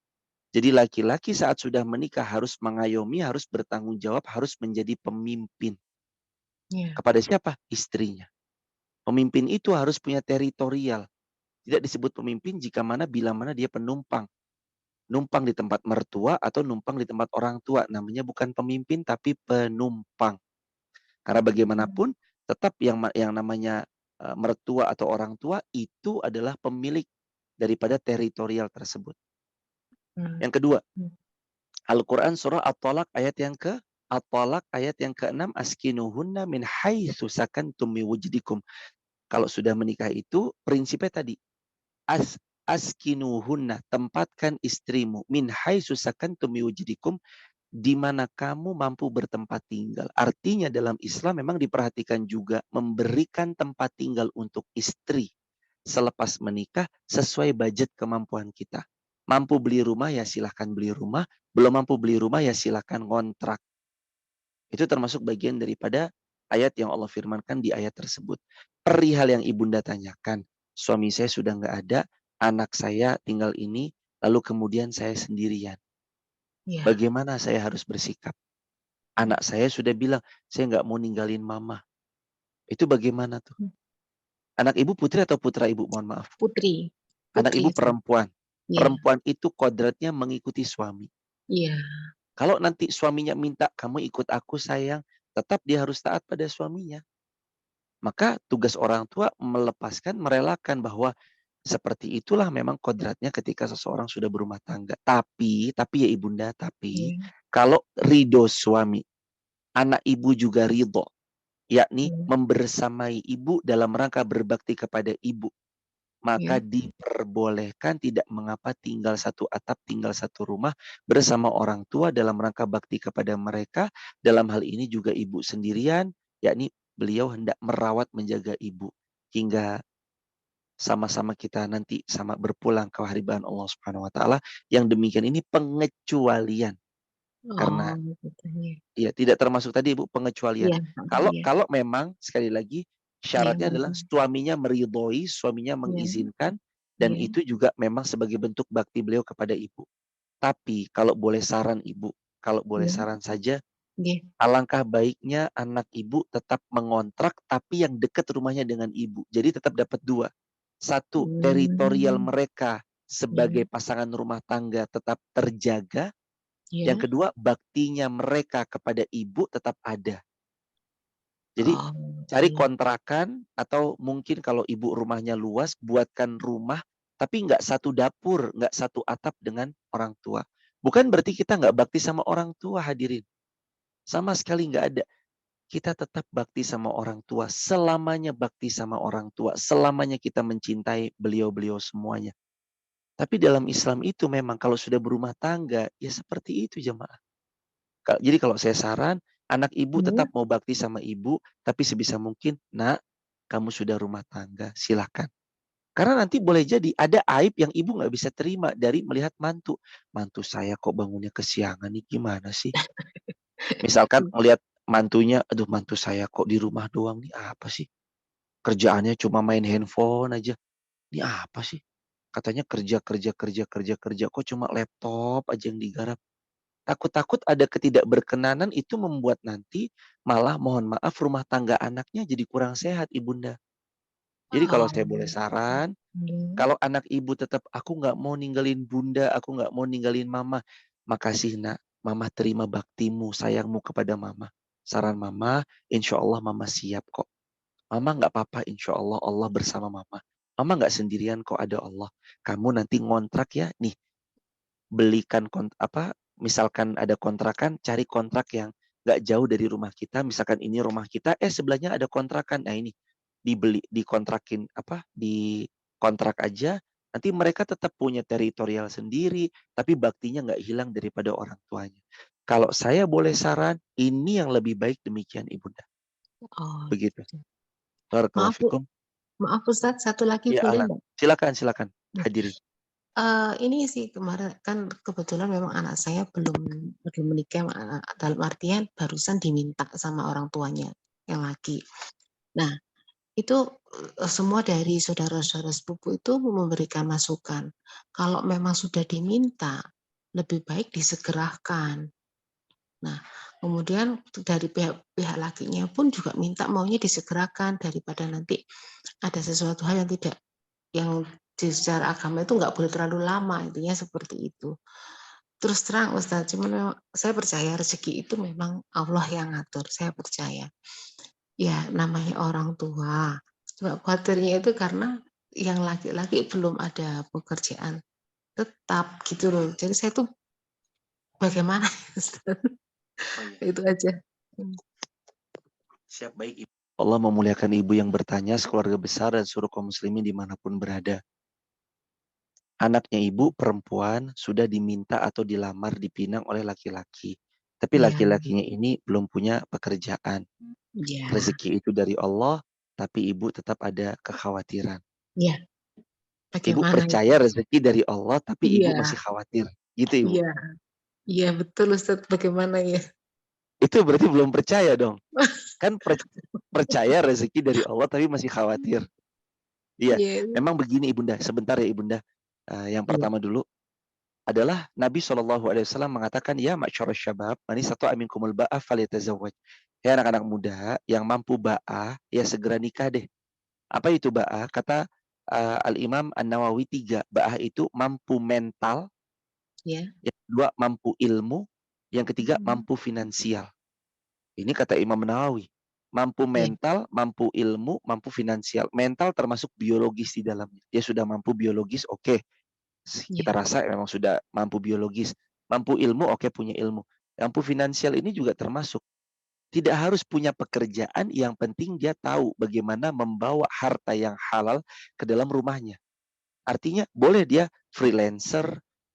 S7: Jadi laki-laki saat sudah menikah harus mengayomi, harus bertanggung jawab, harus menjadi pemimpin. Kepada siapa? Istrinya. Pemimpin itu harus punya teritorial. Tidak disebut pemimpin jika bila mana dia penumpang. Numpang di tempat mertua atau numpang di tempat orang tua. Namanya bukan pemimpin tapi penumpang. Karena bagaimanapun tetap yang namanya mertua atau orang tua itu adalah pemilik daripada teritorial tersebut. Yang kedua, Al-Quran surah At-Talaq ayat yang ke-6. Askinuhunna min haitsu sakantum min wujdikum. Kalau sudah menikah itu prinsipnya tadi. Askinuhunna, tempatkan istrimu, min haitsu sakantum min wujdikum, di mana kamu mampu bertempat tinggal. Artinya dalam Islam memang diperhatikan juga memberikan tempat tinggal untuk istri selepas menikah sesuai budget kemampuan kita. Mampu beli rumah ya silahkan beli rumah, belum mampu beli rumah ya silahkan kontrak. Itu termasuk bagian daripada ayat yang Allah firmankan di ayat tersebut. Perihal yang ibunda tanyakan, suami saya sudah nggak ada, anak saya tinggal ini, lalu kemudian saya sendirian. Bagaimana saya harus bersikap? Anak saya sudah bilang, saya nggak mau ninggalin mama. Itu bagaimana tuh? Anak ibu putri atau putra ibu? Mohon maaf.
S12: Putri.
S7: Anak ibu perempuan. Perempuan itu kodratnya mengikuti suami. Kalau nanti suaminya minta, kamu ikut aku sayang, tetap dia harus taat pada suaminya. Maka tugas orang tua melepaskan, merelakan bahwa seperti itulah memang kodratnya ketika seseorang sudah berumah tangga. Tapi ya ibunda, kalau ridho suami, anak ibu juga ridho, yakni membersamai ibu dalam rangka berbakti kepada ibu, maka diperbolehkan, tidak mengapa tinggal satu atap, tinggal satu rumah bersama orang tua dalam rangka bakti kepada mereka. Dalam hal ini juga ibu sendirian, yakni beliau hendak merawat, menjaga ibu hingga sama-sama kita nanti sama berpulang ke hadirat Allah Subhanahu wa taala. Yang demikian ini pengecualian. Karena ya tidak termasuk tadi Ibu pengecualian. Kalau memang sekali lagi syaratnya adalah suaminya meridhoi, suaminya mengizinkan, dan itu juga memang sebagai bentuk bakti beliau kepada ibu. Tapi kalau boleh saran Ibu, kalau boleh saran saja, alangkah baiknya anak ibu tetap mengontrak tapi yang dekat rumahnya dengan ibu. Jadi tetap dapat dua. Satu, teritorial mereka sebagai pasangan rumah tangga tetap terjaga. Yang kedua, baktinya mereka kepada ibu tetap ada. Jadi cari kontrakan atau mungkin kalau ibu rumahnya luas, buatkan rumah tapi nggak satu dapur, nggak satu atap dengan orang tua. Bukan berarti kita nggak bakti sama orang tua, hadirin. Sama sekali nggak ada. Kita tetap bakti sama orang tua, selamanya bakti sama orang tua, selamanya kita mencintai beliau-beliau semuanya. Tapi dalam Islam itu memang kalau sudah berumah tangga, ya seperti itu jemaah. Jadi kalau saya saran, anak ibu tetap mau bakti sama ibu, tapi sebisa mungkin, nak, kamu sudah rumah tangga, silakan. Karena nanti boleh jadi ada aib yang ibu nggak bisa terima dari melihat mantu. Mantu saya kok bangunnya kesiangan nih, gimana sih? Misalkan melihat mantunya, aduh mantu saya kok di rumah doang nih, apa sih? Kerjaannya cuma main handphone aja. Ini apa sih? Katanya kerja, kok cuma laptop aja yang digarap. Takut-takut ada ketidakberkenanan itu membuat nanti malah mohon maaf rumah tangga anaknya jadi kurang sehat, ibunda. Jadi kalau saya boleh saran, kalau anak ibu tetap aku nggak mau ninggalin bunda, aku nggak mau ninggalin mama, makasih nak, mama terima baktimu, sayangmu kepada mama. Saran mama, insya Allah mama siap kok. Mama nggak apa-apa, insya Allah Allah bersama mama. Mama nggak sendirian kok, ada Allah. Kamu nanti ngontrak ya, nih belikan misalkan ada kontrakan, cari kontrak yang nggak jauh dari rumah kita. Misalkan ini rumah kita, sebelahnya ada kontrakan. Nah ini dikontrakin dikontrak aja. Nanti mereka tetap punya teritorial sendiri, tapi baktinya nggak hilang daripada orang tuanya. Kalau saya boleh saran, ini yang lebih baik demikian ibunda.
S12: Oh,
S7: Begitu.
S12: maaf Bu, maaf Ustadz, satu lagi
S7: Ya,
S12: boleh
S7: Alan.
S12: nggak?
S7: Silakan hadiri.
S12: Ini sih kemarin kan kebetulan memang anak saya belum menikah, dalam artian barusan diminta sama orang tuanya yang laki. Nah, itu semua dari saudara-saudara sepupu itu memberikan masukan. Kalau memang sudah diminta, lebih baik disegerakan. Nah, kemudian dari pihak lakinya pun juga minta maunya disegerakan daripada nanti ada sesuatu hal yang secara agama itu nggak boleh terlalu lama, intinya seperti itu. Terus terang Ustaz, cuman memang saya percaya rezeki itu memang Allah yang ngatur, saya percaya. Ya namanya orang tua, cuma khawatirnya itu karena yang laki-laki belum ada pekerjaan tetap gitu loh. Jadi saya tuh bagaimana Ustaz? Itu aja.
S7: Siap, baik ibu. Allah memuliakan ibu yang bertanya, sekeluarga besar dan seluruh kaum muslimin dimanapun berada. Anaknya ibu perempuan sudah diminta atau dilamar, dipinang oleh laki-laki. Tapi
S12: Iya.
S7: laki-lakinya ini belum punya pekerjaan.
S12: Iya.
S7: Rezeki itu dari Allah, tapi ibu tetap ada kekhawatiran.
S12: Iya.
S7: Ibu
S12: Bagaimana
S7: percaya
S12: itu?
S7: rezeki dari Allah, tapi ibu
S12: Iya.
S7: masih khawatir. Gitu ibu.
S12: Iya. Iya betul Ustaz, bagaimana ya?
S7: Itu berarti belum percaya dong. Kan percaya rezeki dari Allah, tapi masih khawatir. Iya,
S12: Iya.
S7: memang begini ibunda. Sebentar ya ibunda. Yang pertama dulu adalah Nabi SAW mengatakan, ya ma'syarul syabab, man istata'a minkumul ba'ah falyatazawwaj. Ya anak-anak muda yang mampu ba'ah, ya segera nikah deh. Apa itu ba'ah? Kata Al-Imam An-Nawawi 3. Ba'ah itu mampu mental,
S12: Ya.
S7: yang kedua mampu ilmu, yang ketiga mampu finansial. Ini kata Imam Nawawi. Mampu mental, mampu ilmu, mampu finansial. Mental termasuk biologis di dalamnya. Dia sudah mampu biologis, oke. Kita rasa memang sudah mampu biologis. Mampu ilmu, oke, punya ilmu. Mampu finansial ini juga termasuk. Tidak harus punya pekerjaan, yang penting dia tahu bagaimana membawa harta yang halal ke dalam rumahnya. Artinya boleh dia freelancer,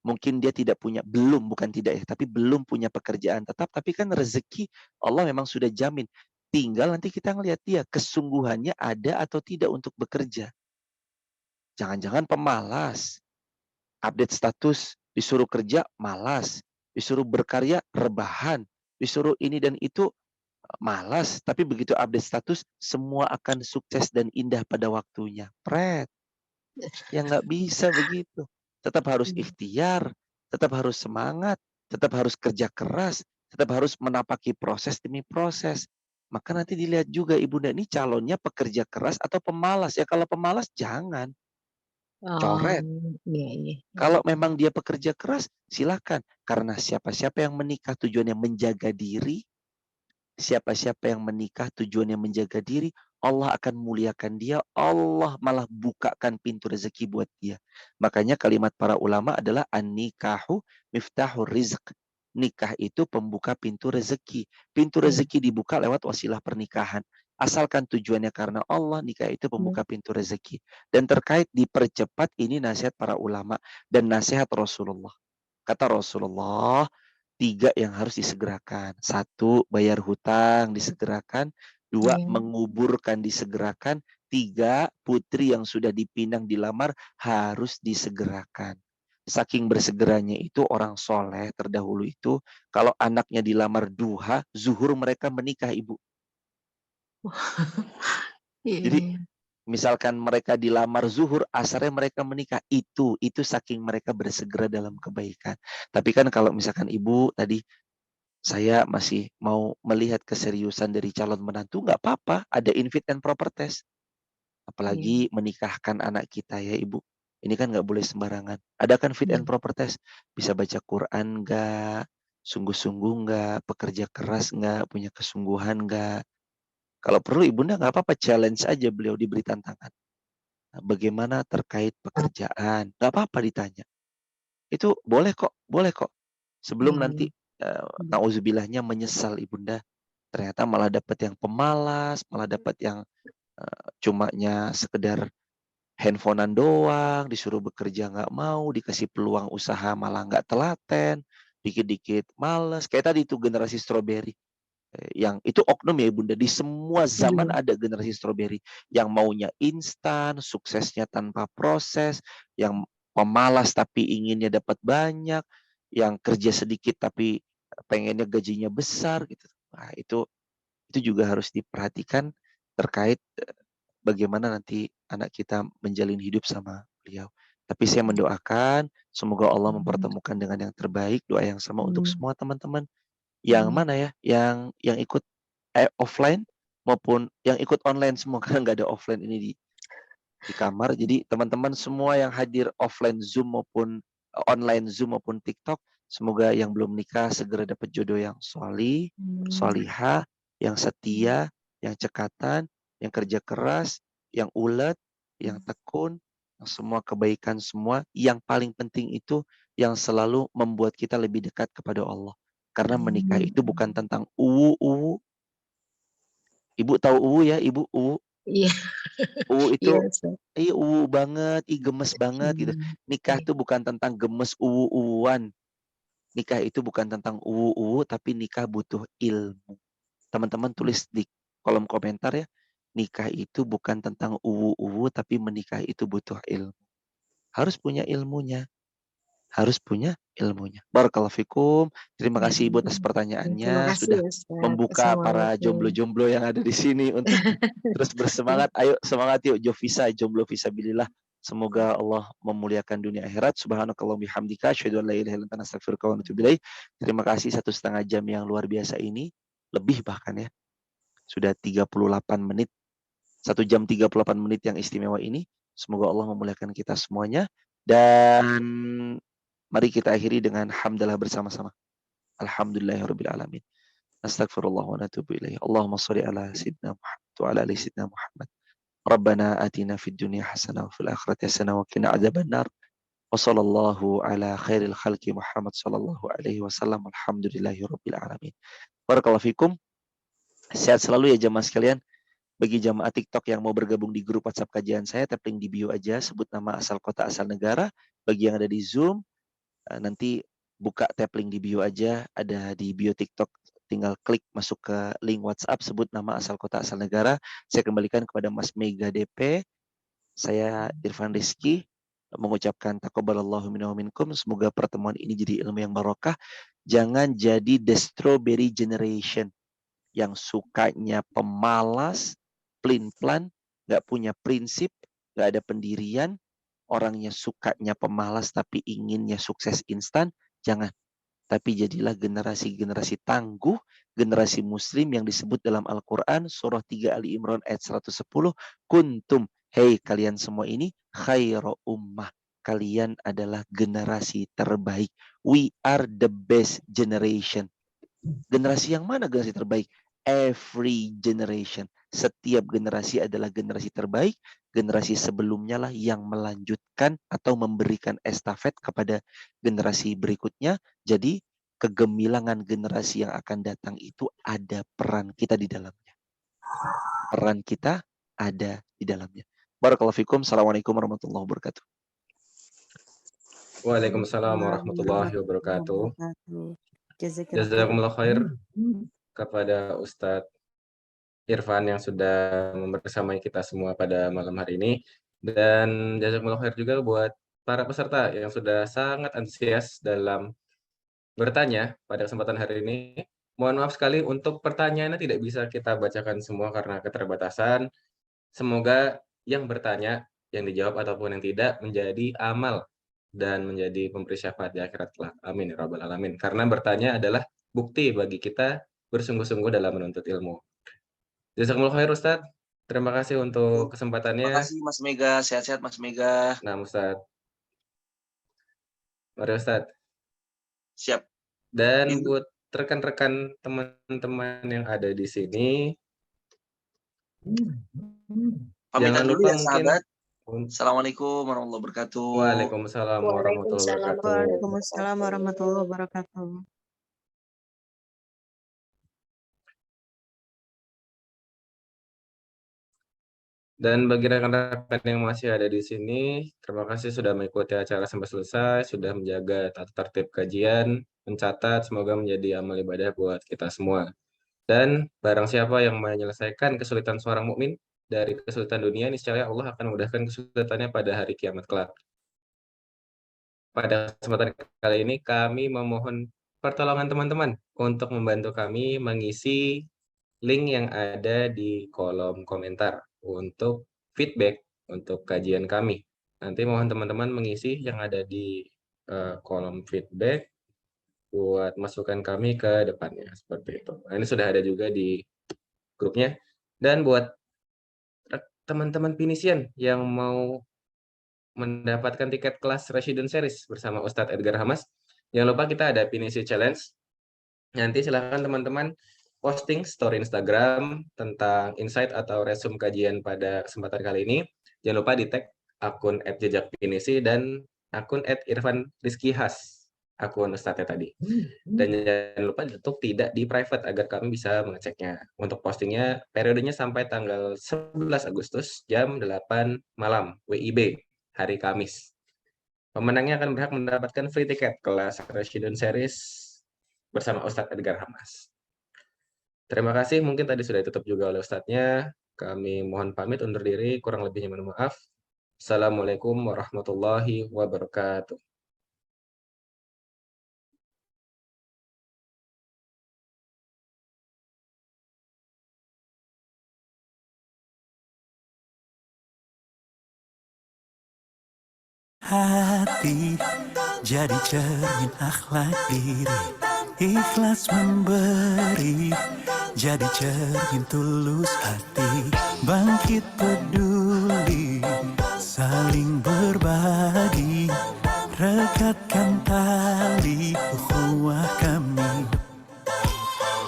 S7: mungkin dia bukan tidak ya, tapi belum punya pekerjaan tetap, tapi kan rezeki Allah memang sudah jamin. Tinggal nanti kita ngelihat dia kesungguhannya ada atau tidak untuk bekerja. Jangan-jangan pemalas. Update status, disuruh kerja, malas. Disuruh berkarya, rebahan. Disuruh ini dan itu, malas. Tapi begitu update status, semua akan sukses dan indah pada waktunya. Pret. Ya nggak bisa begitu. Tetap harus ikhtiar, tetap harus semangat, tetap harus kerja keras, tetap harus menapaki proses demi proses. Maka nanti dilihat juga ibunda ini calonnya pekerja keras atau pemalas. Ya kalau pemalas jangan. Coret.
S12: Iya, iya.
S7: Kalau memang dia pekerja keras, silakan. Karena siapa-siapa yang menikah tujuannya menjaga diri, siapa-siapa yang menikah tujuannya menjaga diri, Allah akan muliakan dia, Allah malah bukakan pintu rezeki buat dia. Makanya kalimat para ulama adalah an-nikahu miftahur rizq. Nikah itu pembuka pintu rezeki. Pintu rezeki dibuka lewat wasilah pernikahan. Asalkan tujuannya karena Allah, nikah itu pembuka pintu rezeki. Dan terkait dipercepat, ini nasihat para ulama dan nasihat Rasulullah. Kata Rasulullah, 3 yang harus disegerakan. 1, bayar hutang disegerakan. 2, menguburkan disegerakan. 3, putri yang sudah dipinang dilamar harus disegerakan. Saking bersegeranya itu orang soleh terdahulu itu, kalau anaknya dilamar duha, zuhur mereka menikah, Ibu. Jadi misalkan mereka dilamar zuhur, asarnya mereka menikah. Itu saking mereka bersegera dalam kebaikan. Tapi kan kalau misalkan Ibu tadi, saya masih mau melihat keseriusan dari calon menantu, nggak apa-apa. Ada invite and proper test. Apalagi menikahkan anak kita ya Ibu. Ini kan nggak boleh sembarangan. Ada kan fit and proper test. Bisa baca Quran nggak? Sungguh-sungguh nggak? Pekerja keras nggak? Punya kesungguhan nggak? Kalau perlu Ibunda nggak apa-apa, challenge aja beliau, diberi tantangan. Nah, bagaimana terkait pekerjaan? Nggak apa-apa ditanya. Itu boleh kok, boleh kok. Sebelum nanti nauzubillahnya menyesal Ibunda, ternyata malah dapat yang pemalas, malah dapat yang cumanya sekedar handphonean doang, disuruh bekerja nggak mau, dikasih peluang usaha malah nggak telaten, dikit-dikit males. Kayak tadi itu generasi strawberry. Yang itu oknum ya Bunda, di semua zaman ada generasi strawberry yang maunya instan, suksesnya tanpa proses, yang pemalas tapi inginnya dapat banyak, yang kerja sedikit tapi pengennya gajinya besar gitu. Nah, itu juga harus diperhatikan terkait bagaimana nanti anak kita menjalin hidup sama beliau. Tapi saya mendoakan semoga Allah mempertemukan dengan yang terbaik. Doa yang sama untuk semua teman-teman. Yang mana ya? Yang ikut offline maupun yang ikut online semua, karena nggak ada offline ini di kamar. Jadi teman-teman semua yang hadir offline Zoom maupun online Zoom maupun TikTok, semoga yang belum nikah segera dapat jodoh yang solih, solihah, yang setia, yang cekatan, yang kerja keras, yang ulet, yang tekun, yang semua kebaikan semua. Yang paling penting itu yang selalu membuat kita lebih dekat kepada Allah. Karena menikah itu bukan tentang uwu. Ibu tahu uwu ya, Ibu? Uwu.
S12: Iya.
S7: Uwu itu,
S12: Iya,
S7: uwu banget, gemes banget gitu. Nikah itu bukan tentang gemes uwu-uwuan. Nikah itu bukan tentang uwu-uwu, tapi nikah butuh ilmu. Teman-teman tulis di kolom komentar ya. Nikah itu bukan tentang uwu-uwu, tapi menikah itu butuh ilmu. Harus punya ilmunya. Harus punya ilmunya. Barakallahu fikum. Terima kasih Ibu atas
S12: Terima
S7: pertanyaannya.
S12: kasih
S7: Sudah
S12: Ustaz.
S7: membuka para
S12: Assalamualaikum.
S7: jomblo-jomblo yang ada di sini untuk terus bersemangat. Ayo semangat yuk, Jovisa, jomblo fisabilillah. Semoga Allah memuliakan dunia akhirat. Subhanakallah bihamdika. Asyhadu an la ilaha illa anta astaghfiruka wa atubu ilaik. Terima kasih 1,5 jam yang luar biasa ini. Lebih bahkan ya. Sudah 38 menit. 1 jam 38 menit yang istimewa ini. Semoga Allah memuliakan kita semuanya. Dan mari kita akhiri dengan hamdalah bersama-sama. Alhamdulillahirabbil alamin. Astagfirullah wa natubu ilaih. Allahumma shalli ala sayyidina Muhammad wa ala ali sayyidina Muhammad. Rabbana atina fid dunya hasanah wa fil akhirati hasanah wa qina adzabannar. Wa sallallahu ala khairil khalqi Muhammad sallallahu alaihi wasallam. Alhamdulillahirabbil alamin. Barakallahu fikum. Sehat selalu ya jamaah sekalian. Bagi jamaah TikTok yang mau bergabung di grup WhatsApp kajian saya, tap link di bio aja, sebut nama, asal kota, asal negara. Bagi yang ada di Zoom, nanti buka tap link di bio aja, ada di bio TikTok, tinggal klik masuk ke link WhatsApp, sebut nama, asal kota, asal negara. Saya kembalikan kepada Mas Mega DP. Saya Irfan Rizky mengucapkan taqabbalallahu minna wa minkum. Semoga pertemuan ini jadi ilmu yang barokah. Jangan jadi the strawberry generation yang sukanya pemalas, pelin-pelan, nggak punya prinsip, nggak ada pendirian, orangnya sukanya pemalas tapi inginnya sukses instan. Jangan. Tapi jadilah generasi-generasi tangguh, generasi muslim yang disebut dalam Al-Quran, surah 3 Ali Imran ayat 110, kuntum, hei kalian semua ini, khairu ummah. Kalian adalah generasi terbaik. We are the best generation. Generasi yang mana generasi terbaik? Every generation. setiap generasi adalah generasi terbaik, generasi sebelumnya lah yang melanjutkan atau memberikan estafet kepada generasi berikutnya. Jadi kegemilangan generasi yang akan datang itu ada peran kita di dalamnya. Peran kita ada di dalamnya. Barakallahu fikum. Assalamualaikum warahmatullahi wabarakatuh.
S3: Waalaikumsalam warahmatullahi wabarakatuh. Jazakumullah khair kepada Ustadz Irfan yang sudah membersamai kita semua pada malam hari ini. Dan jazakumullah khair juga buat para peserta yang sudah sangat antusias dalam bertanya pada kesempatan hari ini. Mohon maaf sekali untuk pertanyaannya tidak bisa kita bacakan semua karena keterbatasan. Semoga yang bertanya, yang dijawab ataupun yang tidak menjadi amal dan menjadi pemberi syafaat di akhirat kelak. Amin ya rabbal alamin. Karena bertanya adalah bukti bagi kita bersungguh-sungguh dalam menuntut ilmu. Jazakumullah khair Ustadz. Terima kasih untuk kesempatannya.
S7: Terima kasih Mas Mega, sehat-sehat Mas Mega.
S3: Nah Ustadz. Mari Ustadz.
S7: Siap.
S3: Dan buat rekan-rekan teman-teman yang ada di sini,
S7: pamitan
S3: jangan
S7: dulu
S3: lupa
S7: ya
S3: mungkin.
S7: sahabat. Assalamualaikum warahmatullahi wabarakatuh.
S3: Waalaikumsalam warahmatullahi wabarakatuh.
S13: Waalaikumsalam warahmatullahi wabarakatuh.
S3: Dan bagi rekan-rekan yang masih ada di sini, terima kasih sudah mengikuti acara sampai selesai, sudah menjaga tata tertib kajian, mencatat, semoga menjadi amal ibadah buat kita semua. Dan barang siapa yang menyelesaikan kesulitan seorang mukmin dari kesulitan dunia, niscaya Allah akan memudahkan kesulitannya pada hari kiamat kelak. Pada kesempatan kali ini kami memohon pertolongan teman-teman untuk membantu kami mengisi link yang ada di kolom komentar untuk feedback untuk kajian kami. Nanti mohon teman-teman mengisi yang ada di kolom feedback buat masukan kami ke depannya seperti itu. Nah, ini sudah ada juga di grupnya. Dan buat teman-teman Pinisian yang mau mendapatkan tiket kelas Resident Series bersama Ustadz Edgar Hamas, jangan lupa kita ada Pinisi Challenge. Nanti silahkan teman-teman posting story Instagram tentang insight atau resume kajian pada kesempatan kali ini. Jangan lupa di tag akun @jejakpinisi dan akun @irfanrizkihas, akun Ustadznya tadi. Dan jangan lupa untuk tidak di private agar kami bisa mengeceknya. Untuk postingnya periodenya sampai tanggal 11 Agustus jam 8 malam WIB hari Kamis. Pemenangnya akan berhak mendapatkan free tiket kelas Resident Series bersama Ustadz Edgar Hamas. Terima kasih, mungkin tadi sudah ditutup juga oleh Ustadznya. Kami mohon pamit undur diri, kurang lebihnya mohon maaf. Assalamualaikum warahmatullahi wabarakatuh.
S14: Hati jadi cermin akhlak diri, ikhlas memberi, jadi cermin tulus hati, bangkit peduli, saling berbagi, rekatkan tali ukhuwah kami.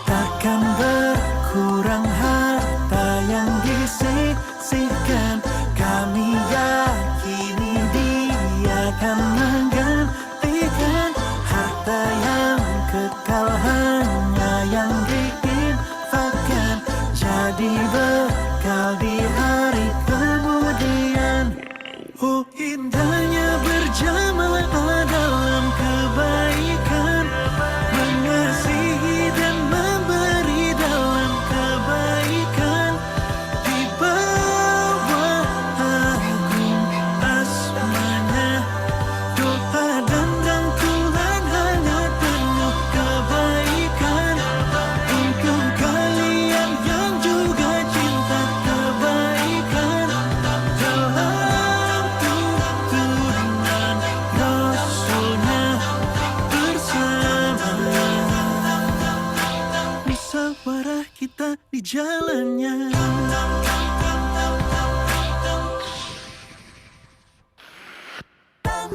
S14: Takkan berkurang harta yang disisihkan, kami yakini Dia akan menggantikan harta yang kekal, hanya yang diinfakkan, jadi bekal di hari kemudian. Oh indahnya berjamaah dalam kebaikan, mengasihi dan memberi dalam kebaikan, di bawah agung asmanya, doa dan rangkulan hanya penuh kebaikan, untuk kalian yang juga cinta kebaikan, dalam tuntunan Rasulnya bersama, musyawarah kita di jalannya.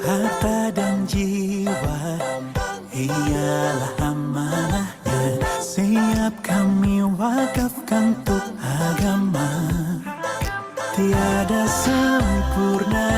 S14: Harta dan jiwa ialah amanahnya, siap kami wakafkan untuk agama. Tiada sempurna